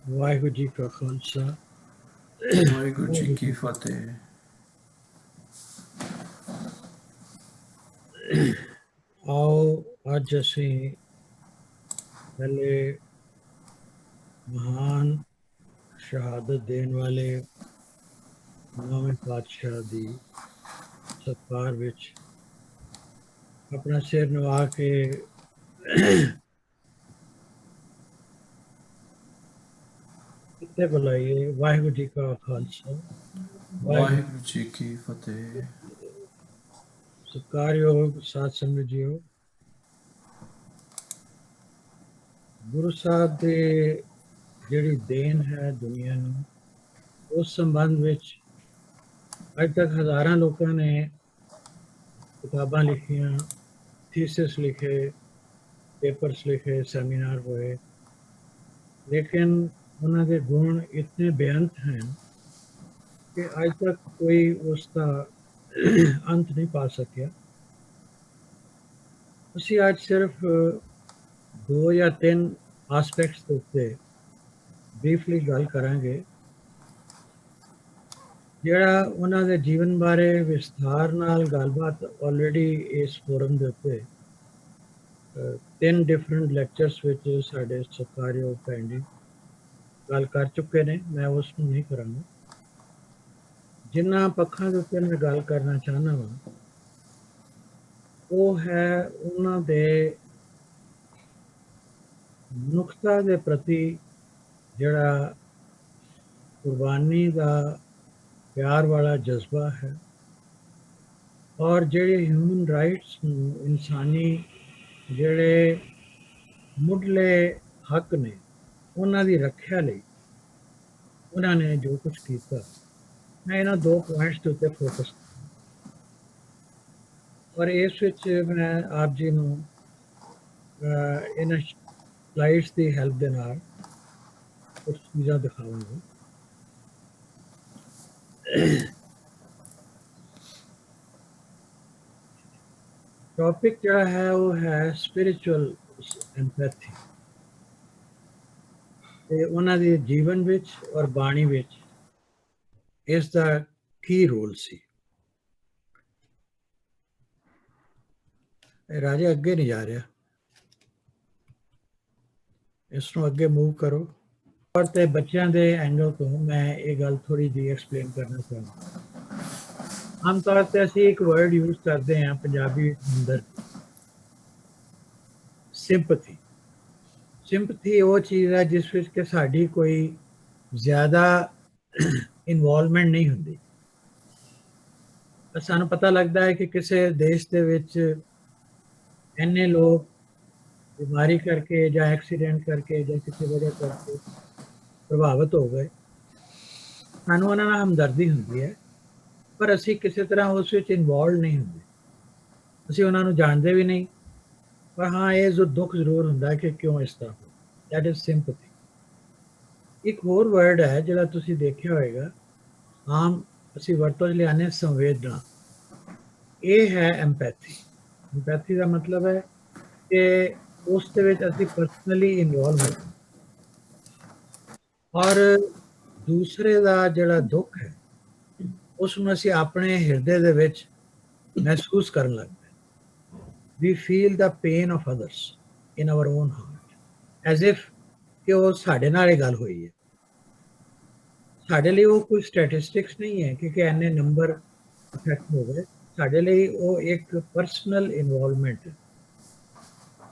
ਵਾਹਿਗੁਰੂ ਜੀ ਕਾ ਖਾਲਸਾ ਵਾਹਿਗੁਰੂ ਜੀ ਵਾਹਿਗੁਰੂ ਕੀ ਜੀ ਫਤਿਹ। ਆਓ ਅੱਜ ਅਸੀਂ ਪਹਿਲੇ ਮਹਾਨ ਸ਼ਹਾਦਤ ਦੇਣ ਵਾਲੇ ਨੌਵੇਂ ਪਾਤਸ਼ਾਹ ਦੀ ਸਤਿਕਾਰ ਵਿੱਚ ਆਪਣਾ ਸਿਰ ਨਵਾ ਕੇ ਕਿੱਥੇ ਬੁਲਾਈਏ। ਵਾਹਿਗੁਰੂ ਜੀ ਕਾ ਖਾਲਸਾ ਵਾਹਿਗੁਰੂ ਵਾਹਿਗੁਰੂ ਜੀ ਕੀ ਜੀ ਫਤਿਹ। ਕੀ ਫਤਿਹ। ਸਤਿਕਾਰਯੋਗ ਸਾਧ ਸੰਗਤ ਜੀਓ, ਗੁਰੂ ਸਾਹਿਬ ਦੇ ਜਿਹੜੀ ਦੇਣ ਹੈ ਦੁਨੀਆ ਨੂੰ, ਉਸ ਸੰਬੰਧ ਵਿੱਚ ਅੱਜ ਤੱਕ ਹਜ਼ਾਰਾਂ ਲੋਕਾਂ ਨੇ ਕਿਤਾਬਾਂ ਲਿਖੀਆਂ, ਥੀਸਿਸ ਲਿਖੇ, पेपर्स लिखे, सेमिनार हुए, लेकिन उन्होंने गुण इतने बेअंत हैं कि आज तक कोई उसका अंत नहीं पा सकिया। ਅਸੀਂ ਅੱਜ ਸਿਰਫ 2 ਜਾਂ 3 ਆਸਪੈਕਟਸ ਦੇ ਉੱਤੇ ਬਰੀਫਲੀ ਗੱਲ ਕਰਾਂਗੇ, ਜਿਹੜਾ ਉਹਨਾਂ ਦੇ ਜੀਵਨ ਬਾਰੇ ਵਿਸਥਾਰ ਨਾਲ ਗੱਲਬਾਤ ਆਲਰੇਡੀ ਇਸ ਫੋਰਮ ਦੇ ਉੱਤੇ 3 ਡਿਫਰੈਂਟ ਲੈਕਚਰਸ ਵਿੱਚ ਸਾਡੇ ਸਤਿਕਾਰਯੋਗ ਭੈਣ ਜੀ ਗੱਲ ਕਰ ਚੁੱਕੇ ਨੇ। ਮੈਂ ਉਸ ਨੂੰ ਨਹੀਂ ਕਰਾਂਗਾ। ਜਿਨ੍ਹਾਂ ਪੱਖਾਂ ਦੇ ਉੱਤੇ ਮੈਂ ਗੱਲ ਕਰਨਾ ਚਾਹੁੰਦਾ ਵਾਂ ਉਹ ਹੈ ਉਹਨਾਂ ਦੇ ਮਨੁੱਖਤਾ ਦੇ ਪ੍ਰਤੀ ਜਿਹੜਾ ਕੁਰਬਾਨੀ ਦਾ ਪਿਆਰ ਵਾਲਾ ਜਜ਼ਬਾ ਹੈ, ਔਰ ਜਿਹੜੇ ਹਿਊਮਨ ਰਾਈਟਸ ਨੂੰ, ਇਨਸਾਨੀ ਜਿਹੜੇ ਮੁੱਢਲੇ ਹੱਕ ਨੇ, ਉਹਨਾਂ ਦੀ ਰੱਖਿਆ ਲਈ ਉਹਨਾਂ ਨੇ ਜੋ ਕੁਝ ਕੀਤਾ। ਮੈਂ ਇਹਨਾਂ 2 ਪੁਆਇੰਟਸ ਦੇ ਉੱਤੇ ਫੋਕਸ ਔਰ ਇਸ ਵਿੱਚ ਮੈਂ ਆਪ ਜੀ ਨੂੰ ਇਹਨਾਂ ਸਲਾਈਡਸ ਦੀ ਹੈਲਪ ਦੇ ਨਾਲ ਕੁਝ ਚੀਜ਼ਾਂ ਦਿਖਾਵਾਂਗਾ। ਟੌਪਿਕ ਜਿਹੜਾ ਹੈ ਉਹ ਹੈ ਸਪਿਰਿਚੁਅਲ ਐਮਪੈਥੀ, ਤੇ ਉਹਨਾਂ ਦੇ ਜੀਵਨ ਵਿੱਚ ਔਰ ਬਾਣੀ ਵਿੱਚ ਇਸ ਦਾ ਕੀ ਰੋਲ ਸੀ। ਰਾਜੇ ਅੱਗੇ ਨਹੀਂ ਜਾ ਰਿਹਾ, ਇਸ ਨੂੰ ਅੱਗੇ ਮੂਵ ਕਰੋ। ਔਰ ਤੇ ਬੱਚਿਆਂ ਦੇ ਐਂਗਲ ਤੋਂ ਮੈਂ ਇਹ ਗੱਲ ਥੋੜੀ ਜਿਹੀ ਐਕਸਪਲੇਨ ਕਰਨਾ ਚਾਹੁੰਦਾ। ਆਮ ਤੌਰ ਤੇ ਅਸੀਂ ਇੱਕ ਵਰਡ ਯੂਜ਼ ਕਰਦੇ ਹਾਂ ਪੰਜਾਬੀ ਅੰਦਰ, ਸਿੰਪਥੀ। ਸਿੰਪਥੀ ਉਹ ਚੀਜ਼ ਹੈ ਜਿਸ ਵਿੱਚ ਕਿ ਸਾਡੀ ਕੋਈ ਜ਼ਿਆਦਾ ਇਨਵੋਲਵਮੈਂਟ ਨਹੀਂ ਹੁੰਦੀ। ਸਾਨੂੰ ਪਤਾ ਲੱਗਦਾ ਹੈ ਕਿ ਕਿਸੇ ਦੇਸ਼ ਦੇ ਵਿੱਚ ਇੰਨੇ ਲੋਕ ਬਿਮਾਰੀ ਕਰਕੇ ਜਾਂ ਐਕਸੀਡੈਂਟ ਕਰਕੇ ਜਾਂ ਕਿਸੇ ਵਜ੍ਹਾ ਕਰਕੇ ਪ੍ਰਭਾਵਿਤ ਹੋ ਗਏ, ਸਾਨੂੰ ਉਹਨਾਂ ਨਾਲ ਹਮਦਰਦੀ ਹੁੰਦੀ ਹੈ, ਪਰ ਅਸੀਂ ਕਿਸੇ ਤਰ੍ਹਾਂ ਉਸ ਵਿੱਚ ਇਨਵੋਲਵ ਨਹੀਂ ਹੁੰਦੇ। ਅਸੀਂ ਉਹਨਾਂ ਨੂੰ ਜਾਣਦੇ ਵੀ ਨਹੀਂ, ਪਰ ਹਾਂ ਇਹ ਜੋ ਦੁੱਖ ਜ਼ਰੂਰ ਹੁੰਦਾ ਕਿ ਕਿਉਂ ਇਸ ਤਰ੍ਹਾਂ ਹੋ। That is sympathy. ਇੱਕ ਹੋਰ ਵਰਡ ਹੈ ਜਿਹੜਾ ਤੁਸੀਂ ਦੇਖਿਆ ਹੋਏਗਾ, ਆਮ ਅਸੀਂ ਵਰਤੋਂ 'ਚ ਲਿਆਉਂਦੇ, ਸੰਵੇਦਨਾ। ਇਹ ਹੈ ਐਮਪੈਥੀ। ਐਮਪੈਥੀ ਦਾ ਮਤਲਬ ਹੈ ਕਿ ਉਸ ਦੇ ਵਿੱਚ ਅਸੀਂ ਪਰਸਨਲੀ ਇਨਵੋਲਵ ਹੋ, ਔਰ ਦੂਸਰੇ ਦਾ ਜਿਹੜਾ ਦੁੱਖ ਹੈ ਉਸ ਨੂੰ ਅਸੀਂ ਆਪਣੇ ਹਿਰਦੇ ਦੇ ਵਿੱਚ ਮਹਿਸੂਸ ਕਰਨ ਲੱਗਦੇ। We feel the pain of others in our own heart, as if ਕਿ ਉਹ ਸਾਡੇ ਨਾਲ ਇਹ ਗੱਲ ਹੋਈ ਹੈ। ਸਾਡੇ ਲਈ ਉਹ ਕੋਈ ਸਟੈਟਿਸਟਿਕਸ ਨਹੀਂ ਹੈ ਕਿ ਇੰਨੇ ਨੰਬਰ ਇਫੈਕਟ ਹੋ ਗਏ। ਸਾਡੇ ਲਈ ਉਹ ਇੱਕ ਪਰਸਨਲ ਇਨਵੋਲਵਮੈਂਟ ਹੈ।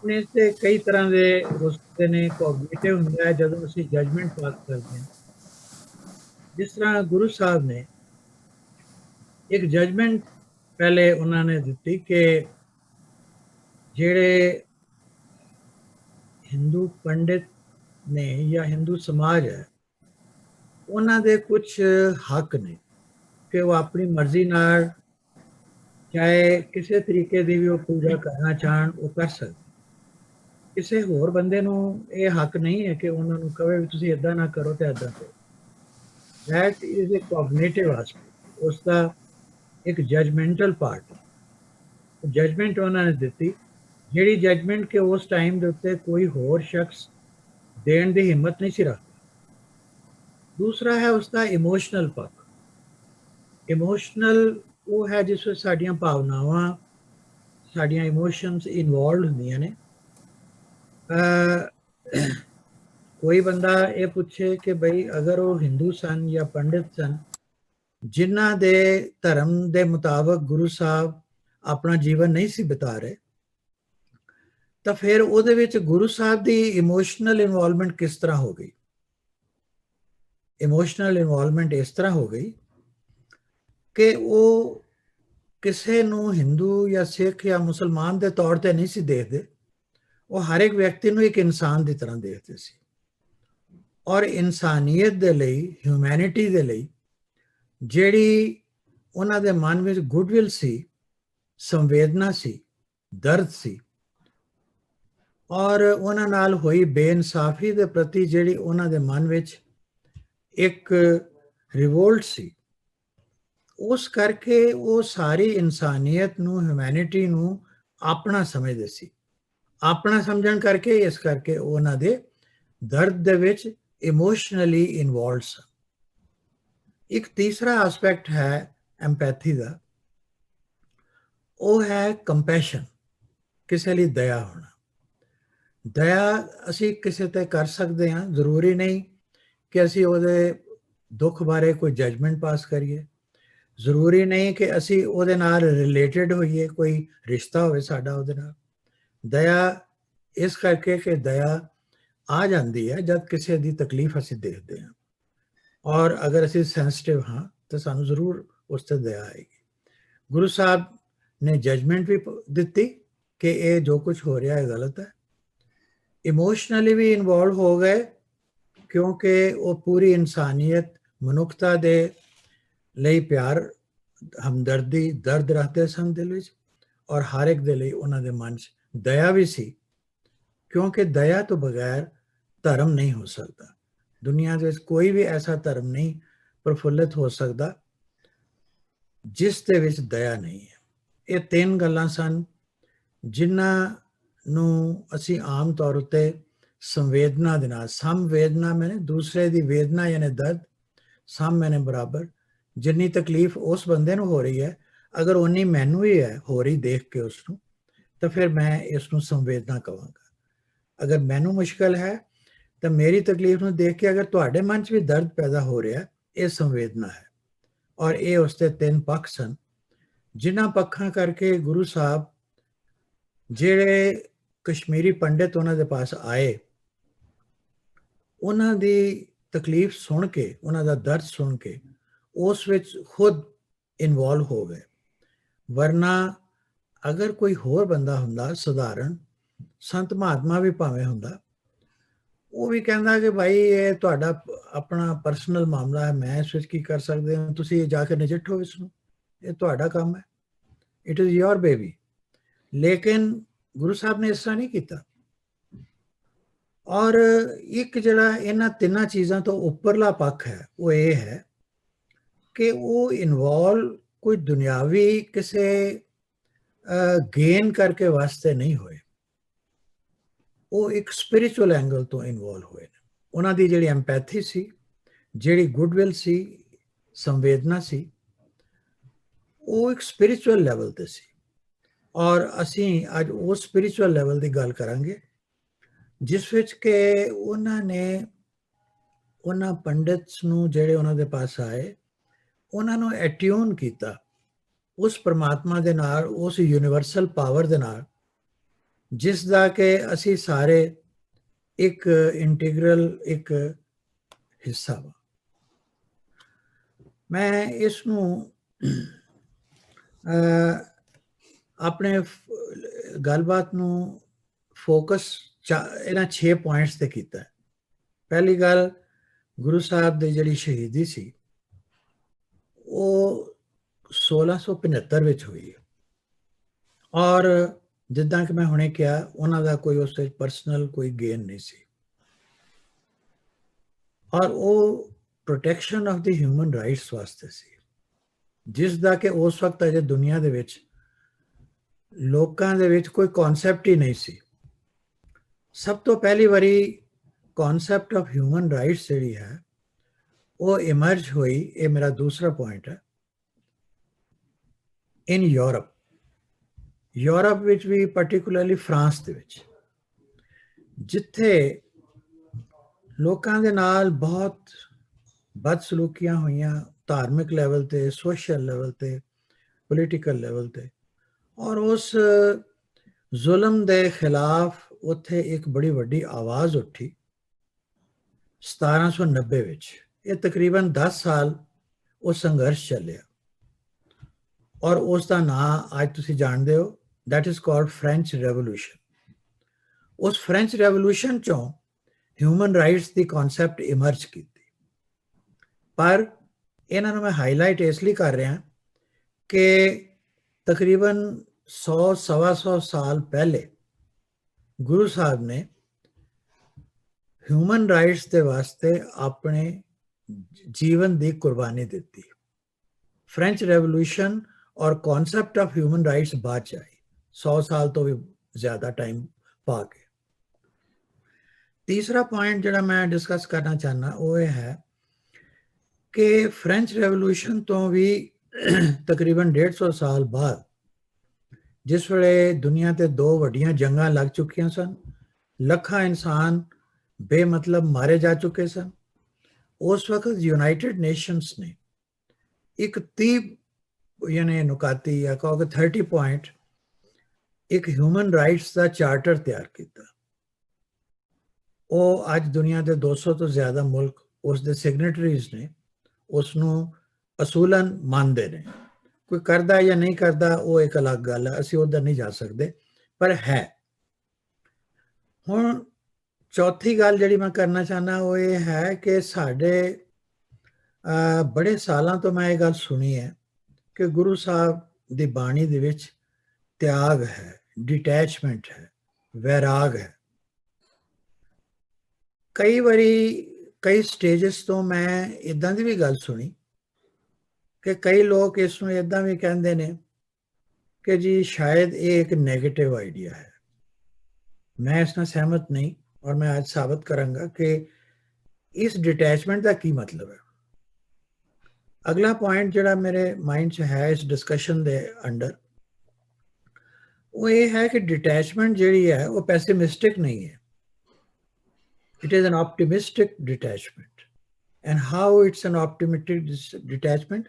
ਹੁਣ ਇਸ ਦੇ ਕਈ ਤਰ੍ਹਾਂ ਦੇ ਰੁਸਤੇ ਨੇ। ਕੋਗਨੀਟਿਵ ਹੁੰਦਾ ਹੈ ਜਦੋਂ ਅਸੀਂ ਜਜਮੈਂਟ ਪਾਸ ਕਰਦੇ ਹਾਂ। ਜਿਸ ਤਰ੍ਹਾਂ ਗੁਰੂ ਸਾਹਿਬ ਨੇ ਇੱਕ ਜਜਮੈਂਟ ਪਹਿਲੇ ਉਹਨਾਂ ਨੇ ਦਿੱਤੀ ਕਿ ਜਿਹੜੇ ਹਿੰਦੂ ਪੰਡਿਤ ਨੇ ਜਾਂ ਹਿੰਦੂ ਸਮਾਜ ਹੈ, ਉਹਨਾਂ ਦੇ ਕੁਝ ਹੱਕ ਨੇ ਕਿ ਉਹ ਆਪਣੀ ਮਰਜ਼ੀ ਨਾਲ ਚਾਹੇ ਕਿਸੇ ਤਰੀਕੇ ਦੀ ਵੀ ਉਹ ਪੂਜਾ ਕਰਨਾ ਚਾਹਣ, ਉਹ ਕਰ ਸਕਦੇ। ਕਿਸੇ ਹੋਰ ਬੰਦੇ ਨੂੰ ਇਹ ਹੱਕ ਨਹੀਂ ਹੈ ਕਿ ਉਹਨਾਂ ਨੂੰ ਕਹੇ ਵੀ ਤੁਸੀਂ ਇੱਦਾਂ ਨਾ ਕਰੋ ਤੇ ਇੱਦਾਂ ਕਰੋ। That is a cognitive aspect, ਉਸ ਦਾ ਇੱਕ ਜਜਮੈਂਟਲ ਪਾਰਟ। ਜਜਮੈਂਟ ਉਹਨਾਂ ਨੇ ਦਿੱਤੀ, ਜਿਹੜੀ ਜਜਮੈਂਟ ਕਿ ਉਸ ਟਾਈਮ ਦੇ ਉੱਤੇ ਕੋਈ ਹੋਰ ਸ਼ਖਸ ਦੇਣ ਦੀ ਹਿੰਮਤ ਨਹੀਂ ਸੀ ਰੱਖਦਾ। दूसरा है उसका इमोशनल पक्ष। इमोशनल वो है जिस ਵਿੱਚ ਸਾਡੀਆਂ ਭਾਵਨਾਵਾਂ, ਸਾਡੀਆਂ ਇਮੋਸ਼ਨਸ ਇਨਵੋਲਵਡ ਹੁੰਦੀਆਂ ਨੇ। ਕੋਈ ਬੰਦਾ ਇਹ ਪੁੱਛੇ ਕਿ ਬਈ ਅਗਰ ਉਹ ਹਿੰਦੂ ਸਨ ਜਾਂ ਪੰਡਿਤ ਸਨ ਜਿਨ੍ਹਾਂ ਦੇ ਧਰਮ ਦੇ ਮੁਤਾਬਕ ਗੁਰੂ ਸਾਹਿਬ ਆਪਣਾ ਜੀਵਨ ਨਹੀਂ ਸੀ ਬਿਤਾ ਰਹੇ, ਤਾਂ ਫਿਰ ਉਹਦੇ ਵਿੱਚ ਗੁਰੂ ਸਾਹਿਬ ਦੀ ਇਮੋਸ਼ਨਲ ਇਨਵੋਲਵਮੈਂਟ ਕਿਸ ਤਰ੍ਹਾਂ ਹੋ ਗਈ? ਇਮੋਸ਼ਨਲ ਇਨਵੋਲਵਮੈਂਟ ਇਸ ਤਰ੍ਹਾਂ ਹੋ ਗਈ ਕਿ ਉਹ ਕਿਸੇ ਨੂੰ ਹਿੰਦੂ ਜਾਂ ਸਿੱਖ ਜਾਂ ਮੁਸਲਮਾਨ ਦੇ ਤੌਰ ਤੇ ਨਹੀਂ ਸੀ ਦੇਖਦੇ, ਉਹ ਹਰ ਇੱਕ ਵਿਅਕਤੀ ਨੂੰ ਇੱਕ ਇਨਸਾਨ ਦੀ ਤਰ੍ਹਾਂ ਦੇਖਦੇ ਸੀ। ਔਰ ਇਨਸਾਨੀਅਤ ਦੇ ਲਈ, ਹਿਊਮੈਨਿਟੀ ਦੇ ਲਈ ਜਿਹੜੀ ਉਹਨਾਂ ਦੇ ਮਨ ਵਿੱਚ ਗੁੱਡਵਿਲ ਸੀ, ਸੰਵੇਦਨਾ ਸੀ, ਦਰਦ ਸੀ, ਔਰ ਉਹਨਾਂ ਨਾਲ ਹੋਈ ਬੇਇਨਸਾਫੀ ਦੇ ਪ੍ਰਤੀ ਜਿਹੜੀ ਉਹਨਾਂ ਦੇ ਮਨ ਵਿੱਚ ਇੱਕ ਰਿਵੋਲਟ ਸੀ, ਉਸ ਕਰਕੇ ਉਹ ਸਾਰੀ ਇਨਸਾਨੀਅਤ ਨੂੰ, ਹਿਊਮੈਨਿਟੀ ਨੂੰ ਆਪਣਾ ਸਮਝਦੇ ਸੀ। ਆਪਣਾ ਸਮਝਣ ਕਰਕੇ, ਇਸ ਕਰਕੇ ਉਹਨਾਂ ਦੇ ਦਰਦ ਦੇ ਵਿੱਚ ਇਮੋਸ਼ਨਲੀ ਇਨਵੋਲਵਡ ਸਨ। ਇੱਕ ਤੀਸਰਾ ਐਸਪੈਕਟ ਹੈ ਐਮਪੈਥੀ ਦਾ, ਉਹ ਹੈ ਕੰਪੈਸ਼ਨ, ਕਿਸੇ ਲਈ ਦਇਆ ਹੋਣਾ। ਦਇਆ ਅਸੀਂ ਕਿਸੇ ਤੇ ਕਰ ਸਕਦੇ ਹਾਂ, ਜ਼ਰੂਰੀ ਨਹੀਂ ਕਿ ਅਸੀਂ ਉਹਦੇ ਦੁੱਖ ਬਾਰੇ ਕੋਈ ਜਜਮੈਂਟ ਪਾਸ ਕਰੀਏ, ਜ਼ਰੂਰੀ ਨਹੀਂ ਕਿ ਅਸੀਂ ਉਹਦੇ ਨਾਲ ਰਿਲੇਟਡ ਹੋਈਏ, ਕੋਈ ਰਿਸ਼ਤਾ ਹੋਵੇ ਸਾਡਾ ਉਹਦੇ ਨਾਲ। ਦਇਆ ਇਸ ਕਰਕੇ ਕਿ ਦਇਆ ਆ ਜਾਂਦੀ ਹੈ ਜਦ ਕਿਸੇ ਦੀ ਤਕਲੀਫ ਅਸੀਂ ਦੇਖਦੇ ਹਾਂ, ਔਰ ਅਗਰ ਅਸੀਂ ਸੈਂਸਿਟਿਵ ਹਾਂ ਤਾਂ ਸਾਨੂੰ ਜ਼ਰੂਰ ਉਸ ਤੇ ਦਇਆ ਆਏਗੀ। ਗੁਰੂ ਸਾਹਿਬ ਨੇ ਜਜਮੈਂਟ ਵੀ ਦਿੱਤੀ ਕਿ ਇਹ ਜੋ ਕੁਝ ਹੋ ਰਿਹਾ ਹੈ ਗਲਤ ਹੈ। ਇਮੋਸ਼ਨਲੀ ਵੀ ਇਨਵੋਲਵ ਹੋ ਗਏ ਕਿਉਂਕਿ ਉਹ ਪੂਰੀ ਇਨਸਾਨੀਅਤ, ਮਨੁੱਖਤਾ ਦੇ ਲਈ ਪਿਆਰ, ਹਮਦਰਦੀ, ਦਰਦ ਰੱਖਦੇ ਸਨ ਦਿਲ ਵਿੱਚ, ਔਰ ਹਰ ਇੱਕ ਦੇ ਲਈ ਉਹਨਾਂ ਦੇ ਮਨ 'ਚ ਦਇਆ ਵੀ ਸੀ, ਕਿਉਂਕਿ ਦਇਆ ਤੋਂ ਬਗੈਰ ਧਰਮ ਨਹੀਂ ਹੋ ਸਕਦਾ। ਦੁਨੀਆ ਦੇ ਵਿੱਚ ਕੋਈ ਵੀ ਐਸਾ ਧਰਮ ਨਹੀਂ ਪ੍ਰਫੁੱਲਿਤ ਹੋ ਸਕਦਾ ਜਿਸ ਦੇ ਵਿੱਚ ਦਇਆ ਨਹੀਂ ਹੈ। ਇਹ ਤਿੰਨ ਗੱਲਾਂ ਸਨ ਜਿਨ੍ਹਾਂ ਨੂੰ ਅਸੀਂ ਆਮ ਤੌਰ ਉੱਤੇ ਸੰਵੇਦਨਾ ਦੇ ਨਾਲ, ਸੰਵੇਦਨਾ ਮੈਨੇ ਦੂਸਰੇ ਦੀ ਵੇਦਨਾ ਯਾਨੀ ਦਰਦ, ਸਮ ਮੈਨੇ ਬਰਾਬਰ, ਜਿੰਨੀ ਤਕਲੀਫ ਉਸ ਬੰਦੇ ਨੂੰ ਹੋ ਰਹੀ ਹੈ ਅਗਰ ਉਨੀ ਮੈਨੂੰ ਹੀ ਹੈ ਹੋ ਰਹੀ ਦੇਖ ਕੇ ਉਸ ਨੂੰ, ਤਾਂ ਫਿਰ ਮੈਂ ਇਸ ਨੂੰ ਸੰਵੇਦਨਾ ਕਹਾਂਗਾ। ਅਗਰ ਮੈਨੂੰ ਮੁਸ਼ਕਲ ਹੈ ਤਾਂ ਮੇਰੀ ਤਕਲੀਫ ਨੂੰ ਦੇਖ ਕੇ ਅਗਰ ਤੁਹਾਡੇ ਮਨ 'ਚ ਵੀ ਦਰਦ ਪੈਦਾ ਹੋ ਰਿਹਾ, ਇਹ ਸੰਵੇਦਨਾ ਹੈ। ਔਰ ਇਹ ਉਸ ਦੇ ਤਿੰਨ ਪੱਖ ਸਨ ਜਿਨ੍ਹਾਂ ਪੱਖਾਂ ਕਰਕੇ ਗੁਰੂ ਸਾਹਿਬ, ਜਿਹੜੇ ਕਸ਼ਮੀਰੀ ਪੰਡਿਤ ਉਹਨਾਂ ਦੇ ਪਾਸ ਆਏ, ਉਹਨਾਂ ਦੀ ਤਕਲੀਫ ਸੁਣ ਕੇ, ਉਹਨਾਂ ਦਾ ਦਰਦ ਸੁਣ ਕੇ ਉਸ ਵਿੱਚ ਖੁਦ ਇਨਵੋਲਵ ਹੋ ਗਏ। ਵਰਨਾ ਅਗਰ ਕੋਈ ਹੋਰ ਬੰਦਾ ਹੁੰਦਾ, ਸਧਾਰਨ ਸੰਤ ਮਹਾਤਮਾ ਵੀ ਭਾਵੇਂ ਹੁੰਦਾ, ਉਹ ਵੀ ਕਹਿੰਦਾ ਕਿ ਭਾਈ ਇਹ ਤੁਹਾਡਾ ਆਪਣਾ ਪਰਸਨਲ ਮਾਮਲਾ ਹੈ, ਮੈਂ ਇਸ ਵਿੱਚ ਕੀ ਕਰ ਸਕਦੇ ਹਾਂ, ਤੁਸੀਂ ਜਾ ਕੇ ਨਜਿੱਠੋ ਇਸ ਨੂੰ, ਇਹ ਤੁਹਾਡਾ ਕੰਮ ਹੈ, ਇਟ ਇਜ਼ ਯੋਰ ਬੇਬੀ। ਲੇਕਿਨ ਗੁਰੂ ਸਾਹਿਬ ਨੇ ਇਸ ਤਰ੍ਹਾਂ ਨਹੀਂ ਕੀਤਾ। ਔਰ ਇੱਕ ਜਿਹੜਾ ਇਹਨਾਂ ਤਿੰਨਾਂ ਚੀਜ਼ਾਂ ਤੋਂ ਉੱਪਰਲਾ ਪੱਖ ਹੈ ਉਹ ਇਹ ਹੈ ਕਿ ਉਹ ਇਨਵੋਲਵ ਕੋਈ ਦੁਨਿਆਵੀ ਕਿਸੇ ਗੇਨ ਕਰਕੇ ਵਾਸਤੇ ਨਹੀਂ ਹੋਏ, ਉਹ ਇੱਕ ਸਪਿਰਿਚੁਅਲ ਐਂਗਲ ਤੋਂ ਇਨਵੋਲਵ ਹੋਏ ਨੇ। ਉਹਨਾਂ ਦੀ ਜਿਹੜੀ ਐਮਪੈਥੀ ਸੀ, ਜਿਹੜੀ ਗੁੱਡਵਿਲ ਸੀ, ਸੰਵੇਦਨਾ ਸੀ, ਉਹ ਇੱਕ ਸਪਿਰਿਚੁਅਲ ਲੈਵਲ ਤੇ ਸੀ। ਔਰ ਅਸੀਂ ਅੱਜ ਉਸ ਸਪਿਰਿਚੁਅਲ ਲੈਵਲ ਦੀ ਗੱਲ ਕਰਾਂਗੇ ਜਿਸ ਵਿੱਚ ਕਿ ਉਹਨਾਂ ਨੇ ਉਹਨਾਂ ਪੰਡਿਤਸ ਨੂੰ, ਜਿਹੜੇ ਉਹਨਾਂ ਦੇ ਪਾਸ ਆਏ, ਉਹਨਾਂ ਨੂੰ ਐਟਿਊਨ ਕੀਤਾ ਉਸ ਪਰਮਾਤਮਾ ਦੇ ਨਾਲ, ਉਸ ਯੂਨੀਵਰਸਲ ਪਾਵਰ ਦੇ ਨਾਲ, ਜਿਸ ਦਾ ਕਿ ਅਸੀਂ ਸਾਰੇ ਇੱਕ ਇੰਟੀਗਰਲ ਇੱਕ ਹਿੱਸਾ ਵਾ। ਮੈਂ ਇਸ ਨੂੰ ਆਪਣੇ ਗੱਲਬਾਤ ਨੂੰ ਫੋਕਸ ਇਹਨਾਂ 6 ਪੁਆਇੰਟਸ ਤੇ ਕੀਤਾ। ਪਹਿਲੀ ਗੱਲ, ਗੁਰੂ ਸਾਹਿਬ ਦੀ ਜਿਹੜੀ ਸ਼ਹੀਦੀ ਸੀ ਉਹ 1675 ਵਿੱਚ ਹੋਈ ਹੈ, ਔਰ ਜਿੱਦਾਂ ਕਿ ਮੈਂ ਹੁਣੇ ਕਿਹਾ, ਉਹਨਾਂ ਦਾ ਕੋਈ ਉਸ ਵਿੱਚ ਪਰਸਨਲ ਕੋਈ ਗੇਨ ਨਹੀਂ ਸੀ, ਔਰ ਉਹ protection of the human rights ਵਾਸਤੇ ਸੀ, ਜਿਸ ਦਾ ਕਿ ਉਸ ਵਕਤ ਅਜੇ ਦੁਨੀਆ ਦੇ ਵਿੱਚ ਲੋਕਾਂ ਦੇ ਵਿੱਚ ਕੋਈ ਕਨਸੈਪਟ ਹੀ ਨਹੀਂ ਸੀ। ਸਭ ਤੋਂ ਪਹਿਲੀ ਵਾਰੀ ਕਨਸੈਪਟ ਆਫ ਹਿਊਮਨ ਰਾਈਟਸ ਜਿਹੜੀ ਹੈ वो इमर्ज हुई, ये मेरा दूसरा पॉइंट है, इन यूरोप विच भी पार्टिकुलरली फ्रांस दे विच, जिथे लोकां दे नाल बहुत बदसलूकियां होइयां, धार्मिक लेवल ते, सोशल लेवल ते, पोलिटिकल लेवल ते, और उस जुल्म दे खिलाफ उत्थे एक बड़ी वड्डी आवाज़ उठी 1790 विच। ये तकरीबन 10 साल वो संघर्ष चलिया, और उसका नाम आज तुसी जानते हो, that is called French revolution. उस फ्रेंच रेवोल्यूशन चों ह्यूमन राइट्स की कॉन्सैप्ट इमर्ज की, पर इन्हां नूं मैं हाईलाइट इसलिए कर रहा कि तकरीबन 100-125 साल पहले गुरु साहब ने ह्यूमन राइट्स के वास्ते अपने जीवन की कुर्बानी दी। फ्रेंच रेवोल्यूशन और कॉन्सैप्ट ऑफ ह्यूमन राइट्स बाद च आई, 100 साल तो भी ज़्यादा टाइम पा के। तीसरा पॉइंट जो मैं डिस्कस करना चाहना वो ये है कि फ्रेंच रेवोल्यूशन तो भी तकरीबन 150 साल बाद, जिस वेले दुनिया ते 2 वड्डियां जंगां लग चुकियां सन, लखां इंसान बेमतलब मारे जा चुके सन, उस वक्त यूनाइटेड नेशंस ने एक 30 यानी नुकाती या कहो 30 पॉइंट एक ह्यूमन राइट्स का चार्टर तैयार किया। वो अज दुनिया के 200 तो ज़्यादा मुल्क उसके सिग्नेटरीज ने उसनों असूलन मानते हैं। कोई करता या नहीं करता वो एक अलग गल है, असी उधर नहीं जा सकते, पर है। हुण चौथी गल जी मैं करना चाहना वो ये है कि साढ़े बड़े सालों तो मैं ये गल सुनी है कि गुरु साहब की बाणी दे विच त्याग है, डिटैचमेंट है, वैराग है। कई बारी कई स्टेजेस तो मैं इदां दी भी गल सुनी कि कई लोग इसनूं इदां भी कहंदे ने कि जी शायद ये एक नेगेटिव आइडिया है। मैं इस नाल सहमत नहीं, और मैं आज साबित करांगा कि इस डिटैचमेंट का की मतलब है। अगला पॉइंट जिहड़ा मेरे माइंड च है इस डिस्कशन दे अंडर वो ये है कि डिटैचमेंट जिहड़ी है वो पैसिमिस्टिक नहीं है, it is an optimistic detachment. And how it's an optimistic detachment,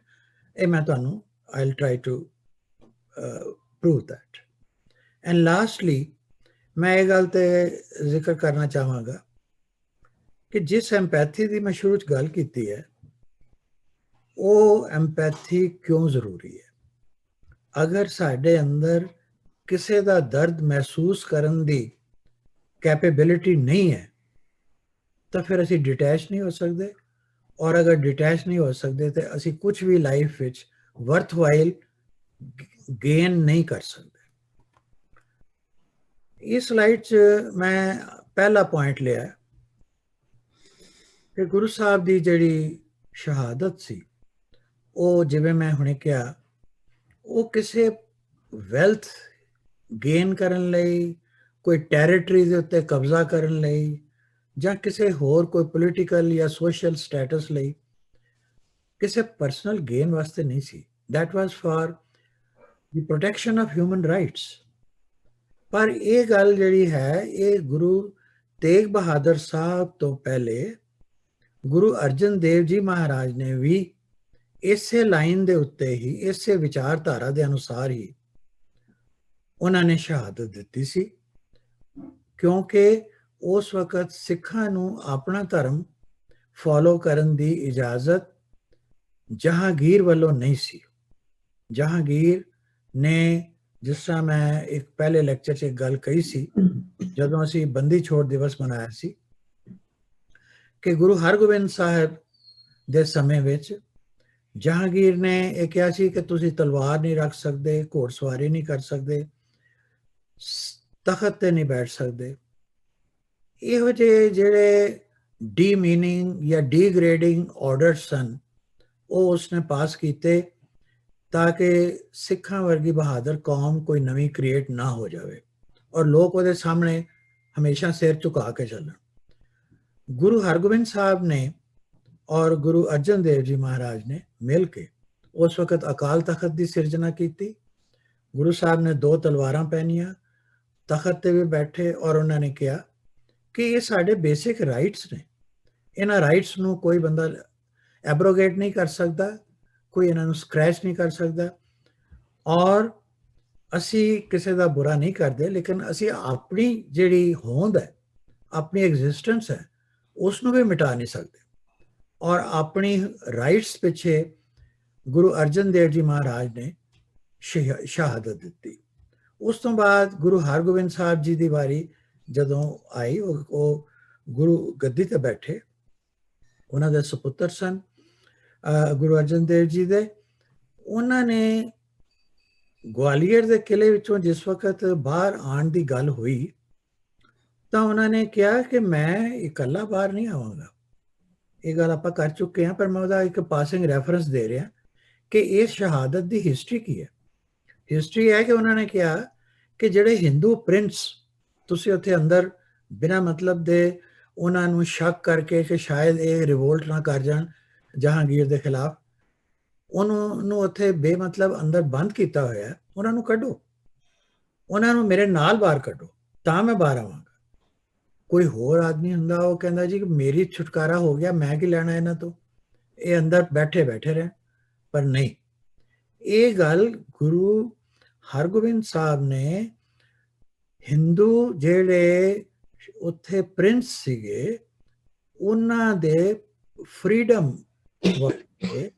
ये मैं तुहानूं I will try to prove that. And lastly मैं ये गल ते जिक्र करना चाहांगा कि जिस एम्पैथी की मैं शुरू च गल की है वो एम्पैथी क्यों ज़रूरी है। अगर साढ़े अंदर किसी का दर्द महसूस करने की कैपेबिलिटी नहीं है तो फिर असी डिटैच नहीं हो सकते, और अगर डिटैच नहीं हो सकते तो असी कुछ भी लाइफ विच वर्थवाइल गेन नहीं कर सकते। इस स्लाइड च मैं पहला पॉइंट लिया कि गुरु साहब की जिहड़ी शहादत सी वो जिवें मैं हुणे कहा वो किसी वैल्थ गेन करन लई, कोई टैरेटरी दे उत्ते कब्जा करन लई, ਜਾਂ ਕਿਸੇ ਹੋਰ कोई पोलिटिकल या सोशल स्टेटस ਲਈ ਕਿਸੇ पर्सनल गेन वास्ते नहीं सी। That was for the protection of human rights. पर ये गल जिहड़ी है ये गुरु तेग बहादुर साहब तो पहले गुरु अर्जन देव जी महाराज ने भी इसे लाइन दे उत्ते ही, इसे विचारधारा के अनुसार ही उन्होंने शहादत दी सी, क्योंकि उस वक्त सिखां नूं अपना धर्म फॉलो करन दी इजाजत जहांगीर वालों नहीं सी। जहांगीर ने जिस तरह मैं एक पहले लेक्चर च एक गल कही सी जदों असी बंदी छोड़ दिवस मनाया सी कि गुरु हरगोबिंद साहब दे समय विच जहांगीर ने यह कहा सी कि तुसी तलवार नहीं रख सकते, घोड़सवारी नहीं कर सकते, तखत ते नहीं बैठ सकते। ਇਹੋ ਜਿਹੇ ਜਿਹੜੇ ਡੀਮੀਨਿੰਗ ਜਾਂ ਡੀਗ੍ਰੇਡਿੰਗ ਆਰਡਰ ਸਨ ਉਹ ਉਸਨੇ ਪਾਸ ਕੀਤੇ ਤਾਂ ਕਿ ਸਿੱਖਾਂ ਵਰਗੀ ਬਹਾਦਰ ਕੌਮ ਕੋਈ ਨਵੀਂ ਕ੍ਰੀਏਟ ਨਾ ਹੋ ਜਾਵੇ ਔਰ ਲੋਕ ਉਹਦੇ ਸਾਹਮਣੇ ਹਮੇਸ਼ਾ ਸਿਰ ਝੁਕਾ ਕੇ ਚੱਲਣ। ਗੁਰੂ ਹਰਗੋਬਿੰਦ ਸਾਹਿਬ ਨੇ और गुरु अर्जन देव जी महाराज ने मिल के उस वक्त अकाल तखत की सिरजना की। गुरु साहब ने 2 तलवारां पहनिया, तखत ते भी बैठे और उन्होंने कहा कि ये साढ़े बेसिक राइट्स ने, इन्हां राइट्स नूं कोई बंदा एब्रोगेट नहीं कर सकता, कोई इन्हां नूं स्क्रैच नहीं कर सकता, और असी किसी का बुरा नहीं करते, लेकिन असी अपनी जिहड़ी होंद है, अपनी एग्जिस्टेंस है, उसनूं भी मिटा नहीं सकते। और अपनी राइट्स पिछे गुरु अर्जन देव जी महाराज ने शहादत दी। उस तो बाद गुरु हरगोबिंद साहब जी की वारी जदों आई, वो गुरु गद्दी ते बैठे, उन्होंने सपुत्र सन गुरु अर्जन देव जी दे। उन्होंने ग्वालियर के किले विचों जिस वक्त बाहर आने की गल हुई, तो उन्होंने कहा कि मैं इकल्ला बाहर नहीं आवांगा। ये गल आप कर चुके हैं, पर मैं उसका एक पासिंग रैफरेंस दे रहा कि इस शहादत की हिस्टरी की है। हिस्टरी है कि उन्होंने कहा कि ਜਿਹੜੇ हिंदू प्रिंस ਤੁਸੀਂ ਉੱਥੇ अंदर बिना मतलब ਦੇ ਉਹਨਾਂ ਨੂੰ ਸ਼ੱਕ ਕਰਕੇ ਕਿ ਸ਼ਾयद ਇਹ ਰਿਵੋਲਟ ਨਾ ਕਰ ਜਾਣ ਜਹਾਂਗੀਰ ਦੇ ਖਿਲਾਫ, ਉਹਨਾਂ ਨੂੰ ਉੱਥੇ ਬੇਮਤਲਬ ਅੰਦਰ ਬੰਦ ਕੀਤਾ ਹੋਇਆ, ਉਹਨਾਂ ਨੂੰ ਕੱਢੋ, ਉਹਨਾਂ ਨੂੰ ਮੇਰੇ ਨਾਲ ਬਾਹਰ ਕੱਢੋ ਤਾਂ ਮੈਂ ਬਾਹਰ ਆਵਾਂਗਾ। ਕੋਈ ਹੋਰ ਆਦਮੀ ਹੁੰਦਾ ਉਹ ਕਹਿੰਦਾ ਜੀ ਕਿ ਮੇਰੀ ਛੁਟਕਾਰਾ ਹੋ ਗਿਆ, ਮੈਂ ਕੀ ਲੈਣਾ ਇਹਨਾਂ ਤੋਂ, ਇਹ ਅੰਦਰ ਬੈਠੇ ਬੈਠੇ ਰਹਿਣ। ਪਰ ਨਹੀਂ, ਇਹ ਗੱਲ ਗੁਰੂ ਹਰਗੋਬਿੰਦ ਸਾਹਿਬ ਨੇ ਹਿੰਦੂ ਜਿਹੜੇ ਉੱਥੇ ਪ੍ਰਿੰਸ ਸੀਗੇ ਉਹਨਾਂ ਦੇ ਫਰੀडम ਵਾਸਤੇ,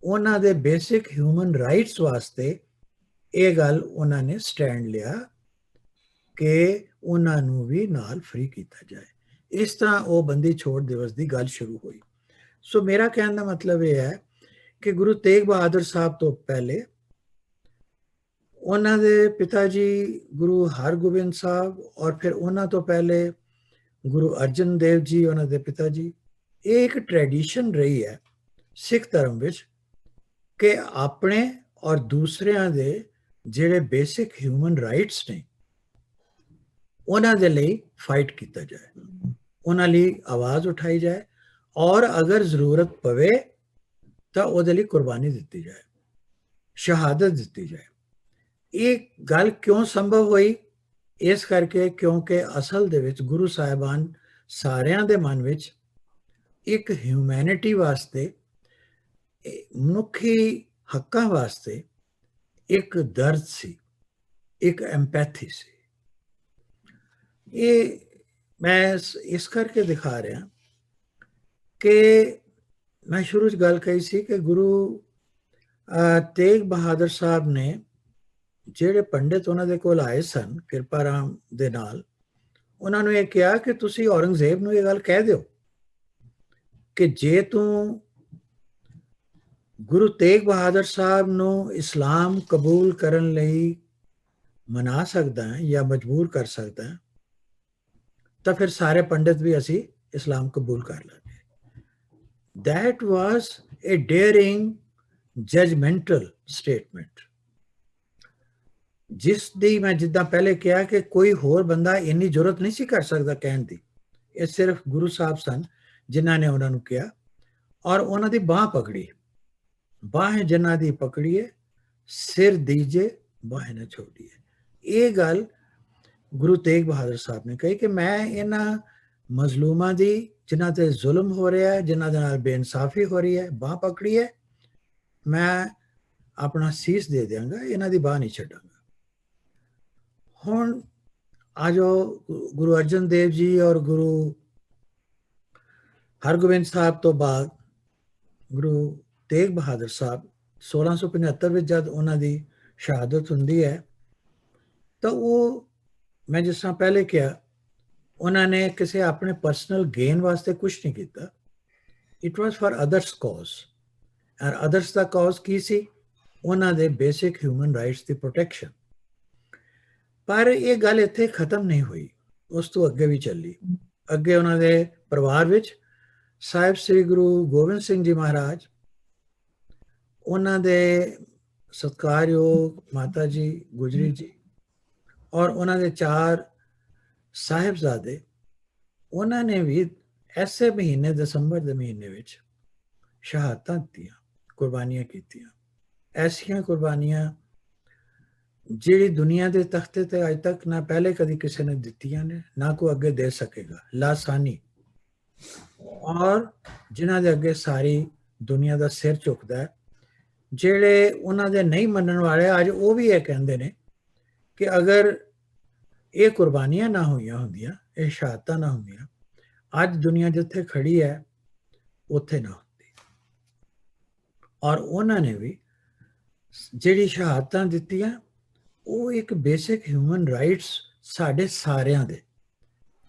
ਉਹਨਾਂ ਦੇ ਬੇਸਿਕ ਹਿਊਮਨ ਰਾਈਟਸ ਵਾਸਤੇ ਇਹ ਗੱਲ ਉਹਨਾਂ ਨੇ ਸਟੈਂਡ ਲਿਆ ਕਿ ਉਹਨਾਂ ਨੂੰ ਵੀ ਨਾਲ ਫ੍ਰੀ ਕੀਤਾ ਜਾਏ। ਇਸ ਤਰ੍ਹਾਂ ਉਹ ਬੰਦੀ ਛੋੜ ਦਿਵਸ ਦੀ ਗੱਲ ਸ਼ੁਰੂ ਹੋਈ। ਸੋ ਮੇਰਾ ਕਹਿਣ ਦਾ ਮਤਲਬ ਇਹ ਹੈ ਕਿ ਗੁਰੂ ਤੇਗ ਬਹਾਦਰ ਸਾਹਿਬ ਤੋਂ ਪਹਿਲੇ ਉਹਨਾਂ ਦੇ ਪਿਤਾ ਜੀ ਗੁਰੂ ਹਰਗੋਬਿੰਦ ਸਾਹਿਬ, ਔਰ ਫਿਰ ਉਹਨਾਂ ਤੋਂ ਪਹਿਲੇ ਗੁਰੂ ਅਰਜਨ ਦੇਵ ਜੀ ਉਹਨਾਂ ਦੇ ਪਿਤਾ ਜੀ, ਇਹ ਇੱਕ ਟ੍ਰੈਡੀਸ਼ਨ ਰਹੀ ਹੈ ਸਿੱਖ ਧਰਮ ਵਿੱਚ ਕਿ ਆਪਣੇ ਔਰ ਦੂਸਰਿਆਂ ਦੇ ਜਿਹੜੇ ਬੇਸਿਕ ਹਿਊਮਨ ਰਾਈਟਸ ਨੇ ਉਹਨਾਂ ਦੇ ਲਈ फाइट ਕੀਤਾ ਜਾਏ, ਉਹਨਾਂ ਲਈ ਆਵਾਜ਼ ਉਠਾਈ ਜਾਏ, ਔਰ ਅਗਰ ਜ਼ਰੂਰਤ ਪਵੇ ਤਾਂ ਉਹਦੇ ਲਈ ਕੁਰਬਾਨੀ ਦਿੱਤੀ ਜਾਏ, ਸ਼ਹਾਦਤ ਦਿੱਤੀ ਜਾਏ। ਇਹ ਗੱਲ ਕਿਉਂ ਸੰਭਵ ਹੋਈ? ਇਸ ਕਰਕੇ ਕਿਉਂਕਿ ਅਸਲ ਦੇ ਵਿੱਚ ਗੁਰੂ ਸਾਹਿਬਾਨ ਸਾਰਿਆਂ ਦੇ ਮਨ ਵਿੱਚ ਇੱਕ ਹਿਊਮੈਨਿਟੀ ਵਾਸਤੇ, ਮਨੁੱਖੀ ਹੱਕਾਂ ਵਾਸਤੇ ਇੱਕ ਦਰਦ ਸੀ, ਇੱਕ ਐਮਪੈਥੀ ਸੀ। ਇਹ ਮੈਂ ਇਸ ਕਰਕੇ ਦਿਖਾ ਰਿਹਾ ਕਿ ਮੈਂ ਸ਼ੁਰੂ 'ਚ ਗੱਲ ਕਹੀ ਸੀ ਕਿ ਗੁਰੂ ਤੇਗ ਬਹਾਦਰ ਸਾਹਿਬ ਨੇ ਜਿਹੜੇ ਪੰਡਿਤ ਉਹਨਾਂ ਦੇ ਕੋਲ ਆਏ ਸਨ ਕਿਰਪਾ ਰਾਮ ਦੇ ਨਾਲ, ਉਹਨਾਂ ਨੂੰ ਇਹ ਕਿਹਾ ਕਿ ਤੁਸੀਂ ਔਰੰਗਜ਼ੇਬ ਨੂੰ ਇਹ ਗੱਲ ਕਹਿ ਦਿਓ ਕਿ ਜੇ ਤੂੰ ਗੁਰੂ ਤੇਗ ਬਹਾਦਰ ਸਾਹਿਬ ਨੂੰ ਇਸਲਾਮ ਕਬੂਲ ਕਰਨ ਲਈ ਮਨਾ ਸਕਦਾ ਹੈ ਜਾਂ ਮਜਬੂਰ ਕਰ ਸਕਦਾ ਹੈ, ਤਾਂ ਫਿਰ ਸਾਰੇ ਪੰਡਿਤ ਵੀ ਅਸੀਂ ਇਸਲਾਮ ਕਬੂਲ ਕਰ ਲਾਂਗੇ। That was a daring, judgmental statement, ਜਿਸ ਦੀ ਮੈਂ ਜਿੱਦਾਂ ਪਹਿਲੇ ਕਿਹਾ ਕਿ ਕੋਈ ਹੋਰ ਬੰਦਾ ਇੰਨੀ ਜ਼ਰੂਰਤ ਨਹੀਂ ਸੀ ਕਰ ਸਕਦਾ ਕਹਿਣ ਦੀ। ਇਹ ਸਿਰਫ ਗੁਰੂ ਸਾਹਿਬ ਸਨ ਜਿਨ੍ਹਾਂ ਨੇ ਉਹਨਾਂ ਨੂੰ ਕਿਹਾ, ਔਰ ਉਹਨਾਂ ਦੀ ਬਾਹ ਪਕੜੀ। ਬਾਹ ਜਿਨ੍ਹਾਂ ਦੀ ਪਕੜੀਏ ਸਿਰ ਦੀਜੇ ਬਾਹ ਨਾ ਛੋੜੀਏ। ਇਹ ਗੱਲ ਗੁਰੂ ਤੇਗ ਬਹਾਦਰ ਸਾਹਿਬ ਨੇ ਕਹੀ ਕਿ ਮੈਂ ਇਹਨਾਂ ਮਜ਼ਲੂਮਾਂ ਦੀ, ਜਿਨ੍ਹਾਂ ਤੇ ਜ਼ੁਲਮ ਹੋ ਰਿਹਾ ਹੈ, ਜਿਨ੍ਹਾਂ ਦੇ ਨਾਲ ਬੇਇਨਸਾਫੀ ਹੋ ਰਹੀ ਹੈ, ਬਾਹ ਪਕੜੀ ਹੈ, ਮੈਂ ਆਪਣਾ ਸੀਸ ਦੇ ਦਿਆਂਗਾ, ਇਹਨਾਂ ਦੀ ਬਾਹ ਨਹੀਂ ਛੱਡਾਂਗਾ। ਹੁਣ ਆ ਜੋ ਗੁਰੂ ਅਰਜਨ ਦੇਵ ਜੀ ਔਰ ਗੁਰੂ ਹਰਗੋਬਿੰਦ ਸਾਹਿਬ ਤੋਂ ਬਾਅਦ ਗੁਰੂ ਤੇਗ ਬਹਾਦਰ ਸਾਹਿਬ 1675 ਵਿੱਚ ਜਦ ਉਹਨਾਂ ਦੀ ਸ਼ਹਾਦਤ ਹੁੰਦੀ ਹੈ, ਤਾਂ ਉਹ ਮੈਂ ਜਿਸ ਤਰ੍ਹਾਂ ਪਹਿਲੇ ਕਿਹਾ, ਉਹਨਾਂ ਨੇ ਕਿਸੇ ਆਪਣੇ ਪਰਸਨਲ ਗੇਨ ਵਾਸਤੇ ਕੁਝ ਨਹੀਂ ਕੀਤਾ। ਇਟ ਵਾਸ ਫॉर ਅਦਰਸ ਕਾਜ਼। ਔਰ ਅਦਰਸ ਦਾ ਕਾਜ਼ ਕੀ ਸੀ? ਉਹਨਾਂ ਦੇ ਬੇਸਿਕ ਹਿਊਮਨ ਰਾਈਟਸ ਦੀ ਪ੍ਰੋਟੈਕਸ਼ਨ। ਪਰ ਇਹ ਗੱਲ ਇੱਥੇ ਖਤਮ ਨਹੀਂ ਹੋਈ, ਉਸ ਤੋਂ ਅੱਗੇ ਵੀ ਚੱਲੀ। ਅੱਗੇ ਉਹਨਾਂ ਦੇ ਪਰਿਵਾਰ ਵਿੱਚ ਸਾਹਿਬ ਸ੍ਰੀ ਗੁਰੂ ਗੋਬਿੰਦ ਸਿੰਘ ਜੀ ਮਹਾਰਾਜ, ਉਹਨਾਂ ਦੇ ਸਤਿਕਾਰਯੋਗ ਮਾਤਾ ਜੀ ਗੁਜਰੀ ਜੀ, ਔਰ ਉਹਨਾਂ ਦੇ 4 ਸਾਹਿਬਜ਼ਾਦੇ, ਉਹਨਾਂ ਨੇ ਵੀ ਐਸੇ ਮਹੀਨੇ ਦਸੰਬਰ ਦੇ ਮਹੀਨੇ ਵਿੱਚ ਸ਼ਹਾਦਤਾਂ ਦਿੱਤੀਆਂ, ਕੁਰਬਾਨੀਆਂ ਕੀਤੀਆਂ। ਐਸੀਆਂ ਕੁਰਬਾਨੀਆਂ ਜਿਹੜੀ ਦੁਨੀਆ ਦੇ ਤਖਤੇ ਤੇ ਅੱਜ ਤੱਕ ਨਾ ਪਹਿਲੇ ਕਦੀ ਕਿਸੇ ਨੇ ਦਿੱਤੀਆਂ ਨੇ, ਨਾ ਕੋਈ ਅੱਗੇ ਦੇ ਸਕੇਗਾ, ਲਾਸਾਨੀ। ਔਰ ਜਿਨ੍ਹਾਂ ਦੇ ਅੱਗੇ ਸਾਰੀ ਦੁਨੀਆ ਦਾ ਸਿਰ ਝੁਕਦਾ ਹੈ। ਜਿਹੜੇ ਉਹਨਾਂ ਦੇ ਨਹੀਂ ਮੰਨਣ ਵਾਲੇ ਅੱਜ ਉਹ ਵੀ ਇਹ ਕਹਿੰਦੇ ਨੇ ਕਿ ਅਗਰ ਇਹ ਕੁਰਬਾਨੀਆਂ ਨਾ ਹੋਈਆਂ ਹੁੰਦੀਆਂ, ਇਹ ਸ਼ਹਾਦਤਾਂ ਨਾ ਹੁੰਦੀਆਂ, ਅੱਜ ਦੁਨੀਆ ਜਿੱਥੇ ਖੜੀ ਹੈ ਉੱਥੇ ਨਾ ਹੁੰਦੀ। ਔਰ ਉਹਨਾਂ ਨੇ ਵੀ ਜਿਹੜੀ ਸ਼ਹਾਦਤਾਂ ਦਿੱਤੀਆਂ ਉਹ ਇੱਕ ਬੇਸਿਕ ਹਿਊਮਨ ਰਾਈਟਸ ਸਾਡੇ ਸਾਰਿਆਂ ਦੇ,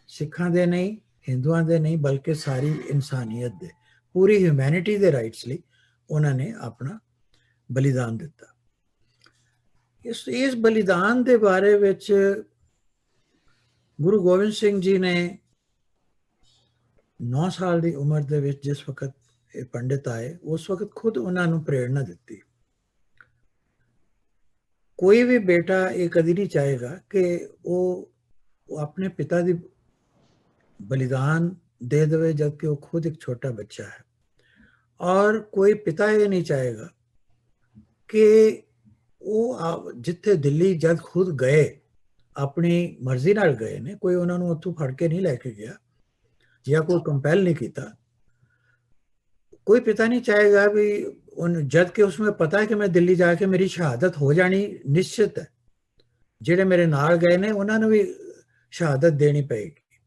ਸਿੱਖਾਂ ਦੇ ਨਹੀਂ, ਹਿੰਦੂਆਂ ਦੇ ਨਹੀਂ, ਬਲਕਿ ਸਾਰੀ ਇਨਸਾਨੀਅਤ ਦੇ, ਪੂਰੀ ਹਿਊਮੈਨਿਟੀ ਦੇ ਰਾਈਟਸ ਲਈ ਉਹਨਾਂ ਨੇ ਆਪਣਾ ਬਲੀਦਾਨ ਦਿੱਤਾ। ਇਸ ਬਲੀਦਾਨ ਦੇ ਬਾਰੇ ਵਿੱਚ ਗੁਰੂ ਗੋਬਿੰਦ ਸਿੰਘ ਜੀ ਨੇ 9 ਸਾਲ ਦੀ ਉਮਰ ਦੇ ਵਿੱਚ ਜਿਸ ਵਕਤ ਇਹ ਪੰਡਿਤ ਆਏ, ਉਸ ਵਕਤ ਖੁਦ ਉਹਨਾਂ ਨੂੰ ਪ੍ਰੇਰਣਾ ਦਿੱਤੀ। ਕੋਈ ਵੀ ਬੇਟਾ ਇਹ ਕਦੀ ਨਹੀਂ ਚਾਹੇਗਾ ਕਿ ਉਹ ਆਪਣੇ ਪਿਤਾ ਦੀ ਬਲੀਦਾਨ ਦੇ ਦੇਵੇ ਜਦਕਿ ਉਹ ਖੁਦ ਇੱਕ ਛੋਟਾ ਬੱਚਾ ਹੈ। ਔਰ ਕੋਈ ਪਿਤਾ ਇਹ ਨਹੀਂ ਚਾਹੇਗਾ ਕਿ ਉਹ ਜਿੱਥੇ ਦਿੱਲੀ ਜਦ ਖੁਦ ਗਏ, ਆਪਣੀ ਮਰਜ਼ੀ ਨਾਲ ਗਏ ਨੇ, ਕੋਈ ਉਹਨਾਂ ਨੂੰ ਉੱਥੋਂ ਫੜ ਕੇ ਨਹੀਂ ਲੈ ਕੇ ਗਿਆ ਜਾਂ ਕੋਈ ਕੰਪੈਲ ਨਹੀਂ ਕੀਤਾ। ਕੋਈ ਪਿਤਾ ਨਹੀਂ ਚਾਹੇਗਾ ਵੀ ਜਦ ਕਿ ਉਸਨੂੰ ਪਤਾ ਹੈ ਕਿ ਮੈਂ ਦਿੱਲੀ ਜਾ ਕੇ ਮੇਰੀ ਸ਼ਹਾਦਤ ਹੋ ਜਾਣੀ ਨਿਸ਼ਚਿਤ ਹੈ, ਜਿਹੜੇ ਮੇਰੇ ਨਾਲ ਗਏ ਨੇ ਉਹਨਾਂ ਨੂੰ ਵੀ ਸ਼ਹਾਦਤ ਦੇਣੀ ਪਏਗੀ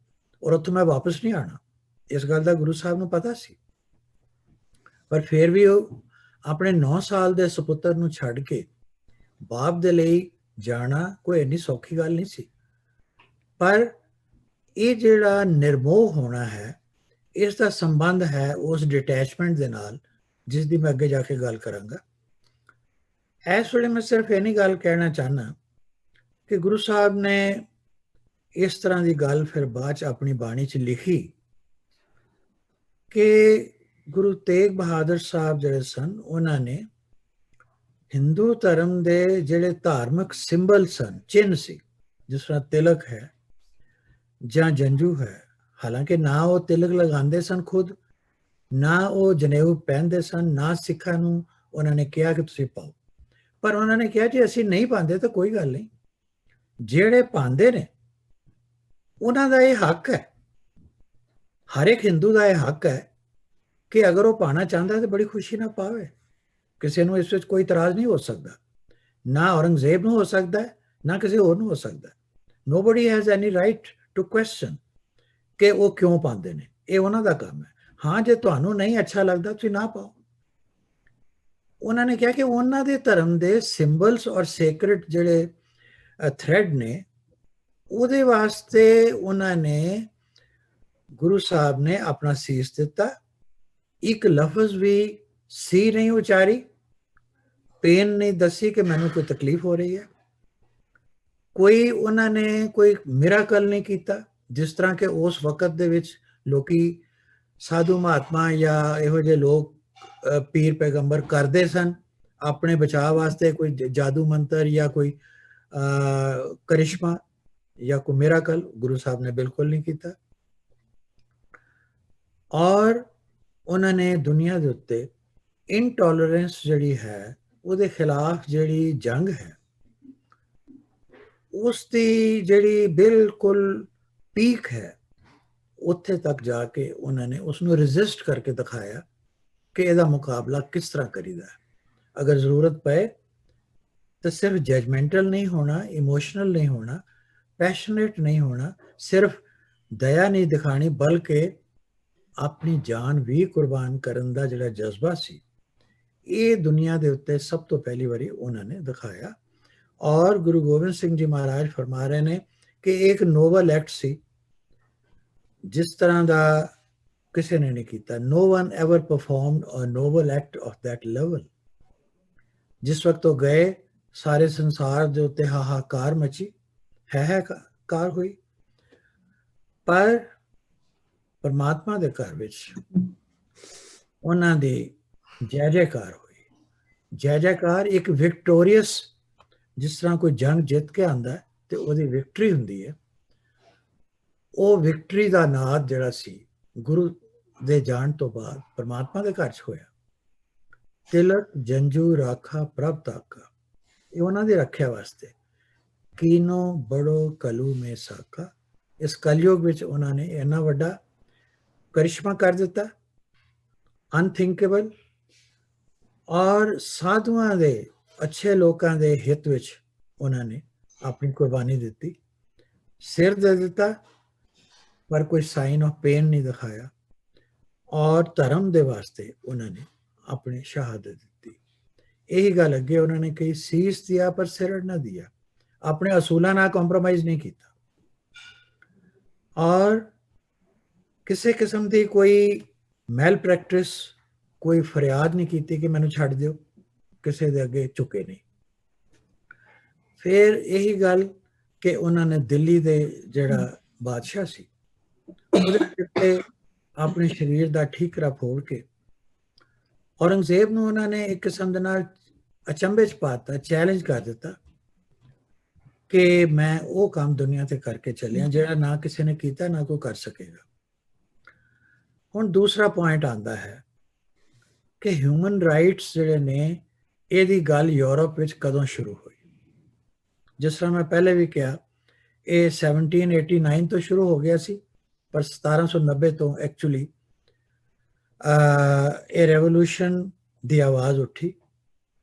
ਔਰ ਉੱਥੋਂ ਮੈਂ ਵਾਪਸ ਨਹੀਂ ਆਣਾ। ਇਸ ਗੱਲ ਦਾ ਗੁਰੂ ਸਾਹਿਬ ਨੂੰ ਪਤਾ ਸੀ, ਪਰ ਫਿਰ ਵੀ ਉਹ ਆਪਣੇ 9 ਸਾਲ ਦੇ ਸੁਪੁੱਤਰ ਨੂੰ ਛੱਡ ਕੇ ਬਾਪ ਦੇ ਲਈ ਜਾਣਾ ਕੋਈ ਇੰਨੀ ਸੌਖੀ ਗੱਲ ਨਹੀਂ ਸੀ। ਪਰ ਇਹ ਜਿਹੜਾ ਨਿਰਮੋਹ ਹੋਣਾ ਹੈ, ਇਸ ਦਾ ਸੰਬੰਧ ਹੈ ਉਸ ਡਿਟੈਚਮੈਂਟ ਦੇ ਨਾਲ ਜਿਸ ਦੀ ਮੈਂ ਅੱਗੇ ਜਾ ਕੇ ਗੱਲ ਕਰਾਂਗਾ। ਇਸ ਵੇਲੇ ਮੈਂ ਸਿਰਫ ਇਹ ਨਹੀਂ ਗੱਲ ਕਹਿਣਾ ਚਾਹਨਾ ਕਿ ਗੁਰੂ ਸਾਹਿਬ ਨੇ ਇਸ ਤਰ੍ਹਾਂ ਦੀ ਗੱਲ ਫਿਰ ਬਾਅਦ 'ਚ ਆਪਣੀ ਬਾਣੀ 'ਚ ਲਿਖੀ ਕਿ ਗੁਰੂ ਤੇਗ ਬਹਾਦਰ ਸਾਹਿਬ ਜਿਹੜੇ ਸਨ, ਉਹਨਾਂ ਨੇ ਹਿੰਦੂ ਧਰਮ ਦੇ ਜਿਹੜੇ ਧਾਰਮਿਕ ਸਿੰਬਲ ਸਨ, ਚਿੰਨ੍ਹ ਸੀ, ਜਿਸ ਤਰ੍ਹਾਂ ਤਿਲਕ ਹੈ ਜਾਂ ਜੰਜੂ ਹੈ, ਹਾਲਾਂਕਿ ਨਾ ਉਹ ਤਿਲਕ ਲਗਾਉਂਦੇ ਸਨ ਖੁਦ, ਨਾ ਉਹ ਜਨੇਊ ਪਹਿਨਦੇ ਸਨ, ਨਾ ਸਿੱਖਾਂ ਨੂੰ ਉਹਨਾਂ ਨੇ ਕਿਹਾ ਕਿ ਤੁਸੀਂ ਪਾਓ, ਪਰ ਉਹਨਾਂ ਨੇ ਕਿਹਾ ਜੇ ਅਸੀਂ ਨਹੀਂ ਪਾਉਂਦੇ ਤਾਂ ਕੋਈ ਗੱਲ ਨਹੀਂ, ਜਿਹੜੇ ਪਾਉਂਦੇ ਨੇ ਉਹਨਾਂ ਦਾ ਇਹ ਹੱਕ ਹੈ, ਹਰ ਇੱਕ ਹਿੰਦੂ ਦਾ ਇਹ ਹੱਕ ਹੈ ਕਿ ਅਗਰ ਉਹ ਪਾਣਾ ਚਾਹੁੰਦਾ ਤਾਂ ਬੜੀ ਖੁਸ਼ੀ ਨਾਲ ਪਾਵੇ, ਕਿਸੇ ਨੂੰ ਇਸ ਵਿੱਚ ਕੋਈ ਇਤਰਾਜ਼ ਨਹੀਂ ਹੋ ਸਕਦਾ, ਨਾ ਔਰੰਗਜ਼ੇਬ ਨੂੰ ਹੋ ਸਕਦਾ, ਨਾ ਕਿਸੇ ਹੋਰ ਨੂੰ ਹੋ ਸਕਦਾ। Nobody has any right to question ਕਿ ਉਹ ਕਿਉਂ ਪਾਉਂਦੇ ਨੇ, ਇਹ ਉਹਨਾਂ ਦਾ ਕੰਮ ਹੈ। ਹਾਂ, ਜੇ ਤੁਹਾਨੂੰ ਨਹੀਂ ਅੱਛਾ ਲੱਗਦਾ ਤੁਸੀਂ ਨਾ ਪਾਓ। ਉਹਨਾਂ ਨੇ ਕਿਹਾ ਕਿ ਉਹਨਾਂ ਦੇ ਧਰਮ ਦੇ ਸਿੰਬਲਸ ਔਰ ਸੇਕ੍ਰੇਟ ਜਿਹੜੇ ਥ੍ਰੈਡ ਨੇ, ਉਹਦੇ ਵਾਸਤੇ ਉਹਨਾਂ ਨੇ, ਗੁਰੂ ਸਾਹਿਬ ਨੇ ਆਪਣਾ ਸੀਸ ਦਿੱਤਾ। ਇੱਕ ਲਫ਼ਜ਼ ਵੀ ਸੀ ਨਹੀਂ ਉਚਾਰੀ, ਪੇਨ ਨਹੀਂ ਦੱਸੀ ਕਿ ਮੈਨੂੰ ਕੋਈ ਤਕਲੀਫ ਹੋ ਰਹੀ ਹੈ, ਕੋਈ ਉਹਨਾਂ ਨੇ ਕੋਈ ਮਿਰਾਕਲ ਨਹੀਂ ਕੀਤਾ ਜਿਸ ਤਰ੍ਹਾਂ ਕਿ ਉਸ ਵਕਤ ਦੇ ਵਿੱਚ ਲੋਕੀ ਸਾਧੂ ਮਹਾਤਮਾ ਜਾਂ ਇਹੋ ਜਿਹੇ ਲੋਕ ਪੀਰ ਪੈਗੰਬਰ ਕਰਦੇ ਸਨ ਆਪਣੇ ਬਚਾਅ ਵਾਸਤੇ, ਕੋਈ ਜਾਦੂ ਮੰਤਰ ਜਾਂ ਕੋਈ ਕਰਿਸ਼ਮਾ ਜਾਂ ਕੋਈ ਮਿਰਾਕਲ ਗੁਰੂ ਸਾਹਿਬ ਨੇ ਬਿਲਕੁਲ ਨਹੀਂ ਕੀਤਾ। ਔਰ ਉਹਨਾਂ ਨੇ ਦੁਨੀਆ ਦੇ ਉੱਤੇ ਇਨਟੋਲਰੈਂਸ ਜਿਹੜੀ ਹੈ ਉਹਦੇ ਖਿਲਾਫ ਜਿਹੜੀ ਜੰਗ ਹੈ, ਉਸ ਦੀ ਜਿਹੜੀ ਬਿਲਕੁਲ ਪੀਕ ਹੈ, ਉੱਥੇ ਤੱਕ ਜਾ ਕੇ ਉਹਨਾਂ ਨੇ ਉਸ ਨੂੰ ਰੈਜ਼ਿਸਟ ਕਰਕੇ ਦਿਖਾਇਆ ਕਿ ਇਹਦਾ ਮੁਕਾਬਲਾ ਕਿਸ ਤਰ੍ਹਾਂ ਕਰੀਦਾ ਹੈ। ਅਗਰ ਜ਼ਰੂਰਤ ਪਏ ਤਾਂ ਸਿਰਫ ਜਜਮੈਂਟਲ ਨਹੀਂ ਹੋਣਾ, ਇਮੋਸ਼ਨਲ ਨਹੀਂ ਹੋਣਾ, ਪੈਸ਼ਨੇਟ ਨਹੀਂ ਹੋਣਾ, ਸਿਰਫ ਦਇਆ ਨਹੀਂ ਦਿਖਾਣੀ, ਬਲਕਿ ਆਪਣੀ ਜਾਨ ਵੀ ਕੁਰਬਾਨ ਕਰਨ ਦਾ ਜਿਹੜਾ ਜਜ਼ਬਾ ਸੀ, ਇਹ ਦੁਨੀਆ ਦੇ ਉੱਤੇ ਸਭ ਤੋਂ ਪਹਿਲੀ ਵਾਰੀ ਉਹਨਾਂ ਨੇ ਦਿਖਾਇਆ। ਔਰ ਗੁਰੂ ਗੋਬਿੰਦ ਸਿੰਘ ਜੀ ਮਹਾਰਾਜ ਫਰਮਾ ਰਹੇ ਨੇ ਕਿ ਇੱਕ ਨੋਬਲ ਐਕਟ ਸੀ ਜਿਸ ਤਰ੍ਹਾਂ ਦਾ ਕਿਸੇ ਨੇ ਨਹੀਂ ਕੀਤਾ। No one ever performed a noble act of that level। ਜਿਸ ਵਕਤ ਉਹ ਗਏ ਸਾਰੇ ਸੰਸਾਰ ਦੇ ਉੱਤੇ ਹਾਹਾਕਾਰ ਮਚੀ, ਕਾਰ ਹੋਈ, ਪਰ ਪਰਮਾਤਮਾ ਦੇ ਘਰ ਵਿੱਚ ਉਹਨਾਂ ਦੀ ਜੈ ਜੈਕਾਰ ਹੋਈ। ਜੈ ਜੈਕਾਰ ਇੱਕ ਵਿਕਟੋਰੀਅਸ, ਜਿਸ ਤਰ੍ਹਾਂ ਕੋਈ ਜੰਗ ਜਿੱਤ ਕੇ ਆਉਂਦਾ ਤੇ ਉਹਦੀ ਵਿਕਟਰੀ ਹੁੰਦੀ ਹੈ, ਉਹ ਵਿਕਟਰੀ ਦਾ ਨਾਦ ਜਿਹੜਾ ਸੀ ਗੁਰੂ ਦੇ ਜਾਣ ਤੋਂ ਬਾਅਦ ਪਰਮਾਤਮਾ ਦੇ ਘਰ 'ਚ ਹੋਇਆ। ਤਿਲਕ ਜੰਜੂ ਰਾਖਾ ਪ੍ਰਭ ਤਾਕਾ, ਇਹ ਉਹਨਾਂ ਦੀ ਰੱਖਿਆ ਵਾਸਤੇ। ਕੀਨੋ ਬੜੋ ਕਲੂ ਮੇ ਸਾਕਾ, ਇਸ ਕਲਯੁਗ ਵਿੱਚ ਉਹਨਾਂ ਨੇ ਇੰਨਾ ਵੱਡਾ ਕਰਿਸ਼ਮਾ ਕਰ ਦਿੱਤਾ, ਅਨਥਿੰਕੇਬਲ। ਔਰ ਸਾਧੂਆਂ ਦੇ, ਅੱਛੇ ਲੋਕਾਂ ਦੇ ਹਿੱਤ ਵਿੱਚ ਉਹਨਾਂ ਨੇ ਆਪਣੀ ਕੁਰਬਾਨੀ ਦਿੱਤੀ, ਸਿਰ ਦੇ ਦਿੱਤਾ, ਪਰ ਕੋਈ ਸਾਈਨ ਆਫ ਪੇਨ ਨਹੀਂ ਦਿਖਾਇਆ। ਔਰ ਧਰਮ ਦੇ ਵਾਸਤੇ ਉਹਨਾਂ ਨੇ ਆਪਣੀ ਸ਼ਹਾਦਤ ਦਿੱਤੀ। ਇਹੀ ਗੱਲ ਅੱਗੇ ਉਹਨਾਂ ਨੇ ਕਹੀ, ਸੀਸ ਦਿਆ ਪਰ ਸਿਰ ਨਾ ਦਿਆ, ਆਪਣੇ ਅਸੂਲਾਂ ਨਾਲ ਕੰਪਰੋਮਾਈਜ਼ ਨਹੀਂ ਕੀਤਾ। ਔਰ ਕਿਸੇ ਕਿਸਮ ਦੀ ਕੋਈ ਮੈਲ ਪ੍ਰੈਕਟਿਸ, ਕੋਈ ਫਰਿਆਦ ਨਹੀਂ ਕੀਤੀ ਕਿ ਮੈਨੂੰ ਛੱਡ ਦਿਓ, ਕਿਸੇ ਦੇ ਅੱਗੇ ਝੁਕੇ ਨਹੀਂ। ਫਿਰ ਇਹੀ ਗੱਲ ਕਿ ਉਹਨਾਂ ਨੇ ਦਿੱਲੀ ਦੇ ਜਿਹੜਾ ਬਾਦਸ਼ਾਹ ਸੀ ਉਹਦੇ ਉੱਤੇ ਆਪਣੇ ਸਰੀਰ ਦਾ ਠੀਕਰਾ ਫੋੜ ਕੇ ਔਰੰਗਜ਼ੇਬ ਨੂੰ ਉਹਨਾਂ ਨੇ ਇੱਕ ਕਿਸਮ ਦੇ ਨਾਲ ਅਚੰਭੇ 'ਚ ਪਾਤਾ, ਚੈਲੰਜ ਕਰ ਦਿੱਤਾ ਕਿ ਮੈਂ ਉਹ ਕੰਮ ਦੁਨੀਆ ਤੇ ਕਰਕੇ ਚੱਲਿਆ ਜਿਹੜਾ ਨਾ ਕਿਸੇ ਨੇ ਕੀਤਾ, ਨਾ ਕੋਈ ਕਰ ਸਕੇਗਾ। ਹੁਣ ਦੂਸਰਾ ਪੁਆਇੰਟ ਆਉਂਦਾ ਹੈ ਕਿ ਹਿਊਮਨ ਰਾਈਟਸ ਜਿਹੜੇ ਨੇ, ਇਹਦੀ ਗੱਲ ਯੂਰਪ ਵਿੱਚ ਕਦੋਂ ਸ਼ੁਰੂ ਹੋਈ। ਜਿਸ ਤਰ੍ਹਾਂ ਮੈਂ ਪਹਿਲੇ ਵੀ ਕਿਹਾ, ਇਹ 1789 ਤੋਂ ਸ਼ੁਰੂ ਹੋ ਗਿਆ ਸੀ, ਪਰ 1790 ਤੋਂ ਐਕਚੁਅਲੀ ਇਹ ਰੈਵੋਲੂਸ਼ਨ ਦੀ ਆਵਾਜ਼ ਉੱਠੀ।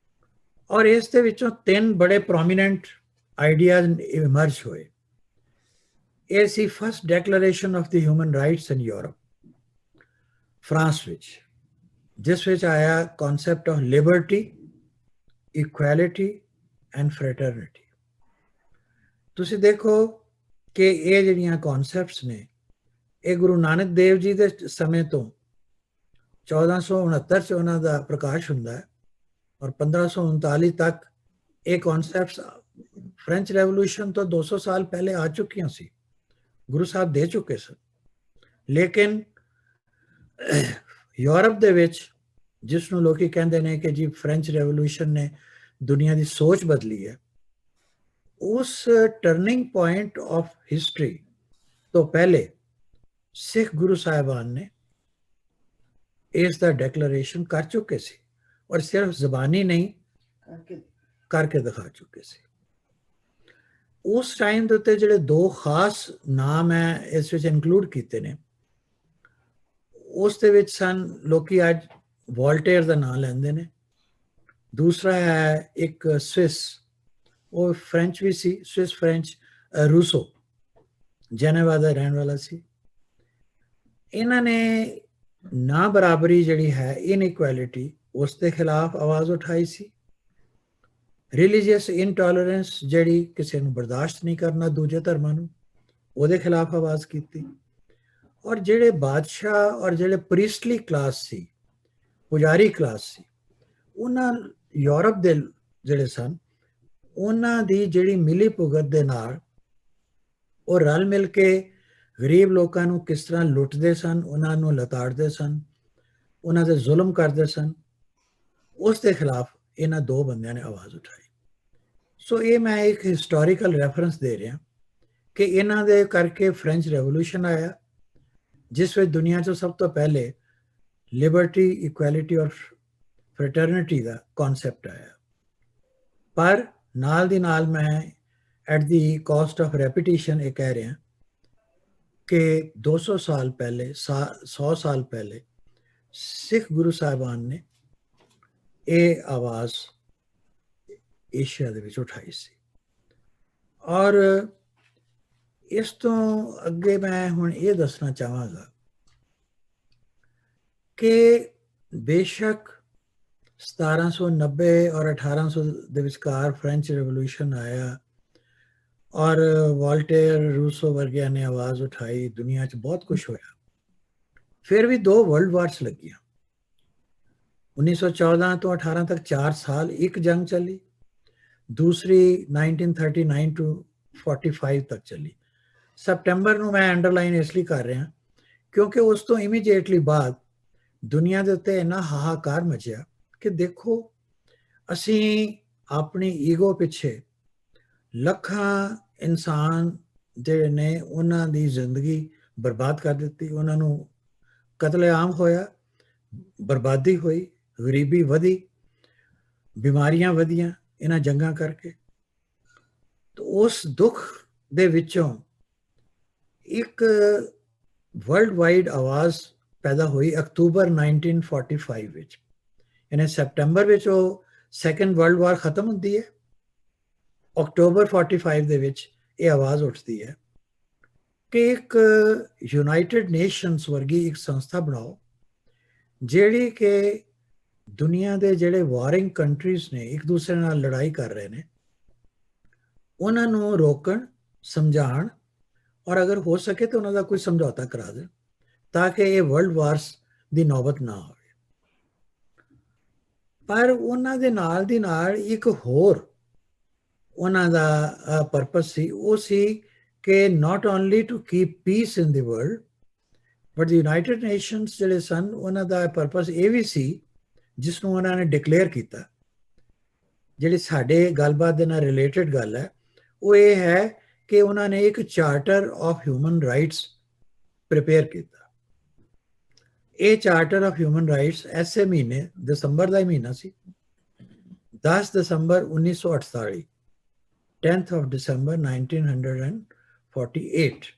ਔਰ ਇਸ ਦੇ ਵਿੱਚੋਂ 3 ਬੜੇ ਪ੍ਰੋਮੀਨੈਂਟ ਆਈਡੀਆਜ਼ ਇਮਰਜ ਹੋਏ। ਇਹ ਸੀ first declaration of the human rights in Europe, France ਵਿੱਚ, ਜਿਸ ਵਿੱਚ ਆਇਆ concept of liberty, equality and fraternity. ਤੁਸੀਂ ਦੇਖੋ ਕਿ ਇਹ ਜਿਹੜੀਆਂ ਕਨਸੈਪਟਸ ਨੇ, ਇਹ ਗੁਰੂ ਨਾਨਕ ਦੇਵ ਜੀ ਦੇ ਸਮੇਂ ਤੋਂ 1469 'ਚ ਉਹਨਾਂ ਦਾ ਪ੍ਰਕਾਸ਼ ਹੁੰਦਾ ਹੈ, ਔਰ 1539 ਤੱਕ ਇਹ ਕਨਸੈਪਟਸ ਫ੍ਰੈਂਚ ਰੈਵੋਲੂਸ਼ਨ ਤੋਂ 200 ਸਾਲ ਪਹਿਲੇ ਆ ਚੁੱਕੀਆਂ ਸੀ, ਗੁਰੂ ਸਾਹਿਬ ਦੇ ਚੁੱਕੇ ਸਨ। ਲੇਕਿਨ ਯੂਰਪ ਦੇ ਵਿੱਚ, ਜਿਸ ਨੂੰ ਲੋਕੀ ਕਹਿੰਦੇ ਨੇ ਕਿ ਜੀ ਫ੍ਰੈਂਚ ਰੈਵੋਲੂਸ਼ਨ ਨੇ ਦੁਨੀਆ ਦੀ ਸੋਚ ਬਦਲੀ ਹੈ, ਉਸ ਟਰਨਿੰਗ ਪੁਆਇੰਟ ਆਫ ਹਿਸਟਰੀ ਤੋਂ ਪਹਿਲੇ ਸਿੱਖ ਗੁਰੂ ਸਾਹਿਬਾਨ ਨੇ ਇਸ ਦਾ ਡੈਕਲੇਰੇਸ਼ਨ ਕਰ ਚੁੱਕੇ ਸੀ, ਔਰ ਸਿਰਫ ਜ਼ਬਾਨੀ ਨਹੀਂ ਕਰਕੇ ਦਿਖਾ ਚੁੱਕੇ ਸੀ। ਉਸ ਟਾਈਮ ਦੇ ਉੱਤੇ ਜਿਹੜੇ 2 ਖਾਸ ਨਾਮ ਹੈ ਇਸ ਵਿੱਚ ਇਨਕਲੂਡ ਕੀਤੇ ਨੇ, ਉਸ ਦੇ ਵਿੱਚ ਸਨ, ਲੋਕੀ ਅੱਜ ਵੋਲਟੇਅਰ ਦਾ ਨਾਮ ਲੈਂਦੇ ਨੇ। ਦੂਸਰਾ ਹੈ ਇੱਕ ਸਵਿਸ, ਉਹ ਫ੍ਰੈਂਚ ਵੀ ਸੀ, ਸਵਿਸ ਫ੍ਰੈਂਚ, ਰੂਸੋ, ਜੈਨੇਵਾ ਦਾ ਰਹਿਣ ਵਾਲਾ ਸੀ। ਇਹਨਾਂ ਨੇ ਨਾ ਬਰਾਬਰੀ ਜਿਹੜੀ ਹੈ, ਇਨਇਕੁਐਲਿਟੀ, ਉਸ ਦੇ ਖਿਲਾਫ ਆਵਾਜ਼ ਉਠਾਈ ਸੀ। ਰਿਲੀਜੀਅਸ ਇਨਟੋਲਰੈਂਸ, ਜਿਹੜੀ ਕਿਸੇ ਨੂੰ ਬਰਦਾਸ਼ਤ ਨਹੀਂ ਕਰਨਾ ਦੂਜੇ ਧਰਮਾਂ ਨੂੰ, ਉਹਦੇ ਖਿਲਾਫ ਆਵਾਜ਼ ਕੀਤੀ। ਔਰ ਜਿਹੜੇ ਬਾਦਸ਼ਾਹ ਔਰ ਜਿਹੜੇ ਪ੍ਰੀਸਟਲੀ ਕਲਾਸ ਸੀ, ਪੁਜਾਰੀ ਕਲਾਸ ਸੀ, ਉਹਨਾਂ ਯੂਰਪ ਦੇ ਜਿਹੜੇ ਸਨ, ਉਹਨਾਂ ਦੀ ਜਿਹੜੀ ਮਿਲੀ ਭੁਗਤ ਦੇ ਨਾਲ ਉਹ ਰਲ ਮਿਲ ਕੇ ਗਰੀਬ ਲੋਕਾਂ ਨੂੰ ਕਿਸ ਤਰ੍ਹਾਂ ਲੁੱਟਦੇ ਸਨ, ਉਹਨਾਂ ਨੂੰ ਲਤਾੜਦੇ ਸਨ, ਉਹਨਾਂ ਤੇ ਜ਼ੁਲਮ ਕਰਦੇ ਸਨ, ਉਸ ਦੇ ਖਿਲਾਫ ਇਹਨਾਂ 2 ਬੰਦਿਆਂ ਨੇ ਆਵਾਜ਼ ਉਠਾਈ। ਸੋ ਇਹ ਮੈਂ ਇੱਕ ਹਿਸਟੋਰੀਕਲ ਰੈਫਰੈਂਸ ਦੇ ਰਿਹਾ ਕਿ ਇਹਨਾਂ ਦੇ ਕਰਕੇ ਫ੍ਰੈਂਚ ਰੈਵੋਲੂਸ਼ਨ ਆਇਆ, ਜਿਸ ਵਿੱਚ ਦੁਨੀਆ 'ਚ ਸਭ ਤੋਂ ਪਹਿਲੇ ਲਿਬਰਟੀ, ਇਕੁਐਲਿਟੀ ਔਰ ਫਰੈਟਰਨਿਟੀ ਦਾ ਕਨਸੈਪਟ ਆਇਆ। ਪਰ ਨਾਲ ਦੀ ਨਾਲ ਮੈਂ at the caste of repetition ਇਹ ਕਹਿ ਰਿਹਾ ਕਿ 200 ਸਾਲ ਪਹਿਲੇ, 100 ਸਾਲ ਪਹਿਲੇ ਸਿੱਖ ਗੁਰੂ ਸਾਹਿਬਾਨ ਨੇ ਇਹ ਆਵਾਜ਼ ਏਸ਼ੀਆ ਦੇ ਵਿੱਚ ਉਠਾਈ ਸੀ। ਔਰ ਇਸ ਤੋਂ ਅੱਗੇ ਮੈਂ ਹੁਣ ਇਹ ਦੱਸਣਾ ਚਾਹਾਂਗਾ ਕਿ ਬੇਸ਼ੱਕ 1790 ਔਰ 1800 ਦੇ ਵਿਚਕਾਰ ਫ੍ਰੈਂਚ ਰੈਵੋਲੂਸ਼ਨ ਆਇਆ, ਔਰ ਵਾਲਟੇਅਰ, ਰੂਸੋ ਵਰਗਿਆਂ ਨੇ ਆਵਾਜ਼ ਉਠਾਈ, ਦੁਨੀਆ 'ਚ ਬਹੁਤ ਕੁਝ ਹੋਇਆ। ਫਿਰ ਵੀ 2 ਵਰਲਡ ਵਾਰਸ ਲੱਗੀਆਂ। 1914 ਤੋਂ 18 ਤੱਕ 4 ਸਾਲ ਇੱਕ ਜੰਗ ਚੱਲੀ, ਦੂਸਰੀ 1939 ਤੋਂ 45 ਤੱਕ ਚੱਲੀ। ਸਪਟੈਂਬਰ ਨੂੰ ਮੈਂ ਅੰਡਰਲਾਈਨ ਇਸ ਲਈ ਕਰ ਰਿਹਾ ਕਿਉਂਕਿ ਉਸ ਤੋਂ ਇਮੀਡੀਏਟਲੀ ਬਾਅਦ ਦੁਨੀਆ ਦੇ ਉੱਤੇ ਇੰਨਾ ਹਾਹਾਕਾਰ ਮਚਿਆ ਕਿ ਦੇਖੋ, ਅਸੀਂ ਆਪਣੀ ਈਗੋ ਪਿੱਛੇ ਲੱਖਾਂ ਇਨਸਾਨ ਜਿਹੜੇ ਨੇ ਉਹਨਾਂ ਦੀ ਜ਼ਿੰਦਗੀ ਬਰਬਾਦ ਕਰ ਦਿੱਤੀ, ਉਹਨਾਂ ਨੂੰ ਕਤਲੇਆਮ ਹੋਇਆ, ਬਰਬਾਦੀ ਹੋਈ, ਗਰੀਬੀ ਵਧੀ, ਬਿਮਾਰੀਆਂ ਵਧੀਆਂ ਇਹਨਾਂ ਜੰਗਾਂ ਕਰਕੇ। तो उस दुख दे विचों एक वर्ल्ड वाइड आवाज़ पैदा हुई अक्तूबर 1945 विच। यानी सैप्टेंबर विच वो सैकेंड वर्ल्ड वार खत्म होती है, अक्टूबर 45 दे विच ये आवाज़ उठती है कि एक यूनाइटेड नेशंस वर्गी एक संस्था बनाओ ਜਿਹੜੀ कि दुनिया के ਜਿਹੜੇ वारिंग कंट्रीज़ ने एक दूसरे नाल लड़ाई कर रहे हैं ਉਹਨਾਂ ਨੂੰ ਰੋਕਣ, ਸਮਝਾਉਣ ਔਰ ਅਗਰ ਹੋ ਸਕੇ ਤਾਂ ਉਹਨਾਂ ਦਾ ਕੋਈ ਸਮਝੌਤਾ ਕਰਾ ਦੇਣ ਤਾਂ ਕਿ ਇਹ ਵਰਲਡ ਵਾਰਸ ਦੀ ਨੌਬਤ ਨਾ ਆਵੇ। ਪਰ ਉਹਨਾਂ ਦੇ ਨਾਲ ਦੀ ਨਾਲ ਇੱਕ ਹੋਰ ਉਹਨਾਂ ਦਾ ਪਰਪਸ ਸੀ, ਉਹ ਸੀ ਕਿ not only to keep peace in the world but the United Nations ਜਿਹੜੇ ਸਨ ਉਹਨਾਂ ਦਾ ਪਰਪਸ ਇਹ ਵੀ ਸੀ ਜਿਸ ਨੂੰ ਉਹਨਾਂ ਨੇ ਡਿਕਲੇਅਰ ਕੀਤਾ, ਜਿਹੜੀ ਸਾਡੇ ਗੱਲਬਾਤ ਦੇ ਨਾਲ ਰਿਲੇਟਡ ਗੱਲ ਹੈ ਉਹ ਇਹ ਹੈ ਕਿ ਉਹਨਾਂ ਨੇ ਇੱਕ charter of human rights prepare ਕੀਤਾ। ਇਹ ਚਾਰਟਰ ਆਫ ਹਿਊਮਨ ਰਾਈਟਸ ਐਸੇ ਮਹੀਨੇ ਦਸੰਬਰ ਦਾ ਹੀ ਮਹੀਨਾ ਸੀ, 10 ਦਸੰਬਰ 1948, 10th of December 1948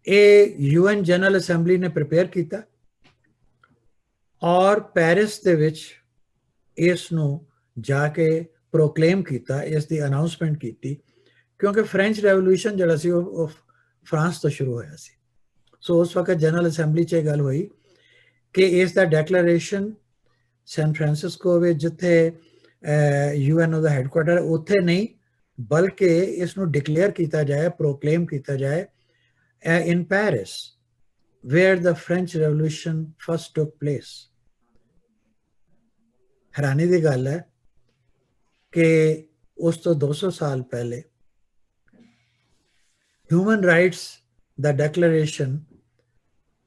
ਇਹ UN ਜਨਰਲ ਅਸੈਂਬਲੀ ਨੇ ਪ੍ਰਿਪੇਅਰ ਕੀਤਾ ਔਰ ਪੈਰਿਸ ਦੇ ਵਿੱਚ ਇਸ ਨੂੰ ਜਾ ਕੇ ਪ੍ਰੋਕਲੇਮ ਕੀਤਾ, ਇਸ ਦੀ ਅਨਾਉਂਸਮੈਂਟ ਕੀਤੀ ਕਿਉਂਕਿ ਫ੍ਰੈਂਚ ਰੈਵੋਲੂਸ਼ਨ ਜਿਹੜਾ ਸੀ ਉਹ ਫਰਾਂਸ ਤੋਂ ਸ਼ੁਰੂ ਹੋਇਆ ਸੀ। ਸੋ ਉਸ ਵਕਤ ਜਨਰਲ ਅਸੈਂਬਲੀ 'ਚ ਇਹ ਗੱਲ ਹੋਈ ਕਿ ਇਸ ਦਾ ਡੈਕਲੇਰੇਸ਼ਨ ਸੈਨ ਫਰਾਂਸਿਸਕੋ ਵਿੱਚ ਜਿੱਥੇ UN ਦਾ ਹੈਡਕੁਆਟਰ ਉੱਥੇ ਨਹੀਂ ਬਲਕਿ ਇਸ ਨੂੰ ਡਿਕਲੇਅਰ ਕੀਤਾ ਜਾਏ, ਪ੍ਰੋਕਲੇਮ ਕੀਤਾ ਜਾਏ in Paris where the French Revolution first took place। हैरानी की गल है कि उस तो 200 साल पहले ह्यूमन राइट्स दा डिक्लेरेशन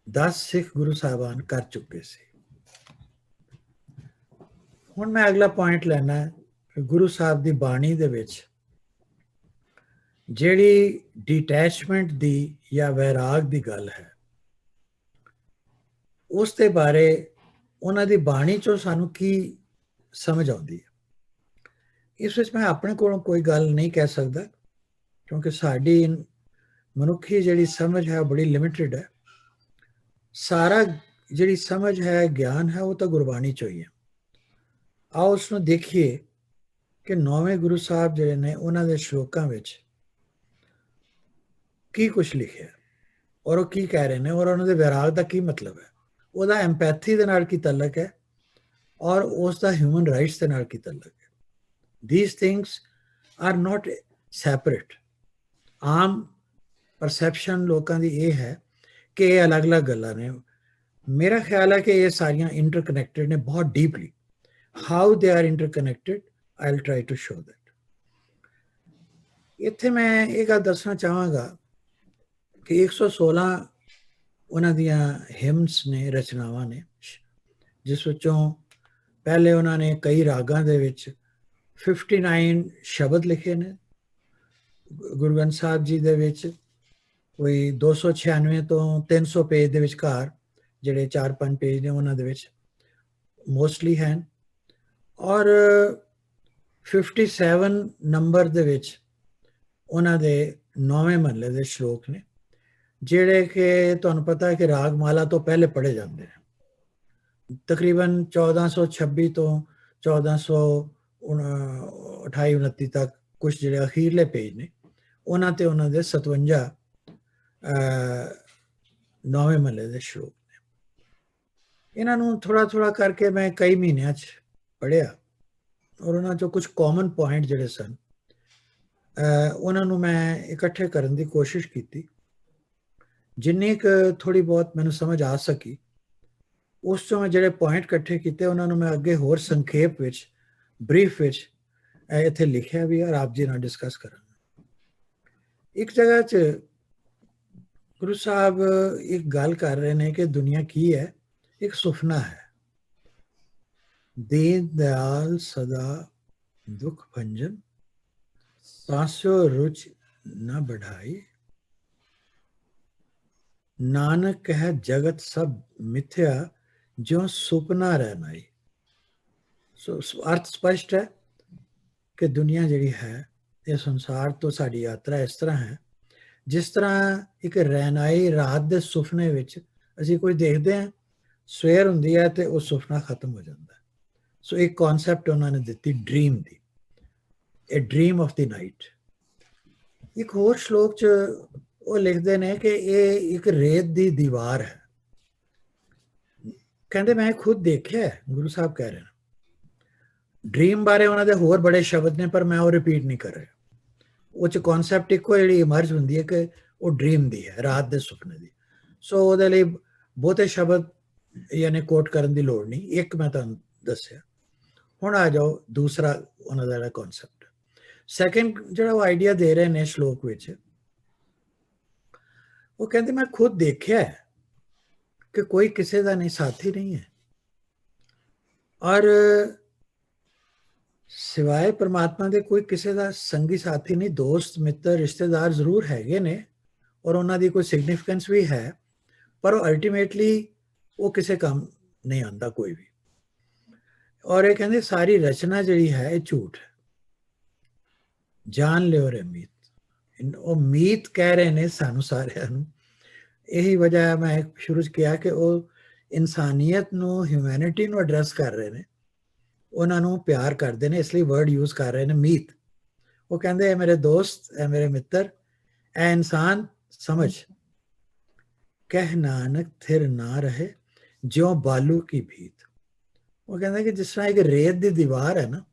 10 सिख गुरु साहबान कर चुके सी। हुण मैं अगला पॉइंट लेना है कि गुरु साहब दी बाणी दे विच ਜਿਹੜੀ डिटैचमेंट ਦੀ ਜਾਂ ਵੈਰਾਗ ਦੀ ਗੱਲ ਹੈ ਉਸ ਦੇ ਬਾਰੇ ਉਹਨਾਂ ਦੀ ਬਾਣੀ ਚੋਂ ਸਾਨੂੰ ਕੀ ਸਮਝ ਆਉਂਦੀ ਹੈ। ਇਸ ਵਿੱਚ ਮੈਂ ਆਪਣੇ ਕੋਲੋਂ ਕੋਈ ਗੱਲ ਨਹੀਂ ਕਹਿ ਸਕਦਾ ਕਿਉਂਕਿ ਸਾਡੀ ਮਨੁੱਖੀ ਜਿਹੜੀ ਸਮਝ ਹੈ ਬੜੀ ਲਿਮਿਟਿਡ ਹੈ। ਸਾਰਾ ਜਿਹੜੀ ਸਮਝ ਹੈ, ਗਿਆਨ ਹੈ, ਉਹ ਤਾਂ ਗੁਰਬਾਣੀ ਚੋਂ ਹੀ ਹੈ। ਆਓ ਉਸ ਨੂੰ ਦੇਖੀਏ ਕਿ 9ਵੇਂ ਗੁਰੂ ਸਾਹਿਬ ਜਿਹੜੇ ਨੇ ਉਹਨਾਂ ਦੇ ਸ਼ਲੋਕਾਂ ਵਿੱਚ ਕੀ ਕੁਛ ਲਿਖਿਆ ਔਰ ਉਹ ਕੀ ਕਹਿ ਰਹੇ ਨੇ ਔਰ ਉਹਨਾਂ ਦੇ ਵਿਰਾਗ ਦਾ ਕੀ ਮਤਲਬ ਹੈ, ਉਹਦਾ ਐਮਪੈਥੀ ਦੇ ਨਾਲ ਕੀ ਤਾਲੁਕ ਹੈ ਔਰ ਉਸ ਦਾ ਹਿਊਮਨ ਰਾਈਟਸ ਦੇ ਨਾਲ ਕੀ ਤਾਲੁਕ ਹੈ। These things are not separate. Aam perception ਲੋਕਾਂ ਦੀ ਇਹ ਹੈ ਕਿ ਇਹ ਅਲੱਗ-ਅਲੱਗ ਗੱਲਾਂ ਨੇ। ਮੇਰਾ ਖਿਆਲ ਹੈ ਕਿ ਇਹ ਸਾਰੀਆਂ ਇੰਟਰਕਨੈਕਟਡ ਨੇ ਬਹੁਤ deeply. How they are interconnected I will try to show that. ਇੱਥੇ ਮੈਂ ਇਹ ਗੱਲ ਦੱਸਣਾ ਚਾਹਾਂਗਾ ਕਿ 116 ਉਹਨਾਂ ਦੀਆਂ ਹਿਮਸ ਨੇ, ਰਚਨਾਵਾਂ ਨੇ, ਜਿਸ ਵਿੱਚੋਂ ਪਹਿਲੇ ਉਹਨਾਂ ਨੇ ਕਈ ਰਾਗਾਂ ਦੇ ਵਿੱਚ 59 ਸ਼ਬਦ ਲਿਖੇ ਨੇ। ਗੁਰੂ ਗ੍ਰੰਥ ਸਾਹਿਬ ਜੀ ਦੇ ਵਿੱਚ ਕੋਈ 296 ਤੋਂ 300 ਪੇਜ ਦੇ ਵਿਚਕਾਰ ਜਿਹੜੇ 4-5 ਪੇਜ ਨੇ ਉਹਨਾਂ ਦੇ ਵਿੱਚ ਮੋਸਟਲੀ ਹਨ ਔਰ 57 ਨੰਬਰ ਦੇ ਵਿੱਚ ਉਹਨਾਂ ਦੇ 9ਵੇਂ ਮਹੱਲੇ ਦੇ ਸ਼ਲੋਕ ਨੇ ਜਿਹੜੇ ਕਿ ਤੁਹਾਨੂੰ ਪਤਾ ਹੈ ਕਿ ਰਾਗਮਾਲਾ ਤੋਂ ਪਹਿਲੇ ਪੜ੍ਹੇ ਜਾਂਦੇ ਨੇ। ਤਕਰੀਬਨ 1426 ਤੋਂ 1428-29 ਤੱਕ ਕੁਛ ਜਿਹੜੇ ਅਖੀਰਲੇ ਪੇਜ ਨੇ ਉਹਨਾਂ ਤੇ ਉਹਨਾਂ ਦੇ 57 9ਵੇਂ ਮਹੱਲੇ ਦੇ ਸ਼ਲੋਕ ਨੇ। ਇਹਨਾਂ ਨੂੰ ਥੋੜਾ ਕਰਕੇ ਮੈਂ ਕਈ ਮਹੀਨਿਆਂ 'ਚ ਪੜ੍ਹਿਆ ਔਰ ਉਹਨਾਂ 'ਚੋਂ ਕੁਝ ਕਾਮਨ ਪੁਆਇੰਟ ਜਿਹੜੇ ਸਨ ਉਹਨਾਂ ਨੂੰ ਮੈਂ ਇਕੱਠੇ ਕਰਨ ਦੀ ਕੋਸ਼ਿਸ਼ ਕੀਤੀ। ਜਿੰਨੀ ਕੁ ਥੋੜ੍ਹੀ ਬਹੁਤ ਮੈਨੂੰ ਸਮਝ ਆ ਸਕੀ ਉਸ ਤੋਂ ਮੈਂ ਜਿਹੜੇ ਪੁਆਇੰਟ ਇਕੱਠੇ ਕੀਤੇ ਉਹਨਾਂ ਨੂੰ ਮੈਂ ਅੱਗੇ ਹੋਰ ਸੰਖੇਪ ਵਿੱਚ, ਬਰੀਫ ਵਿੱਚ ਇੱਥੇ ਲਿਖਿਆ ਵੀ ਔਰ ਆਪ ਜੀ ਨਾਲ ਡਿਸਕਸ ਕਰਾਂਗਾ। ਇੱਕ ਜਗ੍ਹਾ 'ਚ ਗੁਰੂ ਸਾਹਿਬ ਇੱਕ ਗੱਲ ਕਰ ਰਹੇ ਨੇ ਕਿ ਦੁਨੀਆ ਕੀ ਹੈ, ਇੱਕ ਸੁਪਨਾ ਹੈ। ਦੀਨ ਦਿਆਲ ਸਦਾ ਦੁੱਖ ਭੰਜਨ ਪਾਸਿਓ ਰੁਚ ਨਾ बढ़ाई ਨਾਨਕ ਕਹਿ ਜਗਤ ਸਭ ਮਿਥਿਆ ਜਿਉ ਸੁਪਨਾ ਰਹਿਨਾਈ। ਸੋ ਅਰਥ ਸਪਸ਼ਟ ਹੈ ਕਿ ਦੁਨੀਆ ਜਿਹੜੀ ਹੈ, ਇਹ ਸੰਸਾਰ ਤੋਂ ਸਾਡੀ ਯਾਤਰਾ ਇਸ ਤਰ੍ਹਾਂ ਹੈ ਜਿਸ ਤਰ੍ਹਾਂ ਇੱਕ ਰਹਿਨਾਈ ਰਾਤ ਦੇ ਸੁਪਨੇ ਵਿੱਚ ਅਸੀਂ ਕੋਈ ਦੇਖਦੇ ਹਾਂ, ਸਵੇਰ ਹੁੰਦੀ ਹੈ ਤੇ ਉਹ ਸੁਪਨਾ ਖਤਮ ਹੋ ਜਾਂਦਾ ਹੈ। ਸੋ ਇੱਕ ਕਨਸੈਪਟ ਉਹਨਾਂ ਨੇ ਦਿੱਤੀ dream the, A dream of the night. ਇੱਕ ਹੋਰ ਸ਼ਲੋਕ 'ਚ ਉਹ ਲਿਖਦੇ ਨੇ ਕਿ ਇਹ ਇੱਕ ਰੇਤ ਦੀ ਦੀਵਾਰ ਹੈ। ਕਹਿੰਦੇ ਮੈਂ ਖੁਦ ਦੇਖਿਆ, ਗੁਰੂ ਸਾਹਿਬ ਕਹਿ ਰਹੇ ਨੇ। ਡ੍ਰੀਮ ਬਾਰੇ ਉਹਨਾਂ ਦੇ ਹੋਰ ਬੜੇ ਸ਼ਬਦ ਨੇ, ਪਰ ਮੈਂ ਉਹ ਰਿਪੀਟ ਨਹੀਂ ਕਰ ਰਿਹਾ। ਉਹ 'ਚ ਕਨਸੈਪਟ ਇੱਕੋ ਜਿਹੜੀ ਇਮਰਜ ਹੁੰਦੀ ਹੈ ਕਿ ਉਹ ਡ੍ਰੀਮ ਦੀ ਹੈ, ਰਾਤ ਦੇ ਸੁਪਨੇ ਦੀ। ਸੋ ਉਹਦੇ ਲਈ ਬਹੁਤੇ ਸ਼ਬਦ ਯਾਨੀ ਕੋਟ ਕਰਨ ਦੀ ਲੋੜ ਨਹੀਂ, ਇੱਕ ਮੈਂ ਤੁਹਾਨੂੰ ਦੱਸਿਆ। ਹੁਣ ਆ ਜਾਓ ਦੂਸਰਾ ਉਹਨਾਂ ਦਾ ਜਿਹੜਾ ਕਨਸੈਪਟ, ਸੈਕਿੰਡ ਜਿਹੜਾ ਉਹ ਆਈਡੀਆ ਦੇ ਰਹੇ ਨੇ ਸ਼ਲੋਕ ਵਿੱਚ। ਉਹ ਕਹਿੰਦੇ ਮੈਂ ਖੁਦ ਦੇਖਿਆ ਕਿ ਕੋਈ ਕਿਸੇ ਦਾ ਨਹੀਂ ਸਾਥੀ ਨਹੀਂ ਹੈ, ਔਰ ਸਿਵਾਏ ਪਰਮਾਤਮਾ ਦੇ ਕੋਈ ਕਿਸੇ ਦਾ ਸੰਗੀ ਸਾਥੀ ਨਹੀਂ। ਦੋਸਤ ਮਿੱਤਰ ਰਿਸ਼ਤੇਦਾਰ ਜ਼ਰੂਰ ਹੈਗੇ ਨੇ ਔਰ ਉਹਨਾਂ ਦੀ ਕੋਈ ਸਿਗਨੀਫੀਕੈਂਸ ਵੀ ਹੈ, ਪਰ ਉਹ ਅਲਟੀਮੇਟਲੀ ਉਹ ਕਿਸੇ ਕੰਮ ਨਹੀਂ ਆਉਂਦਾ ਕੋਈ ਵੀ। ਔਰ ਇਹ ਕਹਿੰਦੇ ਸਾਰੀ ਰਚਨਾ ਜਿਹੜੀ ਹੈ ਇਹ ਝੂਠ ਹੈ, ਜਾਣ ਲਿਓ ਰੇ ਮੀਤ। ਉਹ ਮੀਤ ਕਹਿ ਰਹੇ ਨੇ ਸਾਨੂੰ ਸਾਰਿਆਂ ਨੂੰ। ਇਹੀ ਵਜ੍ਹਾ ਹੈ ਮੈਂ ਸ਼ੁਰੂ 'ਚ ਕਿਹਾ ਕਿ ਉਹ ਇਨਸਾਨੀਅਤ ਨੂੰ, ਹਿਊਮੈਨਿਟੀ ਨੂੰ ਐਡਰੈਸ ਕਰ ਰਹੇ ਨੇ, ਉਹਨਾਂ ਨੂੰ ਪਿਆਰ ਕਰਦੇ ਨੇ, ਇਸ ਲਈ ਵਰਡ ਯੂਜ਼ ਕਰ ਰਹੇ ਨੇ ਮੀਤ। ਉਹ ਕਹਿੰਦੇ ਇਹ ਮੇਰੇ ਦੋਸਤ, ਇਹ ਮੇਰੇ ਮਿੱਤਰ, ਇਹ ਇਨਸਾਨ ਸਮਝ, ਕਹਿ ਨਾਨਕ ਥਿਰ ਨਾ ਰਹੇ ਜਿਉਂ ਬਾਲੂ ਕੀ ਭੀਤ। ਉਹ ਕਹਿੰਦੇ ਕਿ ਜਿਸ ਤਰ੍ਹਾਂ ਇੱਕ ਰੇਤ ਦੀ ਦੀਵਾਰ ਹੈ ਨਾ,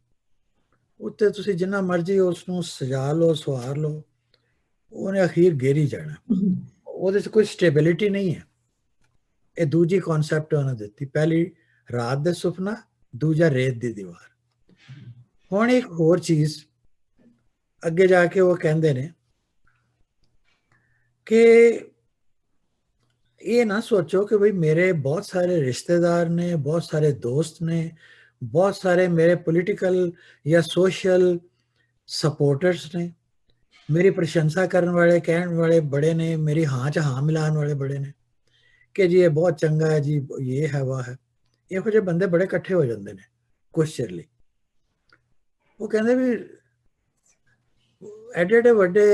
ਉੱਤੇ ਤੁਸੀਂ ਜਿੰਨਾ ਮਰਜ਼ੀ ਉਸ ਨੂੰ ਸਜਾ ਲਓ, ਸਵਾਰ ਲਓ, ਉਹਨੇ ਅਖੀਰ ਗੇਰੀ ਜਾਣਾ, ਉਹਦੇ 'ਚ ਕੋਈ ਸਟੇਬਿਲਿਟੀ ਨਹੀਂ ਹੈ। ਇਹ ਦੂਜੀ ਕਨਸੈਪਟ ਉਹਨਾਂ ਦਿੱਤੀ, ਪਹਿਲੀ ਰਾਤ ਦੇ ਸੁਪਨਾ, ਦੂਜਾ ਰੇਤ ਦੀ ਦੀਵਾਰ। ਹੁਣ ਇੱਕ ਹੋਰ ਚੀਜ਼ ਅੱਗੇ ਜਾ ਕੇ ਉਹ ਕਹਿੰਦੇ ਨੇ ਕਿ ਇਹ ਨਾ ਸੋਚੋ ਕਿ ਬਈ ਮੇਰੇ ਬਹੁਤ ਸਾਰੇ ਰਿਸ਼ਤੇਦਾਰ ਨੇ, ਬਹੁਤ ਸਾਰੇ ਦੋਸਤ ਨੇ, ਬਹੁਤ ਸਾਰੇ ਮੇਰੇ ਪੋਲੀਟੀਕਲ ਜਾਂ ਸੋਸ਼ਲ ਸਪੋਰਟਰਸ ਨੇ, ਮੇਰੀ ਪ੍ਰਸ਼ੰਸਾ ਕਰਨ ਵਾਲੇ, ਕਹਿਣ ਵਾਲੇ ਬੜੇ ਨੇ, ਮੇਰੀ ਹਾਂ 'ਚ ਹਾਂ ਮਿਲਾਉਣ ਵਾਲੇ ਬੜੇ ਨੇ ਕਿ ਜੀ ਇਹ ਬਹੁਤ ਚੰਗਾ ਹੈ ਜੀ, ਇਹ ਹੈ ਵਾਹ ਹੈ। ਇਹੋ ਜਿਹੇ ਬੰਦੇ ਬੜੇ ਇਕੱਠੇ ਹੋ ਜਾਂਦੇ ਨੇ ਕੁਛ ਚਿਰ ਲਈ। ਉਹ ਕਹਿੰਦੇ ਵੀ ਐਡੇ ਐਡੇ ਵੱਡੇ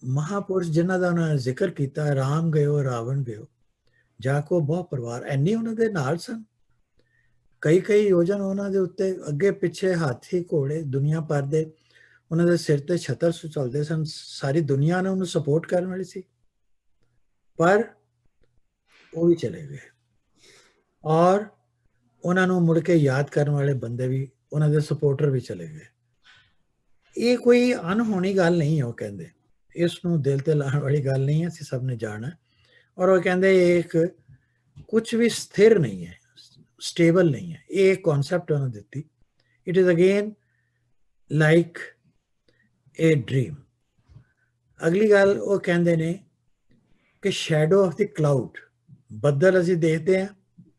ਮਹਾਪੁਰਸ਼ ਜਿਨ੍ਹਾਂ ਦਾ ਉਹਨਾਂ ਨੇ ਜ਼ਿਕਰ ਕੀਤਾ, ਰਾਮ ਗਇਓ ਰਾਵਣ ਗਇਓ, ਜਾ ਕੋ ਬਹੁ ਪਰਿਵਾਰ, ਐਨੀ ਉਹਨਾਂ ਦੇ ਨਾਲ ਸਨ। ਕਈ ਕਈ ਯੋਜਨ ਉਹਨਾਂ ਦੇ ਉੱਤੇ ਅੱਗੇ ਪਿੱਛੇ ਹਾਥੀ ਘੋੜੇ ਦੁਨੀਆ ਭਰ ਦੇ ਉਹਨਾਂ ਦੇ ਸਿਰ ਤੇ ਛਤਰ ਚੱਲਦੇ ਸਨ। ਸਾਰੀ ਦੁਨੀਆ ਨੇ ਉਹਨੂੰ ਸਪੋਰਟ ਕਰਨ ਵਾਲੀ ਸੀ, ਪਰ ਉਹ ਵੀ ਚਲੇ ਗਏ। ਔਰ ਉਹਨਾਂ ਨੂੰ ਮੁੜ ਕੇ ਯਾਦ ਕਰਨ ਵਾਲੇ ਬੰਦੇ ਵੀ, ਉਹਨਾਂ ਦੇ ਸਪੋਰਟਰ ਵੀ ਚਲੇ ਗਏ। ਇਹ ਕੋਈ ਅਨਹੋਣੀ ਗੱਲ ਨਹੀਂ ਹੈ। ਉਹ ਕਹਿੰਦੇ ਇਸ ਨੂੰ ਦਿਲ ਤੇ ਲਾਉਣ ਵਾਲੀ ਗੱਲ ਨਹੀਂ ਹੈ, ਅਸੀਂ ਸਭ ਨੇ ਜਾਣਾ। ਔਰ ਉਹ ਕਹਿੰਦੇ ਇਹ ਇੱਕ ਕੁਝ ਵੀ ਸਥਿਰ ਨਹੀਂ ਹੈ, ਸਟੇਬਲ ਨਹੀਂ ਹੈ। ਇਹ ਕਨਸੈਪਟ ਉਹਨਾਂ ਦਿੱਤੀ, it is again like A dream. ਅਗਲੀ ਗੱਲ ਉਹ ਕਹਿੰਦੇ ਨੇ ਕਿ ਸ਼ੈਡੋ ਆਫ ਦੀ ਕਲਾਊਡ, ਬੱਦਲ ਅਸੀਂ ਦੇਖਦੇ ਹਾਂ,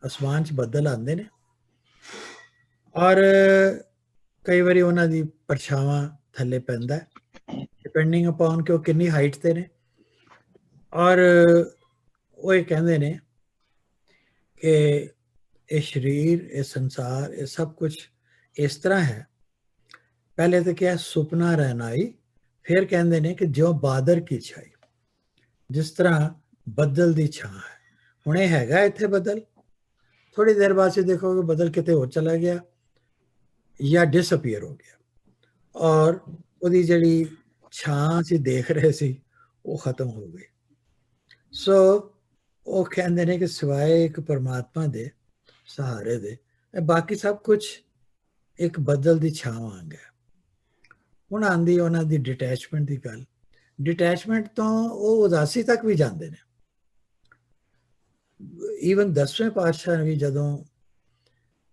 ਅਸਮਾਨ 'ਚ ਬੱਦਲ ਆਉਂਦੇ ਨੇ, ਔਰ ਕਈ ਵਾਰੀ ਉਹਨਾਂ ਦੀ ਪਰਛਾਵਾਂ ਥੱਲੇ ਪੈਂਦਾ, ਡਿਪੈਂਡਿੰਗ ਅਪਨ ਕਿ ਉਹ ਕਿੰਨੀ ਹਾਈਟ ਤੇ ਨੇ। ਔਰ ਉਹ ਇਹ ਕਹਿੰਦੇ ਨੇ ਕਿ ਇਹ ਸਰੀਰ, ਇਹ ਸੰਸਾਰ, ਇਹ ਸਭ ਕੁਝ ਇਸ ਤਰ੍ਹਾਂ ਹੈ। ਪਹਿਲੇ ਤਾਂ ਕਿਹਾ ਸੁਪਨਾ ਰਹਿਨਾਈ, ਫਿਰ ਕਹਿੰਦੇ ਨੇ ਕਿ ਜੋ ਬਾਦਰ ਕੀ ਛਾਈ, ਜਿਸ ਤਰ੍ਹਾਂ ਬੱਦਲ ਦੀ ਛਾਂ ਹੈ। ਹੁਣ ਇਹ ਹੈਗਾ ਇੱਥੇ ਬੱਦਲ, ਥੋੜੀ ਦੇਰ ਬਾਅਦ से देखोगे बदल किते हो चला गया या डिसअपीयर हो गया, और ਉਹਦੀ ਜਿਹੜੀ ਛਾਂ ਅਸੀਂ ਦੇਖ ਰਹੇ ਸੀ ਉਹ ਖਤਮ ਹੋ ਗਈ। ਸੋ ਉਹ ਕਹਿੰਦੇ ਨੇ ਕਿ ਸਿਵਾਏ ਇੱਕ ਪਰਮਾਤਮਾ ਦੇ ਸਹਾਰੇ ਦੇ ਬਾਕੀ ਸਭ ਕੁਝ ਇੱਕ ਬੱਦਲ ਦੀ ਛਾਂ ਵਾਂਗ ਹੈ। ਹੁਣ ਆਂਦੀ ਉਹਨਾਂ ਦੀ ਡਿਟੈਚਮੈਂਟ ਦੀ ਗੱਲ। ਡਿਟੈਚਮੈਂਟ ਤੋਂ ਉਹ ਉਦਾਸੀ ਤੱਕ ਵੀ ਜਾਂਦੇ ਨੇ। ਈਵਨ 10ਵੇਂ ਪਾਤਸ਼ਾਹ ਵੀ ਜਦੋਂ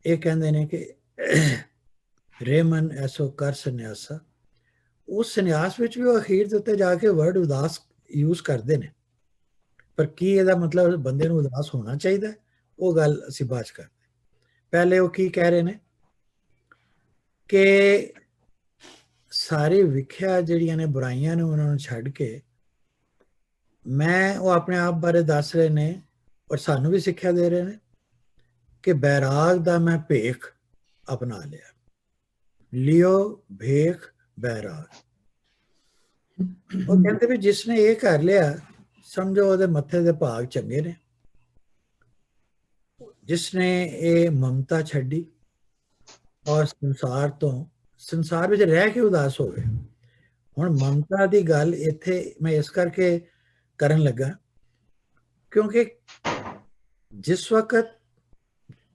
ਇਹ ਕਹਿੰਦੇ ਨੇ ਕਿ ਰੇ ਮਨ ਐਸੋ ਕਰ ਸੰਨਿਆਸਾ, ਉਸ ਸੰਨਿਆਸ ਵਿੱਚ ਵੀ ਉਹ ਅਖੀਰ ਦੇ ਉੱਤੇ ਜਾ ਕੇ ਵਰਡ ਉਦਾਸ ਯੂਜ਼ ਕਰਦੇ ਨੇ। ਪਰ ਕੀ ਇਹਦਾ ਮਤਲਬ ਬੰਦੇ ਨੂੰ ਉਦਾਸ ਹੋਣਾ ਚਾਹੀਦਾ, ਉਹ ਗੱਲ ਅਸੀਂ ਬਾਅਦ 'ਚ ਕਰਦੇ। ਪਹਿਲੇ ਉਹ ਕੀ ਕਹਿ ਰਹੇ ਨੇ ਕਿ ਸਾਰੀ ਵਿਖਿਆ ਜਿਹੜੀਆਂ ਨੇ, ਬੁਰਾਈਆਂ ਨੇ, ਉਹਨਾਂ ਨੂੰ ਛੱਡ ਕੇ ਉਹ ਆਪਣੇ ਆਪ ਬਾਰੇ ਦੱਸ ਰਹੇ ਨੇ ਔਰ ਸਾਨੂੰ ਵੀ ਸਿੱਖਿਆ ਦੇ ਰਹੇ ਨੇ ਕਿ ਬੈਰਾਗ ਦਾ ਮੈਂ ਭੇਖ ਅਪਣਾ ਲਿਆ। लियो भेख बैराग। ਉਹ ਕਹਿੰਦੇ ਵੀ ਜਿਸਨੇ ਇਹ ਕਰ ਲਿਆ ਸਮਝੋ ਉਹਦੇ ਮੱਥੇ ਦੇ ਭਾਗ ਚੰਗੇ ਨੇ। ਜਿਸਨੇ ਇਹ ਮਮਤਾ ਛੱਡੀ ਔਰ ਸੰਸਾਰ ਵਿੱਚ ਰਹਿ ਕੇ ਉਦਾਸ ਹੋਵੇ। ਹੁਣ ਮਮਤਾ ਦੀ ਗੱਲ ਇੱਥੇ ਮੈਂ ਇਸ ਕਰਕੇ ਕਰਨ ਲੱਗਾ ਕਿਉਂਕਿ ਜਿਸ ਵਕਤ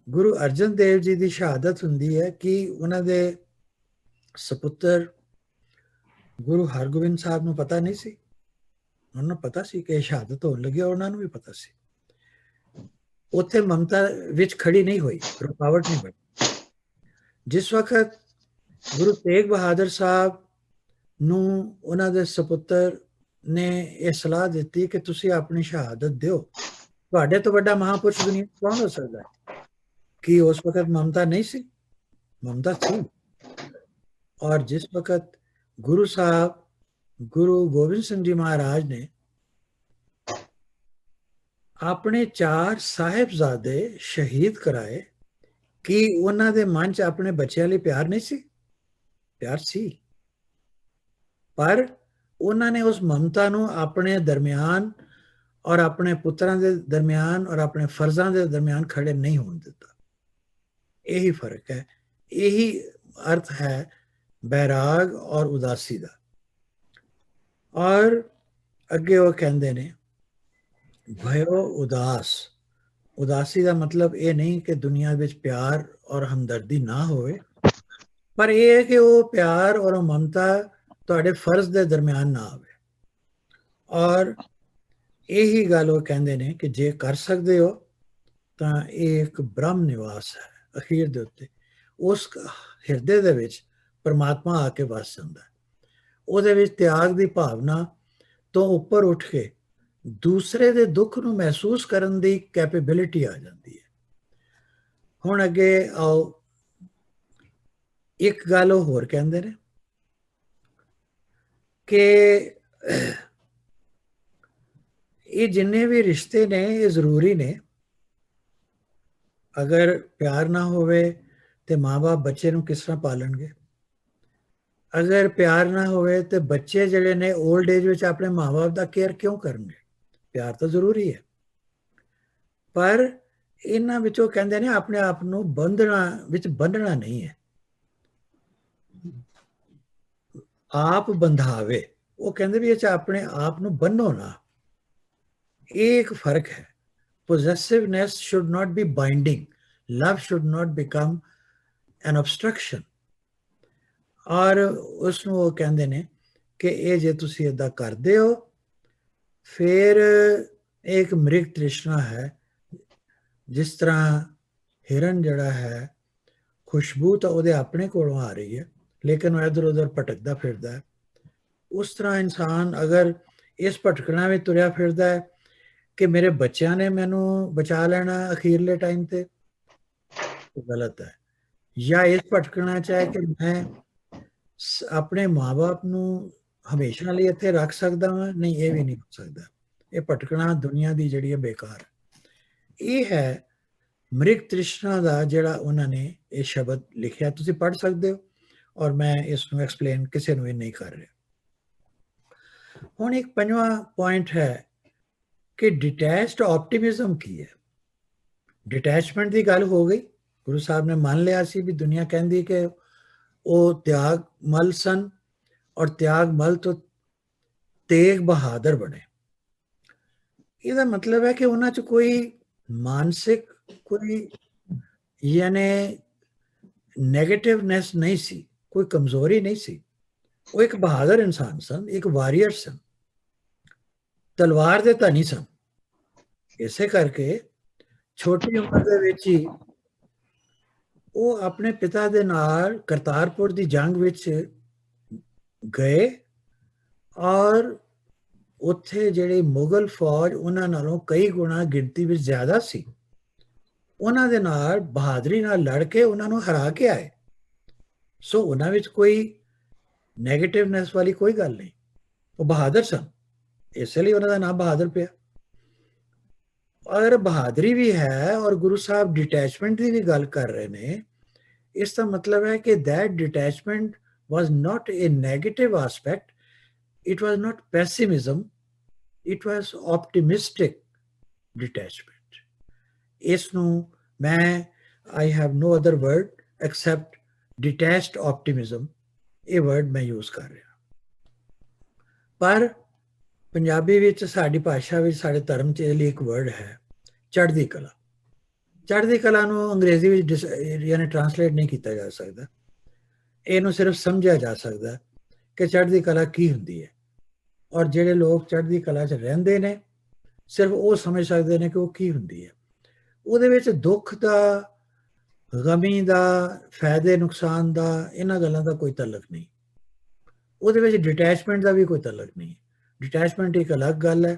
ਗੁਰੂ ਅਰਜਨ ਦੇਵ ਜੀ ਦੀ ਸ਼ਹਾਦਤ ਹੁੰਦੀ ਹੈ ਕਿ ਉਹਨਾਂ ਦੇ ਸਪੁੱਤਰ ਗੁਰੂ ਹਰਗੋਬਿੰਦ ਸਾਹਿਬ ਨੂੰ ਪਤਾ ਨਹੀਂ ਸੀ। ਉਹਨਾਂ ਨੂੰ ਪਤਾ ਸੀ ਕਿ ਸ਼ਹਾਦਤ ਹੋਣ ਲੱਗੀ, ਉਹਨਾਂ ਨੂੰ ਵੀ ਪਤਾ ਸੀ। ਉੱਥੇ ਮਮਤਾ ਵਿੱਚ ਖੜੀ ਨਹੀਂ ਹੋਈ, ਰੁਕਾਵਟ ਨਹੀਂ ਬਣੀ। ਜਿਸ ਵਕਤ ਗੁਰੂ ਤੇਗ ਬਹਾਦਰ ਸਾਹਿਬ ਨੂੰ ਉਹਨਾਂ ਦੇ ਸਪੁੱਤਰ ਨੇ ਇਹ ਸਲਾਹ ਦਿੱਤੀ ਕਿ ਤੁਸੀਂ ਆਪਣੀ ਸ਼ਹਾਦਤ ਦਿਓ, ਤੁਹਾਡੇ ਤੋਂ ਵੱਡਾ ਮਹਾਪੁਰਸ਼ ਦੁਨੀਆ ਕੌਣ ਹੋ ਸਕਦਾ ਹੈ? ਕਿ ਉਸ ਵਕਤ ਮਮਤਾ ਨਹੀਂ ਸੀ? ਮਮਤਾ ਸੀ। ਔਰ ਜਿਸ ਵਕਤ ਗੁਰੂ ਸਾਹਿਬ ਗੁਰੂ ਗੋਬਿੰਦ ਸਿੰਘ ਜੀ ਮਹਾਰਾਜ ਨੇ ਆਪਣੇ 4 ਸਾਹਿਬਜ਼ਾਦੇ ਸ਼ਹੀਦ ਕਰਾਏ ਕਿ ਉਹਨਾਂ ਦੇ ਮਨ 'ਚ ਆਪਣੇ ਬੱਚਿਆਂ ਲਈ ਪਿਆਰ ਨਹੀਂ ਸੀ? ਪਿਆਰ ਸੀ, ਪਰ ਉਹਨਾਂ ਨੇ ਉਸ ਮਮਤਾ ਨੂੰ ਆਪਣੇ ਦਰਮਿਆਨ ਔਰ ਆਪਣੇ ਪੁੱਤਰਾਂ ਦੇ ਦਰਮਿਆਨ ਔਰ ਆਪਣੇ ਫਰਜ਼ਾਂ ਦੇ ਦਰਮਿਆਨ ਖੜੇ ਨਹੀਂ ਹੋਣ ਦਿੱਤਾ। ਇਹੀ ਫਰਕ ਹੈ, ਇਹੀ ਅਰਥ ਹੈ ਬੈਰਾਗ ਔਰ ਉਦਾਸੀ ਦਾ। ਔਰ ਅੱਗੇ ਉਹ ਕਹਿੰਦੇ ਨੇ ਭਇਓ ਉਦਾਸ। ਉਦਾਸੀ ਦਾ ਮਤਲਬ ਇਹ ਨਹੀਂ ਕਿ ਦੁਨੀਆ ਵਿੱਚ ਪਿਆਰ ਔਰ ਹਮਦਰਦੀ ਨਾ ਹੋਵੇ, ਪਰ ਇਹ ਹੈ ਕਿ ਉਹ ਪਿਆਰ ਔਰ ਮਮਤਾ ਤੁਹਾਡੇ ਫਰਜ਼ ਦੇ ਦਰਮਿਆਨ ਨਾ ਆਵੇ। ਔਰ ਇਹੀ ਗੱਲ ਉਹ ਕਹਿੰਦੇ ਨੇ ਕਿ ਜੇ ਕਰ ਸਕਦੇ ਹੋ ਤਾਂ ਇਹ ਇੱਕ ਬ੍ਰਹਮ ਨਿਵਾਸ ਹੈ। ਅਖੀਰ ਦੇ ਉੱਤੇ ਉਸ ਹਿਰਦੇ ਦੇ ਵਿੱਚ ਪਰਮਾਤਮਾ ਆ ਕੇ ਵਸ ਜਾਂਦਾ ਹੈ। ਉਹਦੇ ਵਿੱਚ ਤਿਆਗ ਦੀ ਭਾਵਨਾ ਤੋਂ ਉੱਪਰ ਉੱਠ ਕੇ ਦੂਸਰੇ ਦੇ ਦੁੱਖ ਨੂੰ ਮਹਿਸੂਸ ਕਰਨ ਦੀ ਕੈਪੇਬਿਲਿਟੀ ਆ ਜਾਂਦੀ ਹੈ। ਹੁਣ ਅੱਗੇ ਆਓ, ਇੱਕ ਗੱਲ ਉਹ ਹੋਰ ਕਹਿੰਦੇ ਨੇ ਕਿ ਇਹ ਜਿੰਨੇ ਵੀ ਰਿਸ਼ਤੇ ਨੇ ਇਹ ਜ਼ਰੂਰੀ ਨੇ। ਅਗਰ ਪਿਆਰ ਨਾ ਹੋਵੇ ਤੇ ਮਾਂ-ਬਾਪ ਬੱਚੇ ਨੂੰ ਕਿਸ ਤਰ੍ਹਾਂ ਪਾਲਣਗੇ? ਅਗਰ ਪਿਆਰ ਨਾ ਹੋਵੇ ਤੇ ਬੱਚੇ ਜਿਹੜੇ ਨੇ 올ਡ ਏਜ ਵਿੱਚ ਆਪਣੇ ਮਾਂ-ਬਾਪ ਦਾ ਕੇਅਰ ਕਿਉਂ ਕਰਨਗੇ? ਪਿਆਰ ਤਾਂ ਜ਼ਰੂਰੀ ਹੈ, ਪਰ ਇਹਨਾਂ ਵਿੱਚੋਂ ਕਹਿੰਦੇ ਨੇ ਆਪਣੇ ਆਪ ਨੂੰ ਬੰਧਣਾ ਨਹੀਂ ਹੈ, ਆਪ ਬੰਧਾਵੇ। ਉਹ ਕਹਿੰਦੇ ਵੀ ਇਹ 'ਚ ਆਪਣੇ ਆਪ ਨੂੰ ਬੰਨੋ ਨਾ। ਇਹ ਇੱਕ ਫਰਕ ਹੈ। Possessiveness should not be binding. Love should not become an obstruction. ਔਰ ਉਸ ਨੂੰ ਉਹ ਕਹਿੰਦੇ ਨੇ ਕਿ ਇਹ ਜੇ ਤੁਸੀਂ ਇੱਦਾਂ ਕਰਦੇ ਹੋ ਫਿਰ ਇੱਕ ਮ੍ਰਿਗ ਤ੍ਰਿਸ਼ਨਾ ਹੈ। ਜਿਸ ਤਰ੍ਹਾਂ ਹਿਰਨ ਜਿਹੜਾ ਹੈ ਖੁਸ਼ਬੂ ਤਾਂ ਉਹਦੇ ਆਪਣੇ ਕੋਲੋਂ ਆ ਰਹੀ ਹੈ ਲੇਕਿਨ ਉਹ ਇੱਧਰ ਉੱਧਰ ਭਟਕਦਾ ਫਿਰਦਾ ਹੈ। ਉਸ ਤਰ੍ਹਾਂ ਇਨਸਾਨ ਅਗਰ ਇਸ ਭਟਕਣਾ ਵਿੱਚ ਤੁਰਿਆ ਫਿਰਦਾ ਹੈ ਕਿ ਮੇਰੇ ਬੱਚਿਆਂ ਨੇ ਮੈਨੂੰ ਬਚਾ ਲੈਣਾ ਅਖੀਰਲੇ ਟਾਈਮ ਤੇ, ਗਲਤ ਹੈ। ਜਾਂ ਇਸ ਭਟਕਣਾ ਚਾਹੇ ਕਿ ਮੈਂ ਆਪਣੇ ਮਾਂ-ਬਾਪ ਨੂੰ ਹਮੇਸ਼ਾ ਲਈ ਇੱਥੇ ਰੱਖ ਸਕਦਾ ਹਾਂ, ਨਹੀਂ, ਇਹ ਵੀ ਨਹੀਂ ਹੋ ਸਕਦਾ। ਇਹ ਭਟਕਣਾ ਦੁਨੀਆ ਦੀ ਜਿਹੜੀ ਹੈ ਬੇਕਾਰ ਹੈ। ਇਹ ਹੈ ਮ੍ਰਿਗ ਤ੍ਰਿਸ਼ਨਾ ਦਾ ਜਿਹੜਾ ਉਹਨਾਂ ਨੇ ਇਹ ਸ਼ਬਦ ਲਿਖਿਆ। ਤੁਸੀਂ ਪੜ੍ਹ ਸਕਦੇ ਹੋ ਔਰ ਮੈਂ ਇਸ ਨੂੰ ਐਕਸਪਲੇਨ ਕਿਸੇ ਨੂੰ ਇਹ ਨਹੀਂ ਕਰ ਰਿਹਾ। ਹੁਣ ਇੱਕ 5ਵਾਂ ਪੁਆਇੰਟ ਹੈ ਕਿ ਡਿਟੈਚਡ ਆਪਟੀਮਿਜ਼ਮ ਕੀ ਹੈ। ਡਿਟੈਚਮੈਂਟ ਦੀ ਗੱਲ ਹੋ ਗਈ। ਗੁਰੂ ਸਾਹਿਬ ਨੇ ਮੰਨ ਲਿਆ ਸੀ ਵੀ ਦੁਨੀਆ ਕਹਿੰਦੀ ਕਿ ਉਹ ਤਿਆਗ ਮਲ ਸਨ ਔਰ ਤਿਆਗ ਮਲ ਤੋਂ ਤੇਗ ਬਹਾਦਰ ਬਣੇ। ਇਹਦਾ ਮਤਲਬ ਹੈ ਕਿ ਉਹਨਾਂ 'ਚ ਕੋਈ ਮਾਨਸਿਕ ਕੋਈ ਯਾਨੀ ਨੈਗੇਟਿਵਨੈਸ ਨਹੀਂ ਸੀ, ਕੋਈ ਕਮਜ਼ੋਰੀ ਨਹੀਂ ਸੀ। ਉਹ ਇੱਕ ਬਹਾਦਰ ਇਨਸਾਨ ਸਨ, ਇੱਕ ਵਾਰੀਅਰ ਸਨ, ਤਲਵਾਰ ਦੇ ਧਨੀ ਸਨ। ਇਸੇ ਕਰਕੇ ਛੋਟੀ ਉਮਰ ਦੇ ਵਿੱਚ ਹੀ ਉਹ ਆਪਣੇ ਪਿਤਾ ਦੇ ਨਾਲ ਕਰਤਾਰਪੁਰ ਦੀ ਜੰਗ ਵਿੱਚ ਗਏ ਔਰ ਉੱਥੇ ਜਿਹੜੀ ਮੁਗਲ ਫੌਜ ਉਹਨਾਂ ਨਾਲੋਂ ਕਈ ਗੁਣਾ ਗਿਣਤੀ ਵਿੱਚ ਜ਼ਿਆਦਾ ਸੀ, ਉਹਨਾਂ ਦੇ ਨਾਲ ਬਹਾਦਰੀ ਨਾਲ ਲੜ ਕੇ ਉਹਨਾਂ ਨੂੰ ਹਰਾ ਕੇ ਆਏ। ਸੋ ਉਹਨਾਂ ਵਿੱਚ ਕੋਈ ਨੈਗੇਟਿਵਨੈਸ ਵਾਲੀ ਕੋਈ ਗੱਲ ਨਹੀਂ, ਉਹ ਬਹਾਦਰ ਸਨ, ਇਸੇ ਲਈ ਉਹਨਾਂ ਦਾ ਨਾਮ ਬਹਾਦਰ ਪਿਆ। ਔਰ ਬਹਾਦਰੀ ਵੀ ਹੈ ਔਰ ਗੁਰੂ ਸਾਹਿਬ ਡਿਟੈਚਮੈਂਟ ਦੀ ਵੀ ਗੱਲ ਕਰ ਰਹੇ ਨੇ इसका मतलब है कि that detachment was not a negative aspect, it was not pessimism, it was optimistic detachment. ਇਸ ਨੂੰ ਮੈਂ I have no other word except detached optimism, ਇਹ word ਮੈਂ use ਕਰ ਰਿਹਾ। ਪਰ ਪੰਜਾਬੀ ਵਿੱਚ, ਸਾਡੀ ਭਾਸ਼ਾ ਵਿੱਚ, ਸਾਡੇ ਧਰਮ 'ਚ ਇਹ ਲਈ ਇੱਕ ਵਰਡ ਹੈ, ਚੜ੍ਹਦੀ ਕਲਾ। ਚੜ੍ਹਦੀ ਕਲਾ ਨੂੰ ਅੰਗਰੇਜ਼ੀ ਵਿੱਚ ਯਾਨੀ ਟਰਾਂਸਲੇਟ ਨਹੀਂ ਕੀਤਾ ਜਾ ਸਕਦਾ। ਇਹਨੂੰ ਸਿਰਫ ਸਮਝਿਆ ਜਾ ਸਕਦਾ ਕਿ ਚੜ੍ਹਦੀ ਕਲਾ ਕੀ ਹੁੰਦੀ ਹੈ, ਔਰ ਜਿਹੜੇ ਲੋਕ ਚੜ੍ਹਦੀ ਕਲਾ 'ਚ ਰਹਿੰਦੇ ਨੇ ਸਿਰਫ ਉਹ ਸਮਝ ਸਕਦੇ ਨੇ ਕਿ ਉਹ ਕੀ ਹੁੰਦੀ ਹੈ। ਉਹਦੇ ਵਿੱਚ ਦੁੱਖ ਦਾ, ਗਮੀ ਦਾ, ਫਾਇਦੇ ਨੁਕਸਾਨ ਦਾ, ਇਹਨਾਂ ਗੱਲਾਂ ਦਾ ਕੋਈ ਤਾਲੁਕ ਨਹੀਂ। ਉਹਦੇ ਵਿੱਚ ਡਿਟੈਚਮੈਂਟ ਦਾ ਵੀ ਕੋਈ ਤਾਲੁਕ ਨਹੀਂ। ਡਿਟੈਚਮੈਂਟ ਇੱਕ ਅਲੱਗ ਗੱਲ ਹੈ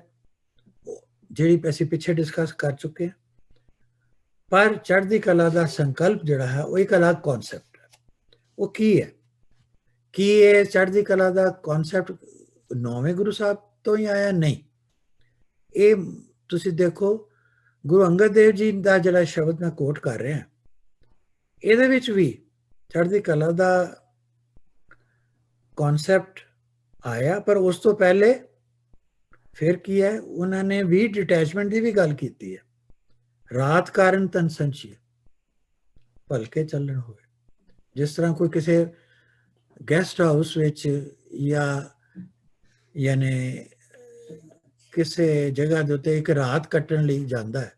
ਜਿਹੜੀ ਅਸੀਂ ਪਿੱਛੇ ਡਿਸਕਸ ਕਰ ਚੁੱਕੇ ਹਾਂ। ਪਰ ਚੜ੍ਹਦੀ ਕਲਾ ਦਾ ਸੰਕਲਪ ਜਿਹੜਾ ਹੈ ਉਹ ਇੱਕ ਅਲੱਗ ਕਨਸੈਪਟ ਹੈ। ਉਹ ਕੀ ਹੈ? ਕੀ ਇਹ ਚੜ੍ਹਦੀ ਕਲਾ ਦਾ ਕਨਸੈਪਟ 9ਵੇਂ ਗੁਰੂ ਸਾਹਿਬ ਤੋਂ ਹੀ ਆਇਆ? ਨਹੀਂ। ਇਹ ਤੁਸੀਂ ਦੇਖੋ, ਗੁਰੂ ਅੰਗਦ ਦੇਵ ਜੀ ਦਾ ਜਿਹੜਾ ਸ਼ਬਦ ਮੈਂ ਕੋਟ ਕਰ ਰਿਹਾ, ਇਹਦੇ ਵਿੱਚ ਵੀ ਚੜ੍ਹਦੀ ਕਲਾ ਦਾ ਕਨਸੈਪਟ ਆਇਆ। ਪਰ ਉਸ ਤੋਂ ਪਹਿਲੇ ਫਿਰ ਕੀ ਹੈ, ਉਹਨਾਂ ਨੇ ਵੀ ਡਿਟੈਚਮੈਂਟ ਦੀ ਵੀ ਗੱਲ ਕੀਤੀ ਹੈ। ਰਾਤ ਕਾਰਨ ਤਨ ਸੰਚੀਏ ਭਲਕੇ ਚੱਲਣ ਹੋਵੇ। ਜਿਸ ਤਰ੍ਹਾਂ ਕੋਈ ਕਿਸੇ ਗੈਸਟ ਹਾਊਸ ਵਿੱਚ ਜਾਂ ਯਾਨੀ ਕਿਸੇ ਜਗ੍ਹਾ ਦੇ ਉੱਤੇ ਇੱਕ ਰਾਤ ਕੱਟਣ ਲਈ ਜਾਂਦਾ ਹੈ,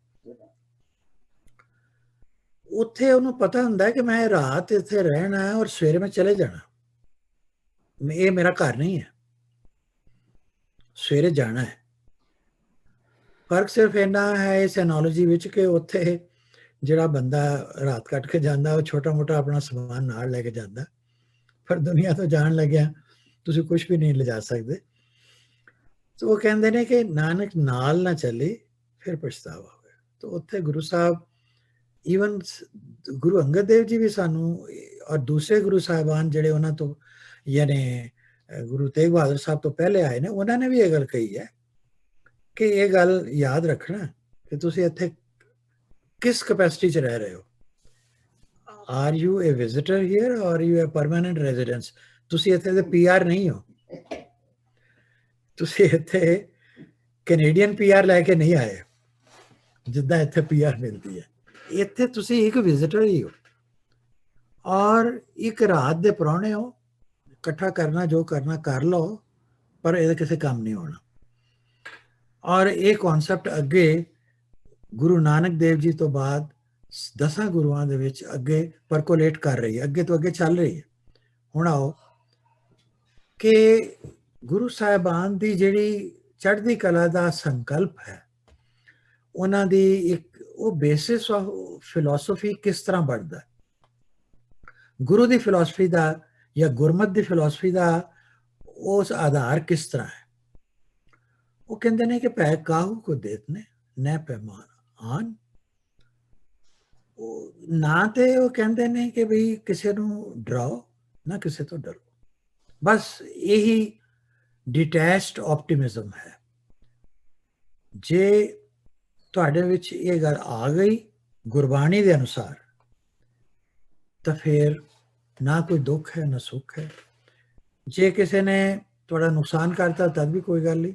ਉੱਥੇ ਉਹਨੂੰ ਪਤਾ ਹੁੰਦਾ ਹੈ ਕਿ ਮੈਂ ਰਾਤ ਇੱਥੇ ਰਹਿਣਾ ਹੈ ਔਰ ਸਵੇਰੇ ਮੈਂ ਚਲੇ ਜਾਣਾ, ਇਹ ਮੇਰਾ ਘਰ ਨਹੀਂ ਹੈ, ਸਵੇਰੇ ਜਾਣਾ ਹੈ। ਫਰਕ ਸਿਰਫ ਇੰਨਾ ਹੈ ਇਸ ਐਨੋਲੋਜੀ ਵਿੱਚ ਕਿ ਉੱਥੇ ਜਿਹੜਾ ਬੰਦਾ ਰਾਤ ਕੱਟ ਕੇ ਜਾਂਦਾ ਉਹ ਛੋਟਾ ਮੋਟਾ ਆਪਣਾ ਸਮਾਨ ਨਾਲ ਲੈ ਕੇ ਜਾਂਦਾ, ਪਰ ਦੁਨੀਆ ਤੋਂ ਜਾਣ ਲੱਗਿਆ ਤੁਸੀਂ ਕੁਝ ਵੀ ਨਹੀਂ ਲਿਜਾ ਸਕਦੇ। ਤਾਂ ਉਹ ਕਹਿੰਦੇ ਨੇ ਕਿ ਨਾਨਕ ਨਾਲ ਨਾ ਚੱਲੇ ਫਿਰ ਪਛਤਾਵਾ ਹੋਵੇ। ਤਾਂ ਉੱਥੇ ਗੁਰੂ ਸਾਹਿਬ, ਈਵਨ ਗੁਰੂ ਅੰਗਦ ਦੇਵ ਜੀ ਵੀ ਸਾਨੂੰ, ਔਰ ਦੂਸਰੇ ਗੁਰੂ ਸਾਹਿਬਾਨ ਜਿਹੜੇ ਉਹਨਾਂ ਤੋਂ ਯਾਨੀ ਗੁਰੂ ਤੇਗ ਬਹਾਦਰ ਸਾਹਿਬ ਤੋਂ ਪਹਿਲੇ ਆਏ ਨੇ, ਉਹਨਾਂ ਨੇ ਵੀ ਇਹ ਗੱਲ ਕਹੀ ਹੈ ਕਿ ਇਹ ਗੱਲ ਯਾਦ ਰੱਖਣਾ ਕਿ ਤੁਸੀਂ ਇੱਥੇ ਕਿਸ ਕੈਪੈਸਿਟੀ 'ਚ ਰਹਿ ਰਹੇ ਹੋ। Are you a visitor here or you a permanent residence? ਤੁਸੀਂ ਇੱਥੇ ਦੇ PR ਨਹੀਂ ਹੋ, ਤੁਸੀਂ ਇੱਥੇ ਕੈਨੇਡੀਅਨ PR ਲੈ ਕੇ ਨਹੀਂ ਆਏ ਜਿੱਦਾਂ ਇੱਥੇ PR ਮਿਲਦੀ ਹੈ। ਇੱਥੇ ਤੁਸੀਂ ਇੱਕ ਵਿਜ਼ਿਟਰ ਹੀ ਹੋ ਔਰ ਇੱਕ ਰਾਤ ਦੇ ਪ੍ਰਾਹੁਣੇ ਹੋ। ਇਕੱਠਾ ਕਰਨਾ ਜੋ ਕਰਨਾ ਕਰ ਲਓ, ਪਰ ਇਹਦੇ ਕਿਸੇ ਕੰਮ ਨਹੀਂ ਹੋਣਾ। ਔਰ ਇਹ ਕਨਸੈਪਟ ਅੱਗੇ ਗੁਰੂ ਨਾਨਕ ਦੇਵ ਜੀ ਤੋਂ ਬਾਅਦ 10 ਗੁਰੂਆਂ ਦੇ ਵਿੱਚ ਅੱਗੇ ਪਰਕੋਲੇਟ ਕਰ ਰਹੀ ਹੈ, ਅੱਗੇ ਤੋਂ ਅੱਗੇ ਚੱਲ ਰਹੀ ਹੈ। ਹੁਣ ਆਓ ਕਿ ਗੁਰੂ ਸਾਹਿਬਾਨ ਦੀ ਜਿਹੜੀ ਚੜ੍ਹਦੀ ਕਲਾ ਦਾ ਸੰਕਲਪ ਹੈ, ਉਹਨਾਂ ਦੀ ਇੱਕ ਉਹ ਬੇਸਿਸ ਆਫ ਫਿਲਾਸਫੀ ਕਿਸ ਤਰ੍ਹਾਂ ਬਣਦਾ, ਗੁਰੂ ਦੀ ਫਿਲਾਸਫੀ ਦਾ ਜਾਂ ਗੁਰਮਤ ਦੀ ਫਿਲਾਸਫੀ ਦਾ ਉਸ ਆਧਾਰ ਕਿਸ ਤਰ੍ਹਾਂ ਹੈ। ਉਹ ਕਹਿੰਦੇ ਨੇ ਕਿ ਪੈ ਕਾਹੂ ਕੋ ਦੇਤਨੇ ਨੈ ਪੈਮਾਨ ਆਨ। ਨਾ ਤੇ ਉਹ ਕਹਿੰਦੇ ਨੇ ਕਿ ਵੀ ਕਿਸੇ ਨੂੰ ਡਰਾਓ ਨਾ ਕਿਸੇ ਤੋਂ ਡਰੋ। ਬਸ ਇਹੀ ਡਿਟੈਚਡ ਆਪਟੀਮਿਜ਼ਮ ਹੈ। ਜੇ ਤੁਹਾਡੇ ਵਿੱਚ ਇਹ ਗੱਲ ਆ ਗਈ ਗੁਰਬਾਣੀ ਦੇ ਅਨੁਸਾਰ, ਤਾਂ ਫਿਰ ਨਾ ਕੋਈ ਦੁੱਖ ਹੈ ਨਾ ਸੁੱਖ ਹੈ। ਜੇ ਕਿਸੇ ਨੇ ਤੁਹਾਡਾ ਨੁਕਸਾਨ ਕਰਤਾ ਤਦ ਵੀ ਕੋਈ ਗੱਲ ਨਹੀਂ।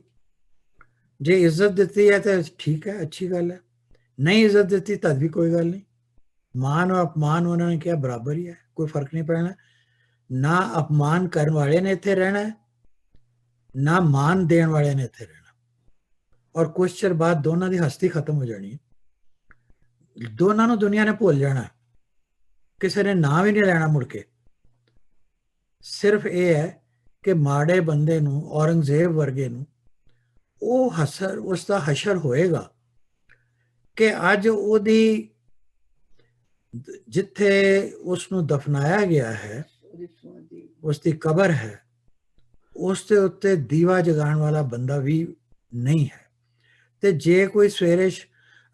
ਜੇ ਇੱਜ਼ਤ ਦਿੱਤੀ ਹੈ ਤਾਂ ਠੀਕ ਹੈ, ਅੱਛੀ ਗੱਲ ਹੈ। ਨਹੀਂ ਇੱਜ਼ਤ ਦਿੱਤੀ ਤਦ ਵੀ ਕੋਈ ਗੱਲ ਨਹੀਂ। ਮਾਨ ਔਰ ਅਪਮਾਨ ਉਹਨਾਂ ਨੇ ਕਿਹਾ ਬਰਾਬਰ ਹੀ ਹੈ, ਕੋਈ ਫਰਕ ਨਹੀਂ ਪੈਣਾ। ਨਾ ਅਪਮਾਨ ਕਰਨ ਵਾਲੇ ਨੇ ਇੱਥੇ ਰਹਿਣਾ ਹੈ, ਨਾ ਮਾਨ ਦੇਣ ਵਾਲੇ ਨੇ ਇੱਥੇ ਰਹਿਣਾ। ਔਰ ਕੁਝ ਚਿਰ ਬਾਅਦ ਦੋਨਾਂ ਦੀ ਹਸਤੀ ਖਤਮ ਹੋ ਜਾਣੀ, ਦੋਨਾਂ ਨੂੰ ਦੁਨੀਆ ਨੇ ਭੁੱਲ ਜਾਣਾ, ਕਿਸੇ ਨੇ ਨਾਂ ਵੀ ਨਹੀਂ ਲੈਣਾ ਮੁੜ ਕੇ। ਸਿਰਫ ਇਹ ਹੈ ਕਿ ਮਾੜੇ ਬੰਦੇ ਨੂੰ, ਔਰੰਗਜ਼ੇਬ ਵਰਗੇ ਨੂੰ, ਉਹ ਹਸ਼ਰ, ਉਸ ਦਾ ਹਸ਼ਰ ਹੋਏਗਾ ਕਿ ਅੱਜ ਉਹਦੀ ਜਿੱਥੇ ਉਸ ਨੂੰ ਦਫਨਾਇਆ ਗਿਆ ਹੈ, ਉਸ ਦੀ ਕਬਰ ਹੈ, ਉਸ ਦੇ ਉੱਤੇ ਦੀਵਾ ਜਗਾਉਣ ਵਾਲਾ ਬੰਦਾ ਵੀ ਨਹੀਂ ਹੈ। ਤੇ ਜੇ ਕੋਈ ਸਵੇਰੇ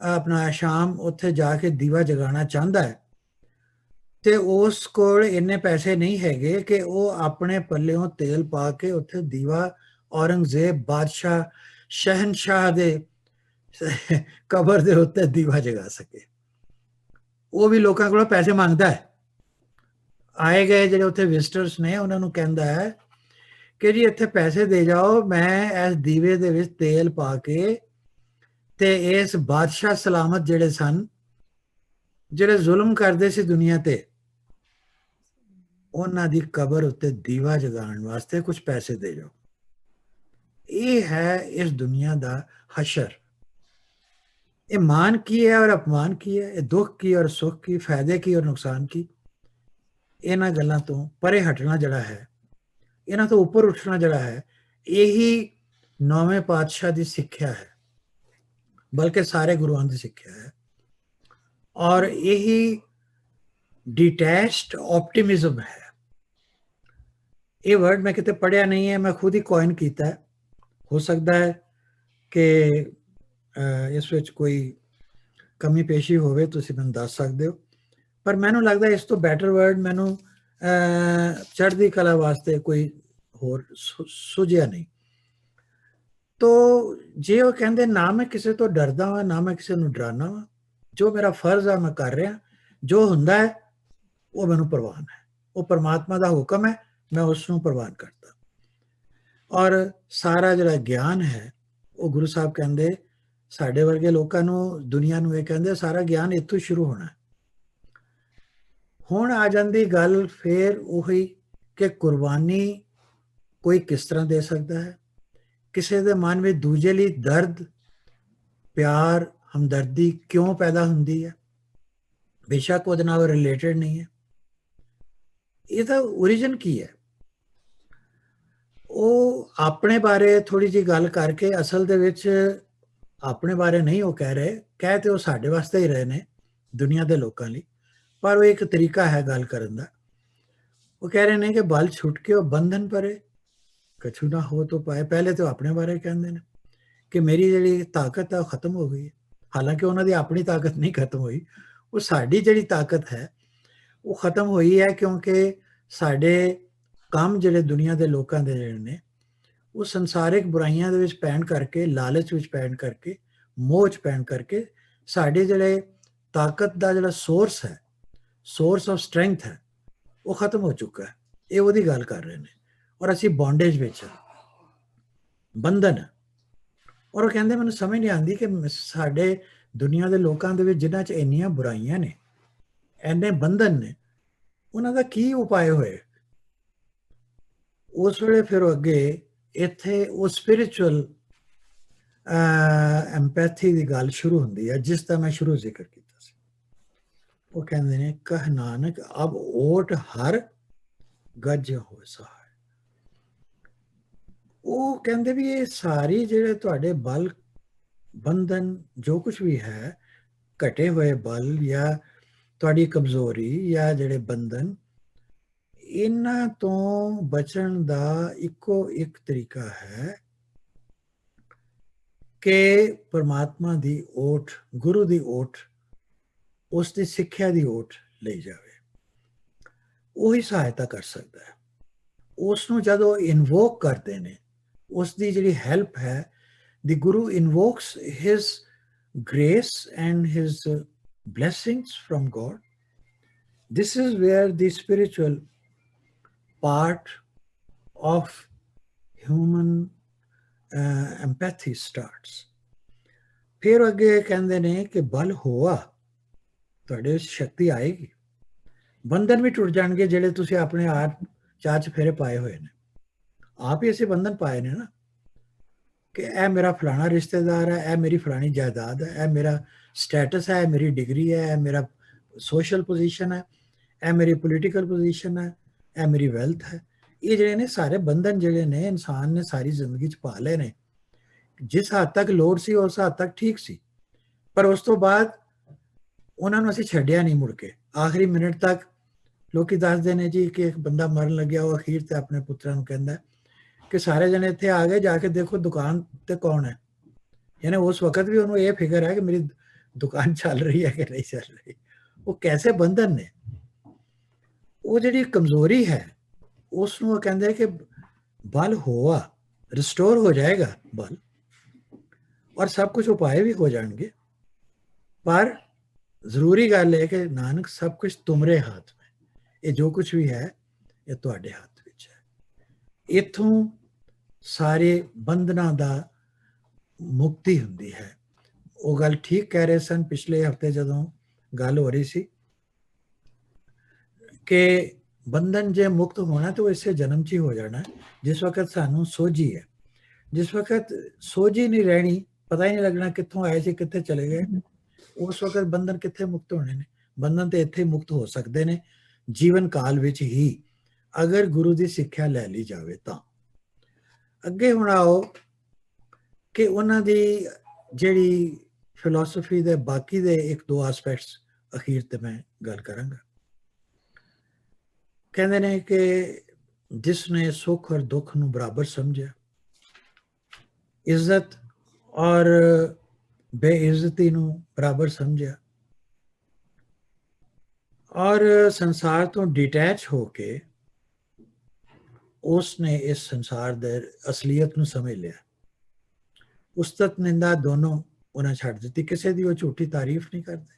ਆਪਣਾ ਸ਼ਾਮ ਉੱਥੇ ਜਾ ਕੇ ਦੀਵਾ ਜਗਾਉਣਾ ਚਾਹੁੰਦਾ ਹੈ ਤੇ ਉਸ ਕੋਲ ਇੰਨੇ ਪੈਸੇ ਨਹੀਂ ਹੈਗੇ ਕਿ ਉਹ ਆਪਣੇ ਪੱਲਿਓਂ ਤੇਲ ਪਾ ਕੇ ਉੱਥੇ ਦੀਵਾ ਔਰੰਗਜ਼ੇਬ ਬਾਦਸ਼ਾਹ ਸ਼ਹਿਨਸ਼ਾਹ ਦੇ ਕਬਰ ਦੇ ਉੱਤੇ ਦੀਵਾ ਜਗਾ ਸਕੇ। ਉਹ ਵੀ ਲੋਕਾਂ ਕੋਲੋਂ ਪੈਸੇ ਮੰਗਦਾ ਹੈ ਆਏ ਗਏ ਜਿਹੜੇ ਉੱਥੇ ਵਿਜ਼ਟਰਸ ਨੇ ਉਹਨਾਂ ਨੂੰ ਕਹਿੰਦਾ ਹੈ ਕਿ ਜੀ ਇੱਥੇ ਪੈਸੇ ਦੇ ਜਾਓ, ਮੈਂ ਇਸ ਦੀਵੇ ਦੇ ਵਿੱਚ ਤੇਲ ਪਾ ਕੇ ਤੇ ਇਸ ਬਾਦਸ਼ਾਹ ਸਲਾਮਤ ਜਿਹੜੇ ਸਨ, ਜਿਹੜੇ ਜ਼ੁਲਮ ਕਰਦੇ ਸੀ ਦੁਨੀਆ ਤੇ, ਉਹਨਾਂ ਦੀ ਕਬਰ ਉੱਤੇ ਦੀਵਾ ਜਗਾਉਣ ਵਾਸਤੇ ਕੁਝ ਪੈਸੇ ਦੇ ਜਾਓ। ਇਹ ਹੈ ਇਸ ਦੁਨੀਆ ਦਾ ਹਸ਼ਰ। ਇਹ ਮਾਨ ਕੀ ਹੈ ਔਰ ਅਪਮਾਨ ਕੀ ਹੈ, ਇਹ ਦੁੱਖ ਕੀ ਔਰ ਸੁੱਖ ਕੀ, ਫਾਇਦੇ ਕੀ ਔਰ ਨੁਕਸਾਨ ਕੀ, ਇਹਨਾਂ ਗੱਲਾਂ ਤੋਂ ਪਰੇ ਹਟਣਾ ਜਿਹੜਾ ਹੈ, ਇਹਨਾਂ ਤੋਂ ਉੱਪਰ ਉੱਠਣਾ ਜਿਹੜਾ ਹੈ, ਇਹੀ ਨੌਵੇਂ ਪਾਤਸ਼ਾਹ ਦੀ ਸਿੱਖਿਆ ਹੈ, ਬਲਕਿ ਸਾਰੇ ਗੁਰੂਆਂ ਦੀ ਸਿੱਖਿਆ ਹੈ। ਔਰ ਇਹੀ डिटैच्ड ऑप्टिमिज्म है। ये वर्ड मैं किते पढ़िया नहीं है, मैं खुद ही कॉइन किया है। हो सकता है कि इस विच कोई कमी पेशी होवे, तुसीं मैनूं दस सकदे हो, पर मैनूं लगदा इस तो बैटर वर्ड मैनूं चढ़दी कला वास्ते कोई होर सुझिया नहीं। तो जे वो कहंदे ना मैं किसी तो डरदा वां ना मैं किसी नूं डराना वां, जो मेरा फर्ज है मैं कर रहा, जो हुंदा है वो मैनूं प्रवान है, वो परमात्मा दा हुक्म है, मैं उसनूं प्रवान करता। और सारा जिहड़ा ज्ञान है वो गुरु साहब कहंदे साडे वर्गे लोकां नूं दुनिया नूं ये कहंदे सारा ज्ञान इत्थों शुरू होना है। हुण आ जांदी गल फिर उही कि कुर्बानी कोई किस तरह दे सकता है, किसी दे मन में दूजे लई दर्द प्यार हमदर्दी क्यों पैदा हुंदी है, बेशक ਉਹਦੇ ਨਾਲ रिलेटेड नहीं है, ਇਹਦਾ ओरिजिन की है। ਉਹ ਆਪਣੇ ਬਾਰੇ ਥੋੜੀ ਜੀ ਗੱਲ ਕਰਕੇ ਅਸਲ ਦੇ ਵਿੱਚ ਆਪਣੇ ਬਾਰੇ ਨਹੀਂ ਉਹ ਕਹਿ ਰਹੇ, ਕਹਿ ਤੇ ਉਹ ਸਾਡੇ ਵਾਸਤੇ ਹੀ ਰਹੇ ਨੇ, ਦੁਨੀਆ ਦੇ ਲੋਕਾਂ ਲਈ, ਪਰ ਉਹ ਇੱਕ ਤਰੀਕਾ ਹੈ ਗੱਲ ਕਰਨ ਦਾ। ਉਹ ਕਹਿ ਰਹੇ ਨੇ ਕਿ ਬਲ ਛੁੱਟ ਕੇ ਉਹ ਬੰਧਨ ਪਰੇ ਕਛੂ ਨਾ ਹੋ ਤੋ ਪਾਏ। ਪਹਿਲੇ ਤਾਂ ਆਪਣੇ ਬਾਰੇ ਕਹਿੰਦੇ ਨੇ ਕਿ ਮੇਰੀ ਜਿਹੜੀ ਤਾਕਤ ਹੈ ਉਹ ਖਤਮ ਹੋ ਗਈ ਹੈ, ਹਾਲਾਂਕਿ ਉਹਨਾਂ ਦੀ ਆਪਣੀ ਤਾਕਤ ਨਹੀਂ ਖਤਮ ਹੋਈ, ਉਹ ਸਾਡੀ ਜਿਹੜੀ ਤਾਕਤ ਹੈ ਉਹ ਖਤਮ ਹੋਈ ਹੈ, ਕਿਉਂਕਿ ਸਾਡੇ ਕੰਮ ਜਿਹੜੇ ਦੁਨੀਆ ਦੇ ਲੋਕਾਂ ਦੇ ਜਿਹੜੇ ਨੇ ਉਹ ਸੰਸਾਰਿਕ ਬੁਰਾਈਆਂ ਦੇ ਵਿੱਚ ਪੈਣ ਕਰਕੇ, ਲਾਲਚ ਵਿੱਚ ਪੈਣ ਕਰਕੇ, ਮੋਹ 'ਚ ਪੈਣ ਕਰਕੇ ਸਾਡੇ ਜਿਹੜੇ ਤਾਕਤ ਦਾ ਜਿਹੜਾ ਸੋਰਸ ਹੈ, ਸੋਰਸ ਆਫ ਸਟਰੈਂਥ ਹੈ, ਉਹ ਖਤਮ ਹੋ ਚੁੱਕਾ ਹੈ। ਇਹ ਉਹਦੀ ਗੱਲ ਕਰ ਰਹੇ ਨੇ। ਔਰ ਅਸੀਂ ਬੌਂਡੇਜ ਵਿੱਚ ਬੰਧਨ, ਔਰ ਉਹ ਕਹਿੰਦੇ ਮੈਨੂੰ ਸਮਝ ਨਹੀਂ ਆਉਂਦੀ ਕਿ ਸਾਡੇ ਦੁਨੀਆ ਦੇ ਲੋਕਾਂ ਦੇ ਵਿੱਚ ਜਿਨ੍ਹਾਂ 'ਚ ਇੰਨੀਆਂ ਬੁਰਾਈਆਂ ਨੇ, ਇੰਨੇ ਬੰਧਨ ਨੇ, ਉਹਨਾਂ ਦਾ ਕੀ ਉਪਾਅ ਹੋਏ। ਉਸ ਵੇਲੇ ਫਿਰ ਅੱਗੇ ਇੱਥੇ ਉਹ ਸਪਿਰਿਚੁਅਲ ਐਮਪੈਥੀ ਦੀ ਗੱਲ ਸ਼ੁਰੂ ਹੁੰਦੀ ਹੈ, ਜਿਸ ਦਾ ਮੈਂ ਸ਼ੁਰੂ ਜ਼ਿਕਰ ਕੀਤਾ ਸੀ। ਉਹ ਕਹਿੰਦੇ ਨੇ ਕਹਿ ਨਾਨਕ ਅਬ ਓਟ ਹਰ ਗੱਜ ਹੋ ਸਹਾਇ। ਉਹ ਕਹਿੰਦੇ ਵੀ ਇਹ ਸਾਰੀ ਜਿਹੜੇ ਤੁਹਾਡੇ ਬਲ ਬੰਧਨ ਜੋ ਕੁਝ ਵੀ ਹੈ, ਘਟੇ ਹੋਏ ਬਲ ਜਾਂ ਤੁਹਾਡੀ ਕਮਜ਼ੋਰੀ ਜਾਂ ਜਿਹੜੇ ਬੰਧਨ, ਇਹਨਾਂ ਤੋਂ ਬਚਣ ਦਾ ਇੱਕੋ ਇੱਕ ਤਰੀਕਾ ਹੈ ਕਿ ਪਰਮਾਤਮਾ ਦੀ ਓਟ, ਗੁਰੂ ਦੀ ਓਟ, ਉਸ ਦੀ ਸਿੱਖਿਆ ਦੀ ਓਟ ਲਈ ਜਾਵੇ। ਉਹੀ ਸਹਾਇਤਾ ਕਰ ਸਕਦਾ ਹੈ। ਉਸ ਨੂੰ ਜਦੋਂ ਇਨਵੋਕ ਕਰਦੇ ਨੇ, ਉਸ ਦੀ ਜਿਹੜੀ ਹੈਲਪ ਹੈ, the Guru invokes his grace and his blessings from God. This is where the spiritual part of human empathy starts. फिर अगे कहते ने कि बल होआ तुहाडे शक्ति आएगी, बंधन भी टुट जाएंगे ਜਿਹੜੇ ਤੁਸੀਂ ਆਪਣੇ ਆਪ ਚਾਚ ਫੇਰੇ ਪਾਏ ਹੋਏ ਨੇ। ਆਪ ਹੀ ਅਸੀਂ ਬੰਧਨ ਪਾਏ ਨੇ ਨਾ, कि ए मेरा फलाना रिश्तेदार है, ए मेरी फलानी जायदाद है, ए मेरा स्टेटस है, मेरी डिग्री है, ए मेरा सोशल पोजीशन है, ए मेरी पोलिटिकल पोजीशन है, ए मेरी वेल्थ है। ये ਜਿਹੜੇ ਨੇ ਸਾਰੇ ਬੰਧਨ ਜਿਹੜੇ ਨੇ ਇਨਸਾਨ ਨੇ ਸਾਰੀ ਜ਼ਿੰਦਗੀ 'ਚ ਪਾ ਲਏ ਨੇ। ਜਿਸ ਹੱਦ ਤੱਕ ਲੋੜ ਸੀ ਉਸ ਹੱਦ ਤੱਕ ਠੀਕ ਸੀ, ਪਰ ਉਸ ਤੋਂ ਬਾਅਦ ਉਹਨਾਂ ਨੂੰ ਅਸੀਂ ਛੱਡਿਆ ਨਹੀਂ ਮੁੜ ਕੇ। ਆਖਰੀ ਮਿੰਟ ਤੱਕ ਲੋਕੀ ਦੱਸਦੇ ਨੇ ਜੀ ਕਿ ਇੱਕ ਬੰਦਾ ਮਰਨ ਲੱਗਿਆ, ਉਹ ਅਖੀਰ ਤੇ ਆਪਣੇ ਪੁੱਤਰਾਂ ਨੂੰ ਕਹਿੰਦਾ कि सारे जने इत्थे आ गए, जाके देखो दुकान ते कौन है। यानी उस वक्त भी उन्होंने ये फिक्र है कि मेरी दुकान चल रही है कि नहीं चल रही। वो कैसे बंधन ने, वो जिहड़ी कमजोरी है उसनूं वो कहंदे कि बल होआ, रिस्टोर हो जाएगा बल, और सब कुछ उपाय भी हो जाएंगे। पर जरूरी गल है कि नानक सब कुछ तुमरे हाथ में, ਇਹ ਜੋ ਕੁਝ ਵੀ ਹੈ ਇਹ ਤੁਹਾਡੇ ਹੱਥ ਵਿੱਚ ਹੈ। ਇੱਥੋਂ ਸਾਰੇ ਬੰਧਨਾਂ ਦਾ ਮੁਕਤੀ ਹੁੰਦੀ ਹੈ। ਉਹ ਗੱਲ ਠੀਕ ਕਹਿ ਰਹੇ ਸਨ ਪਿਛਲੇ ਹਫਤੇ ਜਦੋਂ ਗੱਲ ਹੋ ਰਹੀ ਸੀ ਕਿ ਬੰਧਨ ਜੇ ਮੁਕਤ ਹੋਣਾ ਤਾਂ ਉਹ ਇਸੇ ਜਨਮ 'ਚ ਹੀ ਹੋ ਜਾਣਾ। ਜਿਸ ਵਕਤ ਸਾਨੂੰ ਸੋਝੀ ਹੈ, ਜਿਸ ਵਕਤ ਸੋਝੀ ਨਹੀਂ ਰਹਿਣੀ, ਪਤਾ ਹੀ ਨਹੀਂ ਲੱਗਣਾ ਕਿੱਥੋਂ ਆਏ ਸੀ ਕਿੱਥੇ ਚਲੇ ਗਏ, ਉਸ ਵਕਤ ਬੰਧਨ ਕਿੱਥੇ ਮੁਕਤ ਹੋਣੇ ਨੇ। ਬੰਧਨ ਤੇ ਇੱਥੇ ਮੁਕਤ ਹੋ ਸਕਦੇ ਨੇ ਜੀਵਨ ਕਾਲ ਵਿੱਚ ਹੀ, ਅਗਰ ਗੁਰੂ ਦੀ ਸਿੱਖਿਆ ਲੈ ਲਈ ਜਾਵੇ ਤਾਂ। ਅੱਗੇ ਹੁਣ ਆਓ ਕਿ ਉਹਨਾਂ ਦੀ ਜਿਹੜੀ ਫਿਲਾਸਫੀ ਦੇ ਬਾਕੀ ਦੇ ਇੱਕ ਦੋ ਐਸਪੈਕਟਸ ਅਖੀਰ ਤੇ ਮੈਂ ਗੱਲ ਕਰਾਂਗਾ। ਕਹਿੰਦੇ ਨੇ ਕਿ ਜਿਸ ਨੇ ਸੁੱਖ ਔਰ ਦੁੱਖ ਨੂੰ ਬਰਾਬਰ ਸਮਝਿਆ, ਇੱਜ਼ਤ ਔਰ ਬੇਇੱਜ਼ਤੀ ਨੂੰ ਬਰਾਬਰ ਸਮਝਿਆ, ਔਰ ਸੰਸਾਰ ਤੋਂ ਡਿਟੈਚ ਹੋ ਕੇ ਉਸ ਨੇ ਇਸ ਸੰਸਾਰ ਦੇ ਅਸਲੀਅਤ ਨੂੰ ਸਮਝ ਲਿਆ। ਉਸਤਤ ਨਿੰਦਾ ਦੋਨੋਂ ਉਹਨਾਂ ਛੱਡ ਦਿੱਤੀ। ਕਿਸੇ ਦੀ ਉਹ ਝੂਠੀ ਤਾਰੀਫ ਨਹੀਂ ਕਰਦੇ,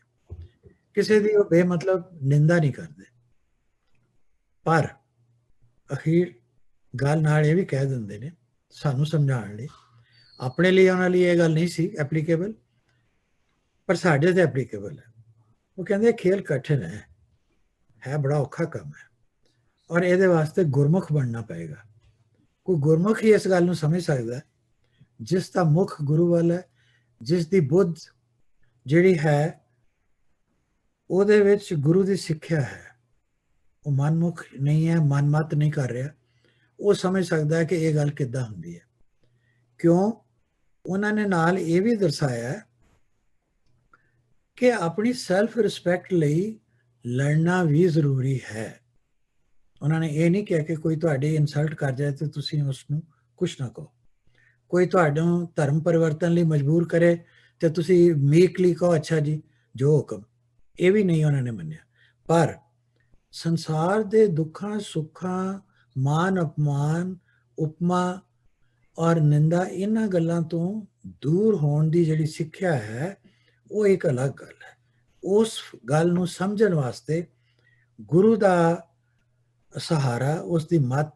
ਕਿਸੇ ਦੀ ਉਹ ਬੇਮਤਲਬ ਨਿੰਦਾ ਨਹੀਂ ਕਰਦੇ, ਪਰ ਅਖੀਰ ਗੱਲ ਨਾਲ ਇਹ ਵੀ ਕਹਿ ਦਿੰਦੇ ਨੇ ਸਾਨੂੰ ਸਮਝਾਉਣ ਲਈ, ਆਪਣੇ ਲਈ ਉਹਨਾਂ ਲਈ ਇਹ ਗੱਲ ਨਹੀਂ ਸੀ ਐਪਲੀਕੇਬਲ, ਪਰ ਸਾਡੇ ਤੇ ਐਪਲੀਕੇਬਲ ਹੈ। ਉਹ ਕਹਿੰਦੇ ਖੇਲ ਕਠਿਨ ਹੈ ਬੜਾ ਔਖਾ ਕੰਮ ਹੈ, ਔਰ ਇਹਦੇ ਵਾਸਤੇ ਗੁਰਮੁਖ ਬਣਨਾ ਪਏਗਾ। ਕੋਈ ਗੁਰਮੁਖ ਹੀ ਇਸ ਗੱਲ ਨੂੰ ਸਮਝ ਸਕਦਾ ਜਿਸ ਦਾ ਮੁਖ ਗੁਰੂ ਵੱਲ ਹੈ, ਜਿਸ ਦੀ ਬੁੱਧ ਜਿਹੜੀ ਹੈ ਉਹਦੇ ਵਿੱਚ ਗੁਰੂ ਦੀ ਸਿੱਖਿਆ ਹੈ, ਉਹ ਮਨਮੁਖ ਨਹੀਂ ਹੈ, ਮਨਮਤ ਨਹੀਂ ਕਰ ਰਿਹਾ। ਉਹ ਸਮਝ ਸਕਦਾ ਹੈ ਕਿ ਇਹ ਗੱਲ ਕਿੱਦਾਂ ਹੁੰਦੀ ਹੈ। ਕਿਉਂ? ਉਹਨਾਂ ਨੇ ਨਾਲ ਇਹ ਵੀ ਦਰਸਾਇਆ ਕਿ ਆਪਣੀ ਸੈਲਫ ਰਿਸਪੈਕਟ ਲਈ ਲੜਨਾ ਵੀ ਜ਼ਰੂਰੀ ਹੈ। ਉਹਨਾਂ ਨੇ ਇਹ ਨਹੀਂ ਕਿਹਾ ਕਿ ਕੋਈ ਤੁਹਾਡੀ ਇਨਸਲਟ ਕਰ ਜਾਏ ਤੇ ਤੁਸੀਂ ਉਸ ਨੂੰ ਕੁਛ ਨਾ ਕਹੋ, ਕੋਈ ਤੁਹਾਨੂੰ ਧਰਮ ਪਰਿਵਰਤਨ ਲਈ ਮਜਬੂਰ ਕਰੇ ਤੇ ਤੁਸੀਂ ਮੀਕਲੀ ਕਹੋ ਅੱਛਾ ਜੀ ਜੋ ਹੁਕਮ। ਇਹ ਵੀ ਨਹੀਂ ਉਹਨਾਂ ਨੇ ਮੰਨਿਆ। ਪਰ ਸੰਸਾਰ ਦੇ ਦੁੱਖਾਂ ਸੁੱਖਾਂ, ਮਾਨ ਅਪਮਾਨ, ਉਪਮਾ ਔਰ ਨਿੰਦਾ, ਇਹਨਾਂ ਗੱਲਾਂ ਤੋਂ ਦੂਰ ਹੋਣ ਦੀ ਜਿਹੜੀ ਸਿੱਖਿਆ ਹੈ ਉਹ ਇੱਕ ਅਲੱਗ ਗੱਲ ਹੈ। ਉਸ ਗੱਲ ਨੂੰ ਸਮਝਣ ਵਾਸਤੇ ਗੁਰੂ ਦਾ ਸਹਾਰਾ, ਉਸ ਦੀ ਮੱਤ,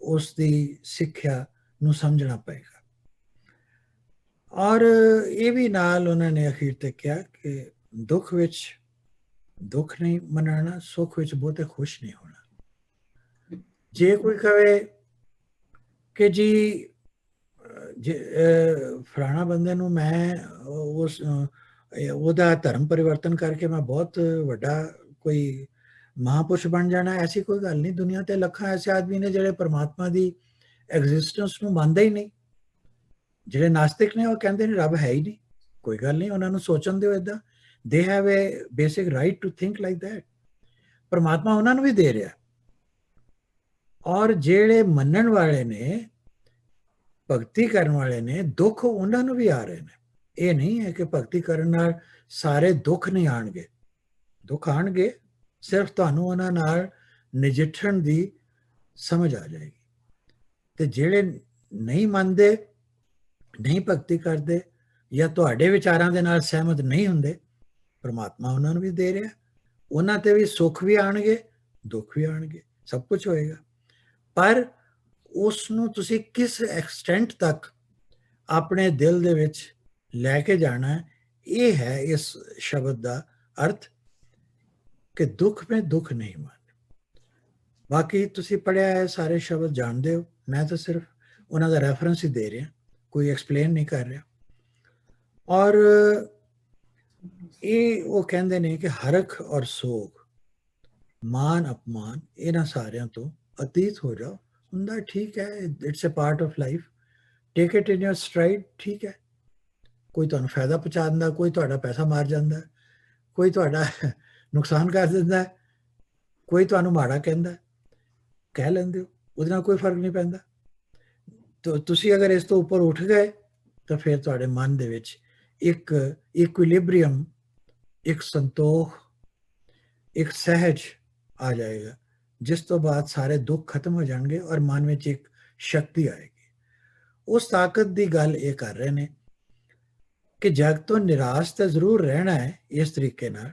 ਉਸ ਦੀ ਸਿੱਖਿਆ ਨੂੰ ਸਮਝਣਾ ਪਏਗਾ। ਔਰ ਇਹ ਵੀ ਨਾਲ ਉਹਨਾਂ ਨੇ ਅਖੀਰ ਤੇ ਕਿਹਾ ਕਿ ਦੁੱਖ ਵਿੱਚ ਦੁੱਖ ਨਹੀਂ ਮਨਾਉਣਾ, ਸੁੱਖ ਵਿੱਚ ਬਹੁਤੇ ਖੁਸ਼ ਨਹੀਂ ਹੋਣਾ। ਜੇ ਕੋਈ ਕਹੇ ਕਿ ਜੀ ਫਲਾਣਾ ਬੰਦੇ ਨੂੰ ਮੈਂ ਉਹਦਾ ਧਰਮ ਪਰਿਵਰਤਨ ਕਰਕੇ ਮੈਂ ਬਹੁਤ ਵੱਡਾ ਕੋਈ ਮਹਾਂਪੁਰਸ਼ ਬਣ ਜਾਣਾ, ਐਸੀ ਕੋਈ ਗੱਲ ਨਹੀਂ। ਦੁਨੀਆ ਤੇ ਲੱਖਾਂ ਐਸੇ ਆਦਮੀ ਨੇ ਜਿਹੜੇ ਪਰਮਾਤਮਾ ਦੀ ਐਗਜ਼ਿਸਟੈਂਸ ਨੂੰ ਮੰਨਦੇ ਹੀ ਨਹੀਂ। ਜਿਹੜੇ ਨਾਸਤਿਕ ਨੇ ਉਹ ਕਹਿੰਦੇ ਨੇ ਰੱਬ ਹੈ ਹੀ ਨਹੀਂ। ਕੋਈ ਗੱਲ ਨਹੀਂ, ਉਹਨਾਂ ਨੂੰ ਸੋਚਣ ਦਿਓ ਇਦਾਂ। They have a basic right to think like that. ਪਰਮਾਤਮਾ ਉਹਨਾਂ ਨੂੰ ਵੀ ਦੇ ਰਿਹਾ। ਔਰ ਜਿਹੜੇ ਮੰਨਣ ਵਾਲੇ ਨੇ, ਭਗਤੀ ਕਰਨ ਵਾਲੇ ਨੇ, ਦੁੱਖ ਉਹਨਾਂ ਨੂੰ ਵੀ ਆ ਰਹੇ ਨੇ। ਇਹ ਨਹੀਂ ਹੈ ਕਿ ਭਗਤੀ ਕਰਨ ਨਾਲ ਸਾਰੇ ਦੁੱਖ ਨਹੀਂ ਆਣਗੇ। ਦੁੱਖ ਆਣਗੇ, ਸਿਰਫ ਤੁਹਾਨੂੰ ਉਹਨਾਂ ਨਾਲ ਨਜਿੱਠਣ ਦੀ ਸਮਝ ਆ ਜਾਏਗੀ। ਤੇ ਜਿਹੜੇ ਨਹੀਂ ਮੰਨਦੇ, ਨਹੀਂ ਭਗਤੀ ਕਰਦੇ, ਜਾਂ ਤੁਹਾਡੇ ਵਿਚਾਰਾਂ ਦੇ ਨਾਲ ਸਹਿਮਤ ਨਹੀਂ ਹੁੰਦੇ, ਪਰਮਾਤਮਾ ਉਹਨਾਂ ਨੂੰ ਵੀ ਦੇ ਰਿਹਾ। ਉਹਨਾਂ ਤੇ ਵੀ ਸੁੱਖ ਵੀ ਆਣਗੇ, ਦੁੱਖ ਵੀ ਆਣਗੇ, ਸਭ ਕੁਝ ਹੋਏਗਾ। ਪਰ ਉਸ ਨੂੰ ਤੁਸੀਂ ਕਿਸ ਐਕਸਟੈਂਟ ਤੱਕ ਆਪਣੇ ਦਿਲ ਦੇ ਵਿੱਚ ਲੈ ਕੇ ਜਾਣਾ, ਇਹ ਹੈ ਇਸ ਸ਼ਬਦ ਦਾ ਅਰਥ ਕਿ ਦੁੱਖ ਵਿੱਚ ਦੁੱਖ ਨਹੀਂ ਮਾਨਣਾ। ਬਾਕੀ ਤੁਸੀਂ ਪੜ੍ਹਿਆ ਹੈ, ਸਾਰੇ ਸ਼ਬਦ ਜਾਣਦੇ ਹੋ। ਮੈਂ ਤਾਂ ਸਿਰਫ ਉਹਨਾਂ ਦਾ ਰੈਫਰੈਂਸ ਹੀ ਦੇ ਰਿਹਾ, ਕੋਈ ਐਕਸਪਲੇਨ ਨਹੀਂ ਕਰ ਰਿਹਾ। ਔਰ ਇਹ ਉਹ ਕਹਿੰਦੇ ਨੇ ਕਿ ਹਰਖ ਔਰ ਸੋਗ, ਮਾਨ ਅਪਮਾਨ, ਇਹਨਾਂ ਸਾਰਿਆਂ ਤੋਂ ਅਤੀਤ ਹੋ ਜਾਓ। ਹੁੰਦਾ ਠੀਕ ਹੈ, it's a part of life, take it in your stride. ਠੀਕ ਹੈ, ਕੋਈ ਤੁਹਾਨੂੰ ਫਾਇਦਾ ਪਹੁੰਚਾ ਦਿੰਦਾ, ਕੋਈ ਤੁਹਾਡਾ ਪੈਸਾ ਮਾਰ ਜਾਂਦਾ, ਕੋਈ ਤੁਹਾਡਾ ਨੁਕਸਾਨ ਕਰ ਦਿੰਦਾ, ਕੋਈ ਤੁਹਾਨੂੰ ਮਾੜਾ ਕਹਿੰਦਾ, ਕਹਿ ਲੈਂਦੇ ਹੋ, ਉਹਦੇ ਨਾਲ ਕੋਈ ਫਰਕ ਨਹੀਂ ਪੈਂਦਾ। ਤੁਸੀਂ ਅਗਰ ਇਸ ਤੋਂ ਉੱਪਰ ਉੱਠ ਗਏ ਤਾਂ ਫਿਰ ਤੁਹਾਡੇ ਮਨ ਦੇ ਵਿੱਚ ਇੱਕ ਇਕੁਇਲਿਬਰੀਅਮ, ਇੱਕ ਸੰਤੋਖ, ਇੱਕ ਸਹਿਜ ਆ ਜਾਏਗਾ, ਜਿਸ ਤੋਂ ਬਾਅਦ ਸਾਰੇ ਦੁੱਖ ਖਤਮ ਹੋ ਜਾਣਗੇ ਔਰ ਮਨ ਵਿੱਚ ਇੱਕ ਸ਼ਕਤੀ ਆਏਗੀ। ਉਸ ਤਾਕਤ ਦੀ ਗੱਲ ਇਹ ਕਰ ਰਹੇ ਨੇ ਕਿ ਜਗ ਤੋਂ ਨਿਰਾਸ਼ ਤਾਂ ਜ਼ਰੂਰ ਰਹਿਣਾ ਹੈ ਇਸ ਤਰੀਕੇ ਨਾਲ,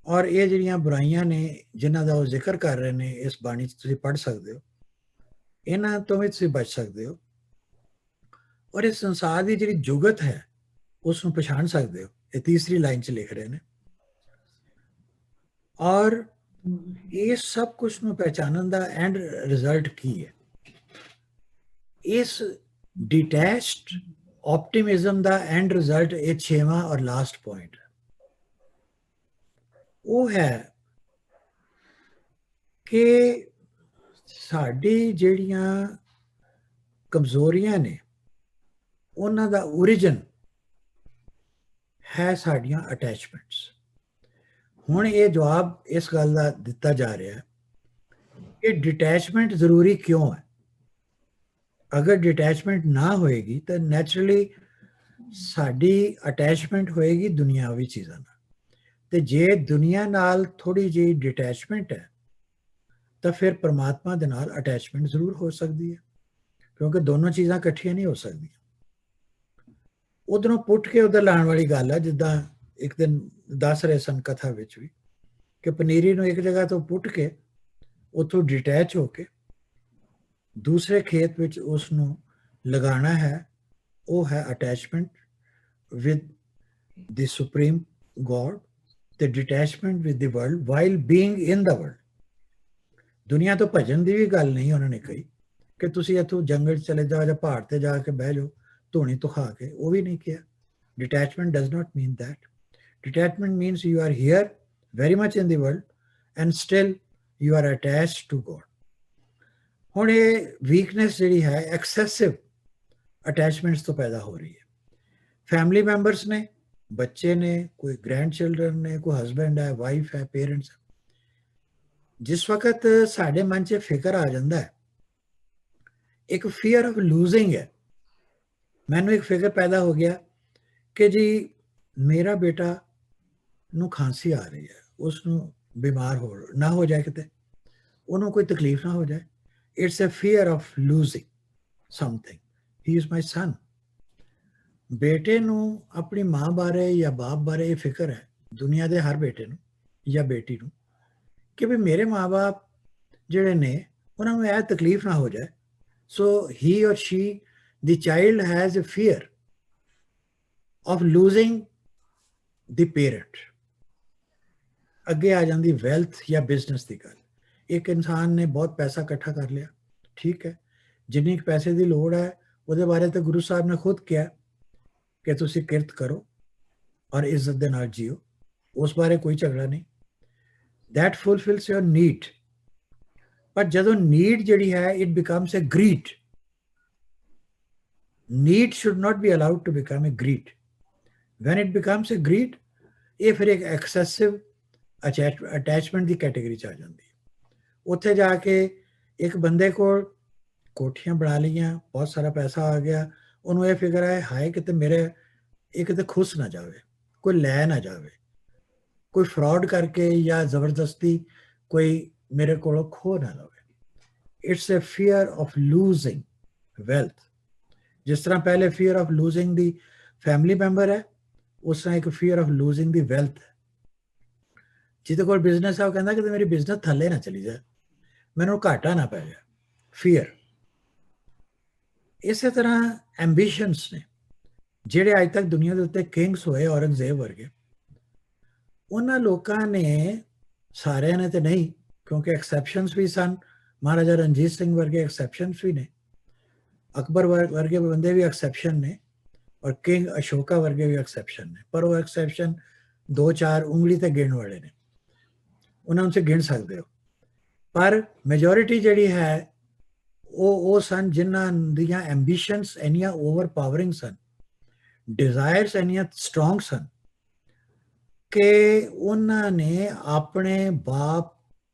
ਔਰ ਇਹ ਜਿਹੜੀਆਂ ਬੁਰਾਈਆਂ ਨੇ ਜਿਨ੍ਹਾਂ ਦਾ ਉਹ ਜ਼ਿਕਰ ਕਰ ਰਹੇ ਨੇ ਇਸ ਬਾਣੀ 'ਚ ਤੁਸੀਂ ਪੜ੍ਹ ਸਕਦੇ ਹੋ, ਇਹਨਾਂ ਤੋਂ ਵੀ ਤੁਸੀਂ ਬਚ ਸਕਦੇ ਹੋ ਔਰ ਇਸ ਸੰਸਾਰ ਦੀ ਜਿਹੜੀ ਜੁਗਤ ਹੈ ਉਸ ਨੂੰ ਪਛਾਣ ਸਕਦੇ ਹੋ। ਇਹ ਤੀਸਰੀ ਲਾਈਨ 'ਚ ਲਿਖ ਰਹੇ ਨੇ। ਔਰ ਇਸ ਸਭ ਕੁਝ ਨੂੰ ਪਹਿਚਾਨਣ ਦਾ ਐਂਡ ਰਿਜ਼ਲਟ ਕੀ ਹੈ? ਇਸ ਡਿਟੈਚਡ ਆਪਟੀਮਿਜ਼ਮ ਦਾ ਐਂਡ ਰਿਜ਼ਲਟ ਇਹ 6ਵਾਂ ਔਰ ਲਾਸਟ ਪੁਆਇੰਟ ਉਹ ਹੈ ਕਿ ਸਾਡੀ ਜਿਹੜੀਆਂ ਕਮਜ਼ੋਰੀਆਂ ਨੇ ਉਹਨਾਂ ਦਾ origin ਹੈ ਸਾਡੀਆਂ ਅਟੈਚਮੈਂਟਸ। ਹੁਣ ਇਹ ਜਵਾਬ ਇਸ ਗੱਲ ਦਾ ਦਿੱਤਾ ਜਾ ਰਿਹਾ ਹੈ ਕਿ ਡਿਟੈਚਮੈਂਟ ਜ਼ਰੂਰੀ ਕਿਉਂ ਹੈ। ਅਗਰ ਡਿਟੈਚਮੈਂਟ ਨਾ ਹੋਏਗੀ ਤਾਂ ਨੈਚੁਰਲੀ ਸਾਡੀ ਅਟੈਚਮੈਂਟ ਹੋਏਗੀ ਦੁਨਿਆਵੀ ਚੀਜ਼ਾਂ ਨਾਲ, ਤੇ ਜੇ ਦੁਨੀਆ ਨਾਲ ਥੋੜੀ ਜਿਹੀ ਡਿਟੈਚਮੈਂਟ ਹੈ ਤਾਂ ਫਿਰ ਪਰਮਾਤਮਾ ਦੇ ਨਾਲ ਅਟੈਚਮੈਂਟ ਜ਼ਰੂਰ ਹੋ ਸਕਦੀ ਹੈ, ਕਿਉਂਕਿ ਦੋਨੋਂ ਚੀਜ਼ਾਂ ਇਕੱਠੀਆਂ ਨਹੀਂ ਹੋ ਸਕਦੀਆਂ। ਉਧਰੋਂ ਪੁੱਟ ਕੇ ਉਧਰ ਲਾਉਣ ਵਾਲੀ ਗੱਲ ਹੈ, ਜਿੱਦਾਂ ਇੱਕ ਦਿਨ ਦੱਸ ਰਹੇ ਸਨ ਕਥਾ ਵਿੱਚ ਵੀ ਕਿ ਪਨੀਰੀ ਨੂੰ ਇੱਕ ਜਗ੍ਹਾ ਤੋਂ ਪੁੱਟ ਕੇ ਉੱਥੋਂ ਡਿਟੈਚ ਹੋ ਕੇ ਦੂਸਰੇ ਖੇਤ ਵਿੱਚ ਉਸ ਨੂੰ ਲਗਾਉਣਾ ਹੈ। ਉਹ ਹੈ attachment with the supreme God ਤੇ detachment with the world while being in the world. ਦੁਨੀਆ ਤੋਂ ਭੱਜਣ ਦੀ ਵੀ ਗੱਲ ਨਹੀਂ ਉਹਨਾਂ ਨੇ ਕਹੀ ਕਿ ਤੁਸੀਂ ਇੱਥੋਂ ਜੰਗਲ 'ਚ ਚਲੇ ਜਾਓ ਜਾਂ ਪਹਾੜ ਤੇ ਜਾ ਕੇ ਬਹਿ ਜਾਓ ਧੂਣੀ ਤੋਂ ਖਾ ਕੇ, ਉਹ ਵੀ ਨਹੀਂ ਕਿਹਾ। Detachment does not mean that. Detachment means you are here very much in the world and still you are attached to God. ਹੁਣ ਇਹ ਵੀਕਨੈਸ ਜਿਹੜੀ ਹੈ ਐਕਸੈਸਿਵ ਅਟੈਚਮੈਂਟਸ ਤੋਂ ਪੈਦਾ ਹੋ ਰਹੀ ਹੈ। ਫੈਮਿਲੀ ਮੈਂਬਰਸ ਨੇ, ਬੱਚੇ ਨੇ, ਕੋਈ ਗ੍ਰੈਂਡ ਚਿਲਡਰਨ ਨੇ, ਕੋਈ ਹਸਬੈਂਡ ਹੈ, ਵਾਈਫ ਹੈ, ਪੇਰੈਂਟਸ। ਜਿਸ ਵਕਤ ਸਾਡੇ ਮਨ 'ਚ ਫਿਕਰ ਆ ਜਾਂਦਾ ਹੈ, ਇੱਕ ਫੀਅਰ ਆਫ ਲੂਜ਼ਿੰਗ ਹੈ। ਮੈਨੂੰ ਇੱਕ ਫਿਕਰ ਪੈਦਾ ਹੋ ਗਿਆ ਕਿ ਜੀ ਮੇਰਾ ਬੇਟਾ ਨੂੰ ਖਾਂਸੀ ਆ ਰਹੀ ਹੈ, ਉਸ ਨੂੰ ਬਿਮਾਰ ਨਾ ਹੋ ਜਾਏ, ਕਿਤੇ ਉਹਨੂੰ ਕੋਈ ਤਕਲੀਫ ਨਾ ਹੋ ਜਾਏ। It's a fear of losing something. He is my son. ਬੇਟੇ ਨੂੰ ਆਪਣੀ ਮਾਂ ਬਾਰੇ ਜਾਂ ਬਾਪ ਬਾਰੇ ਇਹ ਫਿਕਰ ਹੈ, ਦੁਨੀਆ ਦੇ ਹਰ ਬੇਟੇ ਨੂੰ ਜਾਂ ਬੇਟੀ ਨੂੰ, ਕਿ ਵੀ ਮੇਰੇ ਮਾਂ-ਬਾਪ ਜਿਹੜੇ ਨੇ ਉਹਨਾਂ ਨੂੰ ਇਹ ਤਕਲੀਫ ਨਾ ਹੋ ਜਾਏ। ਸੋ ਹੀ ਔਰ Shri the child has a fear of losing the parent. ਅੱਗੇ ਆ ਜਾਂਦੀ ਵੈਲਥ ਜਾਂ ਬਿਜ਼ਨਸ ਦੀ ਗੱਲ। ਇੱਕ ਇਨਸਾਨ ਨੇ ਬਹੁਤ ਪੈਸਾ ਇਕੱਠਾ ਕਰ ਲਿਆ, ਠੀਕ ਹੈ, ਜਿੰਨੀ ਕੁ ਪੈਸੇ ਦੀ ਲੋੜ ਹੈ ਉਹਦੇ ਬਾਰੇ ਤਾਂ ਗੁਰੂ ਸਾਹਿਬ ਨੇ ਖੁਦ ਕਿਹਾ ਕਿ ਤੁਸੀਂ ਕਿਰਤ ਕਰੋ ਔਰ ਇੱਜ਼ਤ ਦੇ ਨਾਲ ਜੀਓ, ਉਸ ਬਾਰੇ ਕੋਈ ਝਗੜਾ ਨਹੀਂ। that fulfills your need. ਪਰ ਜਦੋਂ ਨੀਡ ਜਿਹੜੀ ਹੈ it becomes a greed. Need should not be allowed to become a greed. When it becomes a greed, ਇਹ ਫਿਰ ਇੱਕ ਐਕਸੈਸਿਵ ਅਟੈਚਮੈਂਟ ਦੀ ਕੈਟੇਗਰੀ 'ਚ ਆ ਜਾਂਦੀ ਹੈ। ਉੱਥੇ ਜਾ ਕੇ ਇੱਕ ਬੰਦੇ ਕੋਲ ਕੋਠੀਆਂ ਬਣਾ ਲਈਆਂ, ਬਹੁਤ ਸਾਰਾ ਪੈਸਾ ਆ ਗਿਆ, ਉਹਨੂੰ ਇਹ ਫਿਕਰ ਹੈ ਹਾਏ ਕਿਤੇ ਮੇਰੇ ਇਹ ਕਿਤੇ ਖੁੱਸ ਨਾ ਜਾਵੇ, ਕੋਈ ਲੈ ਨਾ ਜਾਵੇ, ਕੋਈ ਫਰਾਡ ਕਰਕੇ ਜਾਂ ਜ਼ਬਰਦਸਤੀ ਕੋਈ ਮੇਰੇ ਕੋਲੋਂ ਖੋ ਨਾ ਲਵੇ। It's a fear of losing wealth. ਜਿਸ ਤਰ੍ਹਾਂ ਪਹਿਲੇ ਫੀਅਰ ਆਫ ਲੂਜ਼ਿੰਗ ਦੀ ਫੈਮਿਲੀ ਮੈਂਬਰ ਹੈ, ਉਸ ਤਰ੍ਹਾਂ ਇੱਕ ਫੀਅਰ ਆਫ ਲੂਜ਼ਿੰਗ ਦੀ ਵੈਲਥ ਹੈ। ਜਿਹਦੇ ਕੋਲ ਬਿਜ਼ਨਸ ਹੈ ਉਹ ਕਹਿੰਦਾ ਕਿ ਮੇਰੀ ਬਿਜ਼ਨਸ ਥੱਲੇ ਨਾ ਚਲੀ ਜਾਏ, ਮੈਨੂੰ ਘਾਟਾ ਨਾ ਪੈ ਜਾਏ, ਫੀਅਰ। ਇਸੇ ਤਰ੍ਹਾਂ ਐਂਬੀਸ਼ਨਸ ਨੇ ਜਿਹੜੇ ਅੱਜ ਤੱਕ ਦੁਨੀਆ ਦੇ ਉੱਤੇ ਕਿੰਗਸ ਹੋਏ, ਔਰੰਗਜ਼ੇਬ ਵਰਗੇ, ਉਹਨਾਂ ਲੋਕਾਂ ਨੇ, ਸਾਰਿਆਂ ਨੇ ਤੇ ਨਹੀਂ, ਕਿਉਂਕਿ ਐਕਸੈਪਸ਼ਨਸ ਵੀ ਸਨ, ਮਹਾਰਾਜਾ ਰਣਜੀਤ ਸਿੰਘ ਵਰਗੇ ਐਕਸੈਪਸ਼ਨਸ ਵੀ ਨੇ, ਅਕਬਰ ਵਰਗੇ ਬੰਦੇ ਵੀ ਐਕਸੈਪਸ਼ਨ ਨੇ, ਔਰ ਕਿੰਗ ਅਸ਼ੋਕਾ ਵਰਗੇ ਵੀ ਐਕਸੈਪਸ਼ਨ ਨੇ, ਪਰ ਉਹ ਐਕਸੈਪਸ਼ਨ 2-4 ਉਂਗਲੀ ਤੇ ਗਿਣਨ ਵਾਲੇ ਨੇ, ਉਹਨਾਂ ਨੂੰ ਤੁਸੀਂ ਗਿਣ ਸਕਦੇ ਹੋ। ਪਰ ਮੈਜੋਰਿਟੀ ਜਿਹੜੀ ਹੈ ਉਹ ਸਨ ਜਿਨ੍ਹਾਂ ਦੀਆਂ ਐਂਬੀਸ਼ਨਸ ਇੰਨੀਆਂ ਓਵਰਪਾਵਰਿੰਗ ਸਨ, ਡਿਜ਼ਾਇਰਸ ਇੰਨੀਆਂ ਸਟਰੋਂਗ ਸਨ ਕਿ ਉਹਨਾਂ ਨੇ ਆਪਣੇ ਬਾਪ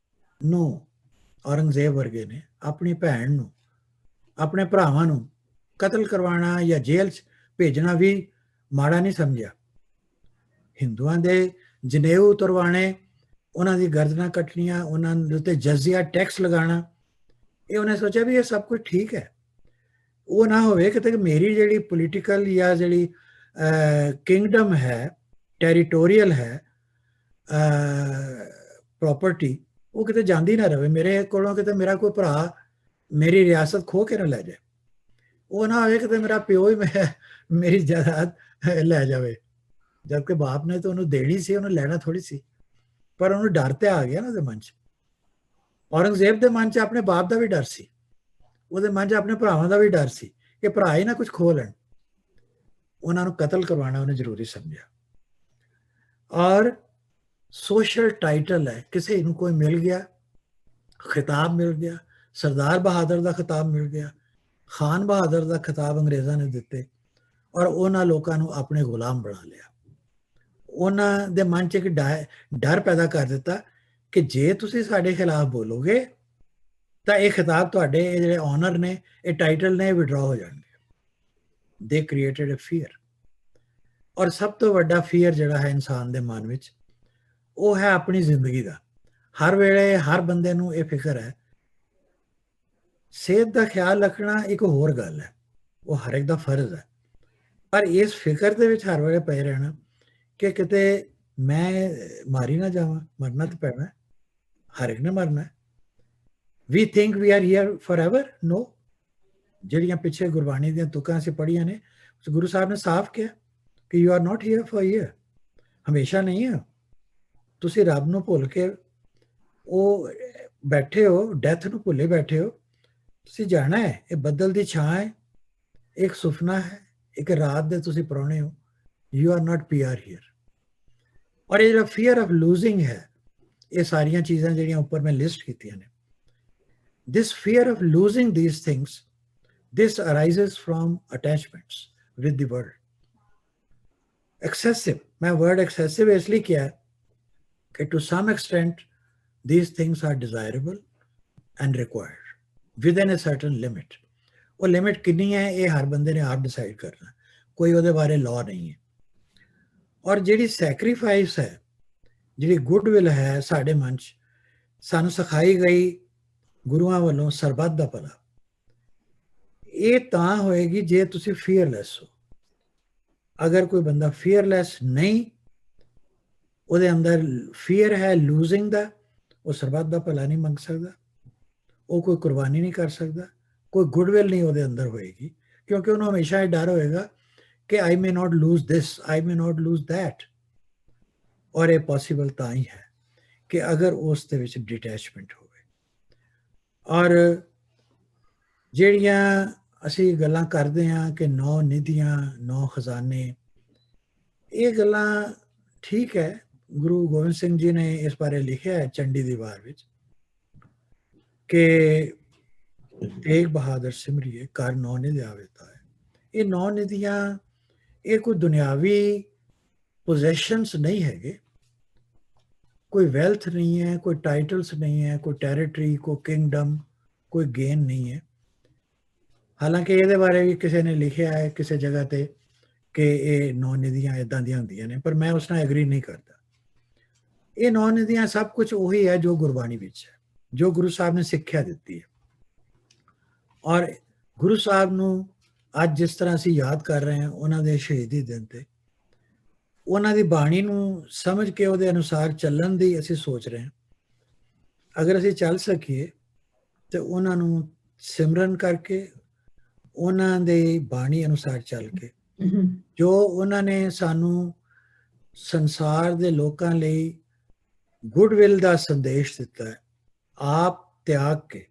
ਨੂੰ, ਔਰੰਗਜ਼ੇਬ ਵਰਗੇ ਨੇ, ਆਪਣੀ ਭੈਣ ਨੂੰ, ਆਪਣੇ ਭਰਾਵਾਂ ਨੂੰ ਕਤਲ ਕਰਵਾਉਣਾ ਜਾਂ ਜੇਲ੍ਹ 'ਚ ਭੇਜਣਾ ਵੀ ਮਾੜਾ ਨਹੀਂ ਸਮਝਿਆ। ਹਿੰਦੂਆਂ ਦੇ ਜਨੇਊ ਉਤਰਵਾਣੇ, ਉਹਨਾਂ ਦੀ ਗਰਦਨਾਂ ਕੱਟਣੀਆਂ, ਉਹਨਾਂ ਦੇ ਉੱਤੇ ਜਜ਼ੀਆ ਟੈਕਸ ਲਗਾਉਣਾ, ਇਹ ਉਹਨੇ ਸੋਚਿਆ ਵੀ ਇਹ ਸਭ ਕੁਝ ਠੀਕ ਹੈ। ਉਹ ਨਾ ਹੋਵੇ ਕਿਤੇ ਮੇਰੀ ਜਿਹੜੀ ਪੋਲੀਟੀਕਲ ਜਾਂ ਜਿਹੜੀ ਕਿੰਗਡਮ ਹੈ, ਟੈਰੀਟੋਰੀਅਲ ਹੈ, ਪ੍ਰੋਪਰਟੀ ਉਹ ਕਿਤੇ ਜਾਂਦੀ ਨਾ ਰਵੇ, ਮੇਰੇ ਕੋਲੋਂ ਕਿਤੇ ਮੇਰਾ ਕੋਈ ਭਰਾ ਮੇਰੀ ਰਿਆਸਤ ਖੋ ਕੇ ਨਾ ਲੈ ਜਾਏ, ਉਹ ਨਾ ਹੋਵੇ ਕਿਤੇ ਮੇਰਾ ਪਿਓ ਹੀ ਮੇਰੀ ਜਾਇਦਾਦ ਲੈ ਜਾਵੇ, ਜਦਕਿ ਬਾਪ ਨੇ ਤਾਂ ਉਹਨੂੰ ਦੇਣੀ ਸੀ, ਉਹਨੂੰ ਲੈਣਾ ਥੋੜੀ ਸੀ, ਪਰ ਉਹਨੂੰ ਡਰ ਤੇ ਆ ਗਿਆ ਨਾ ਉਹਦੇ ਮਨ 'ਚ। ਔਰੰਗਜ਼ੇਬ ਦੇ ਮਨ 'ਚ ਆਪਣੇ ਬਾਪ ਦਾ ਵੀ ਡਰ ਸੀ, ਉਹਦੇ ਮਨ 'ਚ ਆਪਣੇ ਭਰਾਵਾਂ ਦਾ ਵੀ ਡਰ ਸੀ ਕਿ ਭਰਾ ਹੀ ਨਾ ਕੁਝ ਖੋ ਲੈਣ, ਉਹਨਾਂ ਨੂੰ ਕਤਲ ਕਰਵਾਉਣਾ ਉਹਨੇ ਜ਼ਰੂਰੀ ਸਮਝਿਆ। ਔਰ ਸੋਸ਼ਲ ਟਾਈਟਲ ਹੈ, ਕਿਸੇ ਨੂੰ ਕੋਈ ਮਿਲ ਗਿਆ, ਖਿਤਾਬ ਮਿਲ ਗਿਆ, ਸਰਦਾਰ ਬਹਾਦਰ ਦਾ ਖਿਤਾਬ ਮਿਲ ਗਿਆ, ਖਾਨ ਬਹਾਦਰ ਦਾ ਖਿਤਾਬ ਅੰਗਰੇਜ਼ਾਂ ਨੇ ਦਿੱਤੇ, ਔਰ ਉਹਨਾਂ ਲੋਕਾਂ ਨੂੰ ਆਪਣੇ ਗੁਲਾਮ ਬਣਾ ਲਿਆ। ਉਹਨਾਂ ਦੇ ਮਨ 'ਚ ਇੱਕ ਡਰ ਪੈਦਾ ਕਰ ਦਿੱਤਾ ਕਿ ਜੇ ਤੁਸੀਂ ਸਾਡੇ ਖਿਲਾਫ ਬੋਲੋਗੇ ਤਾਂ ਇਹ ਖਿਤਾਬ ਤੁਹਾਡੇ, ਇਹ ਜਿਹੜੇ ਆਨਰ ਨੇ, ਇਹ ਟਾਈਟਲ ਨੇ, ਵਿਡਰਾ ਹੋ ਜਾਣਗੇ। ਦੇ ਕ੍ਰੀਏਟਡ ਅ ਫੀਅਰ। ਔਰ ਸਭ ਤੋਂ ਵੱਡਾ ਫੀਅਰ ਜਿਹੜਾ ਹੈ ਇਨਸਾਨ ਦੇ ਮਨ ਵਿੱਚ, ਉਹ ਹੈ ਆਪਣੀ ਜ਼ਿੰਦਗੀ ਦਾ। ਹਰ ਵੇਲੇ ਹਰ ਬੰਦੇ ਨੂੰ ਇਹ ਫਿਕਰ ਹੈ। ਸਿਹਤ ਦਾ ਖਿਆਲ ਰੱਖਣਾ ਇੱਕ ਹੋਰ ਗੱਲ ਹੈ, ਉਹ ਹਰ ਇੱਕ ਦਾ ਫਰਜ਼ ਹੈ, ਪਰ ਇਸ ਫਿਕਰ ਦੇ ਵਿੱਚ ਹਰ ਵੇਲੇ ਪਏ ਰਹਿਣਾ ਕਿ ਕਿਤੇ ਮੈਂ ਮਾਰੀ ਨਾ ਜਾਵਾਂ, ਮਰਨਾ ਤਾਂ ਪੈਣਾ, ਹਰ ਇੱਕ ਨੇ ਮਰਨਾ। We think we are here forever. No, ਜਿਹੜੀਆਂ ਪਿੱਛੇ ਗੁਰਬਾਣੀ ਦੀਆਂ ਤੁਕਾਂ ਅਸੀਂ ਪੜ੍ਹੀਆਂ ਨੇ, ਗੁਰੂ ਸਾਹਿਬ ਨੇ ਸਾਫ਼ ਕਿਹਾ ਕਿ you are not here for here, ਹਮੇਸ਼ਾ ਨਹੀਂ ਹੈ। ਤੁਸੀਂ ਰੱਬ ਨੂੰ ਭੁੱਲ ਕੇ ਉਹ ਬੈਠੇ ਹੋ, ਡੈਥ ਨੂੰ ਭੁੱਲੇ ਬੈਠੇ ਹੋ। ਤੁਸੀਂ ਜਾਣਾ ਹੈ, ਇਹ ਬੱਦਲ ਦੀ ਛਾਂ ਹੈ, ਇੱਕ ਸੁਪਨਾ ਹੈ, ਇੱਕ ਰਾਤ ਦੇ ਤੁਸੀਂ ਪ੍ਰਾਹੁਣੇ ਹੋ। You are not PR here. ਔਰ ਇਹ ਜਿਹੜਾ ਫੀਅਰ ਆਫ ਲੂਜ਼ਿੰਗ ਹੈ, ਇਹ ਸਾਰੀਆਂ ਚੀਜ਼ਾਂ ਜਿਹੜੀਆਂ ਉੱਪਰ ਮੈਂ ਲਿਸਟ ਕੀਤੀਆਂ ਨੇ, this fear of losing these things, this arises from attachments with the world. Excessive, मैं word excessive इसलिए किया है कि to some extent these things are desirable and required within a certain limit. वो लिमिट कितनी है ये हर बंदे ने आप डिसाइड करना, कोई ਉਹਦੇ ਬਾਰੇ law नहीं है। और ਜਿਹੜੀ ਸੈਕਰੀਫਾਈਸ ਹੈ, ਜਿਹੜੀ ਗੁੱਡਵਿਲ ਹੈ ਸਾਡੇ ਮਨ 'ਚ, ਸਾਨੂੰ ਸਿਖਾਈ ਗਈ ਗੁਰੂਆਂ ਵੱਲੋਂ ਸਰਬੱਤ ਦਾ ਭਲਾ, ਇਹ ਤਾਂ ਹੋਏਗੀ ਜੇ ਤੁਸੀਂ ਫੀਅਰਲੈਸ ਹੋ। ਅਗਰ ਕੋਈ ਬੰਦਾ ਫੀਅਰਲੈਸ ਨਹੀਂ, ਉਹਦੇ ਅੰਦਰ ਫੀਅਰ ਹੈ ਲੂਜ਼ਿੰਗ ਦਾ, ਉਹ ਸਰਬੱਤ ਦਾ ਭਲਾ ਨਹੀਂ ਮੰਗ ਸਕਦਾ, ਉਹ ਕੋਈ ਕੁਰਬਾਨੀ ਨਹੀਂ ਕਰ ਸਕਦਾ, ਕੋਈ ਗੁੱਡਵਿਲ ਨਹੀਂ ਉਹਦੇ ਅੰਦਰ ਹੋਏਗੀ, ਕਿਉਂਕਿ ਉਹਨੂੰ ਹਮੇਸ਼ਾ ਇਹ ਡਰ ਹੋਏਗਾ ਕਿ I may not lose this, I may not lose that. ਔਰ ਇਹ ਪੋਸੀਬਲ ਤਾਂ ਹੀ ਹੈ ਕਿ ਅਗਰ ਉਸ ਦੇ ਵਿੱਚ ਡਿਟੈਚਮੈਂਟ ਹੋਵੇ। ਔਰ ਜਿਹੜੀਆਂ ਅਸੀਂ ਗੱਲਾਂ ਕਰਦੇ ਹਾਂ ਕਿ 9 ਨਿਧੀਆਂ 9 ਖਜ਼ਾਨੇ, ਇਹ ਗੱਲਾਂ ਠੀਕ ਹੈ, ਗੁਰੂ ਗੋਬਿੰਦ ਸਿੰਘ ਜੀ ਨੇ ਇਸ ਬਾਰੇ ਲਿਖਿਆ ਹੈ ਚੰਡੀ ਦੀ ਵਾਰ ਵਿੱਚ ਕਿ ਤੇਗ ਬਹਾਦਰ ਸਿਮਰਿਏ ਕਰ 9 ਨਿਧੀ ਆਵੇਤਾ ਹੈ। ਇਹ 9 ਨਿਧੀਆਂ ਇਹ ਕੋਈ ਦੁਨਿਆਵੀ ਪੋਜੈਸ਼ਨਸ ਨਹੀਂ ਹੈਗੇ, ਕੋਈ ਵੈਲਥ ਨਹੀਂ ਹੈ, ਕੋਈ ਟਾਈਟਲਸ ਨਹੀਂ ਹੈ, ਕੋਈ ਟੈਰੀਟਰੀ, ਕੋਈ ਕਿੰਗਡਮ, ਕੋਈ ਗੇਨ ਨਹੀਂ ਹੈ। ਹਾਲਾਂਕਿ ਇਹਦੇ ਬਾਰੇ ਵੀ ਕਿਸੇ ਨੇ ਲਿਖਿਆ ਹੈ ਕਿਸੇ ਜਗ੍ਹਾ ਤੇ ਕਿ ਇਹ 9 ਨਿਧੀਆਂ ਇੱਦਾਂ ਦੀਆਂ ਹੁੰਦੀਆਂ ਨੇ, ਪਰ ਮੈਂ ਉਸ ਨਾਲ ਐਗਰੀ ਨਹੀਂ ਕਰਦਾ। ਇਹ 9 ਨਿਧੀਆਂ ਸਭ ਕੁਝ ਉਹੀ ਹੈ ਜੋ ਗੁਰਬਾਣੀ ਵਿੱਚ ਹੈ, ਜੋ ਗੁਰੂ ਸਾਹਿਬ ਨੇ ਸਿੱਖਿਆ ਦਿੱਤੀ ਹੈ। ਔਰ ਗੁਰੂ ਸਾਹਿਬ ਨੂੰ ਅੱਜ ਜਿਸ ਤਰ੍ਹਾਂ ਅਸੀਂ ਯਾਦ ਕਰ ਰਹੇ ਹਾਂ ਉਹਨਾਂ ਦੇ ਸ਼ਹੀਦੀ ਦਿਨ ਤੇ, ਉਹਨਾਂ ਦੀ ਬਾਣੀ ਨੂੰ ਸਮਝ ਕੇ ਉਹਦੇ ਅਨੁਸਾਰ ਚੱਲਣ ਦੀ ਅਸੀਂ ਸੋਚ ਰਹੇ ਹਾਂ। ਅਗਰ ਅਸੀਂ ਚੱਲ ਸਕੀਏ ਤੇ ਉਹਨਾਂ ਨੂੰ ਸਿਮਰਨ ਕਰਕੇ, ਉਹਨਾਂ ਦੇ ਬਾਣੀ ਅਨੁਸਾਰ ਚੱਲ ਕੇ, ਜੋ ਉਹਨਾਂ ਨੇ ਸਾਨੂੰ ਸੰਸਾਰ ਦੇ ਲੋਕਾਂ ਲਈ ਗੁੱਡਵਿਲ ਦਾ ਸੰਦੇਸ਼ ਦਿੱਤਾ ਹੈ, ਆਪ ਤਿਆਗ ਕੇ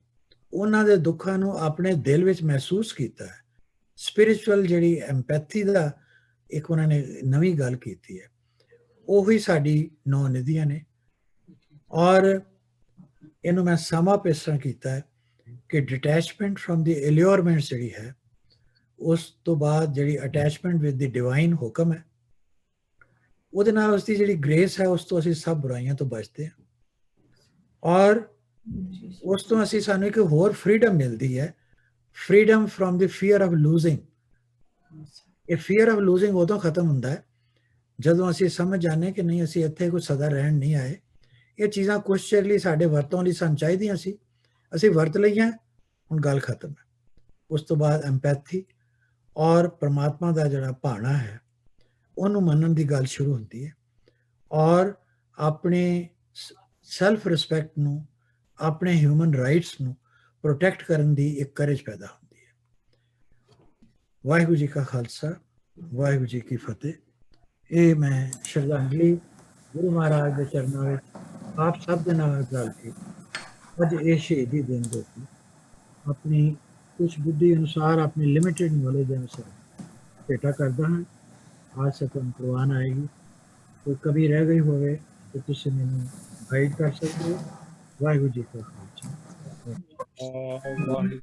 ਉਹਨਾਂ ਦੇ ਦੁੱਖਾਂ ਨੂੰ ਆਪਣੇ ਦਿਲ ਵਿੱਚ ਮਹਿਸੂਸ ਕੀਤਾ ਹੈ। ਸਪਿਰਿਚੁਅਲ ਜਿਹੜੀ ਐਮਪੈਥੀ ਦਾ ਇੱਕ ਉਹਨਾਂ ਨੇ ਨਵੀਂ ਗੱਲ ਕੀਤੀ ਹੈ, ਉਹੀ ਸਾਡੀ 9 ਨਿਧੀਆਂ ਨੇ। ਔਰ ਇਹਨੂੰ ਮੈਂ ਸਮਾਂ ਇਸ ਤਰ੍ਹਾਂ ਕੀਤਾ ਹੈ ਕਿ ਡਿਟੈਚਮੈਂਟ ਫਰੋਮ ਦੀ ਐਲਿਓਰਮੈਂਟਸ ਜਿਹੜੀ ਹੈ, ਉਸ ਤੋਂ ਬਾਅਦ ਜਿਹੜੀ ਅਟੈਚਮੈਂਟ ਵਿਦ ਦੀ ਡਿਵਾਈਨ ਹੁਕਮ ਹੈ, ਉਹਦੇ ਨਾਲ ਉਸ ਦੀ ਜਿਹੜੀ ਗ੍ਰੇਸ ਹੈ, ਉਸ ਤੋਂ ਅਸੀਂ ਸਭ ਬੁਰਾਈਆਂ ਤੋਂ ਬਚਦੇ ਹਾਂ। ਔਰ ਉਸ ਤੋਂ ਅਸੀਂ ਸਾਨੂੰ ਇੱਕ ਹੋਰ ਫਰੀडम ਮਿਲਦੀ ਹੈ, freedom from the fear of losing. ਇਹ ਫੀਅਰ ਆਫ ਲੂਜ਼ਿੰਗ ਉਦੋਂ ਖਤਮ ਹੁੰਦਾ ਹੈ ਜਦੋਂ ਅਸੀਂ ਸਮਝ ਜਾਂਦੇ ਕਿ ਨਹੀਂ, ਅਸੀਂ ਇੱਥੇ ਕੋਈ ਸਦਾ ਰਹਿਣ ਨਹੀਂ ਆਏ, ਇਹ ਚੀਜ਼ਾਂ ਕੁਛ ਚਿਰ ਲਈ ਸਾਡੇ ਵਰਤੋਂ ਲਈ ਸਾਨੂੰ ਚਾਹੀਦੀਆਂ ਸੀ, ਅਸੀਂ ਵਰਤ ਲਈਆਂ, ਹੁਣ ਗੱਲ ਖਤਮ ਹੈ। ਉਸ ਤੋਂ ਬਾਅਦ ਐਮਪੈਥੀ ਔਰ ਪਰਮਾਤਮਾ ਦਾ ਜਿਹੜਾ ਭਾਣਾ ਹੈ ਉਹਨੂੰ ਮੰਨਣ ਦੀ ਗੱਲ ਸ਼ੁਰੂ ਹੁੰਦੀ ਹੈ। ਔਰ ਆਪਣੇ ਸੈਲਫ ਰਿਸਪੈਕਟ ਨੂੰ, ਆਪਣੇ ਹਿਊਮਨ ਰਾਈਟਸ ਨੂੰ ਪ੍ਰੋਟੈਕਟ ਕਰਨ ਦੀ ਇੱਕ ਕਰੇਜ ਪੈਦਾ ਹੁੰਦੀ ਹੈ। ਵਾਹਿਗੁਰੂ ਜੀ ਕਾ ਖਾਲਸਾ, ਵਾਹਿਗੁਰੂ ਜੀ ਕੀ ਫਤਿਹ। ਇਹ ਮੈਂ ਸ਼ਰਧਾਂਜਲੀ ਗੁਰੂ ਮਹਾਰਾਜ ਦੇ ਚਰਨਾਂ ਵਿੱਚ ਆਪ ਸਭ ਦੇ ਨਾਲ ਰਲ ਕੇ ਅੱਜ ਇਹ ਸ਼ਹੀਦੀ ਦਿਨ ਦੇ ਉੱਤੇ ਆਪਣੀ ਕੁਛ ਬੁੱਧੀ ਅਨੁਸਾਰ, ਆਪਣੀ ਲਿਮਿਟਿਡ ਨੌਲੇਜ ਦੇ ਅਨੁਸਾਰ ਭੇਟਾ ਕਰਦਾ ਹਾਂ। ਆਜ ਸੇ ਤੁਹਾਨੂੰ ਪ੍ਰਵਾਨ ਆਏਗੀ। ਕੋਈ ਕਮੀ ਰਹਿ ਗਈ ਹੋਵੇ ਤਾਂ ਤੁਸੀਂ ਮੈਨੂੰ ਗਾਈਡ ਕਰ ਸਕਦੇ ਹੋ। ਵਾਹਿਗੁਰੂ ਜੀ ਕਾ ਖਾਲਸਾ। ਵਾਹਿਗੁਰੂ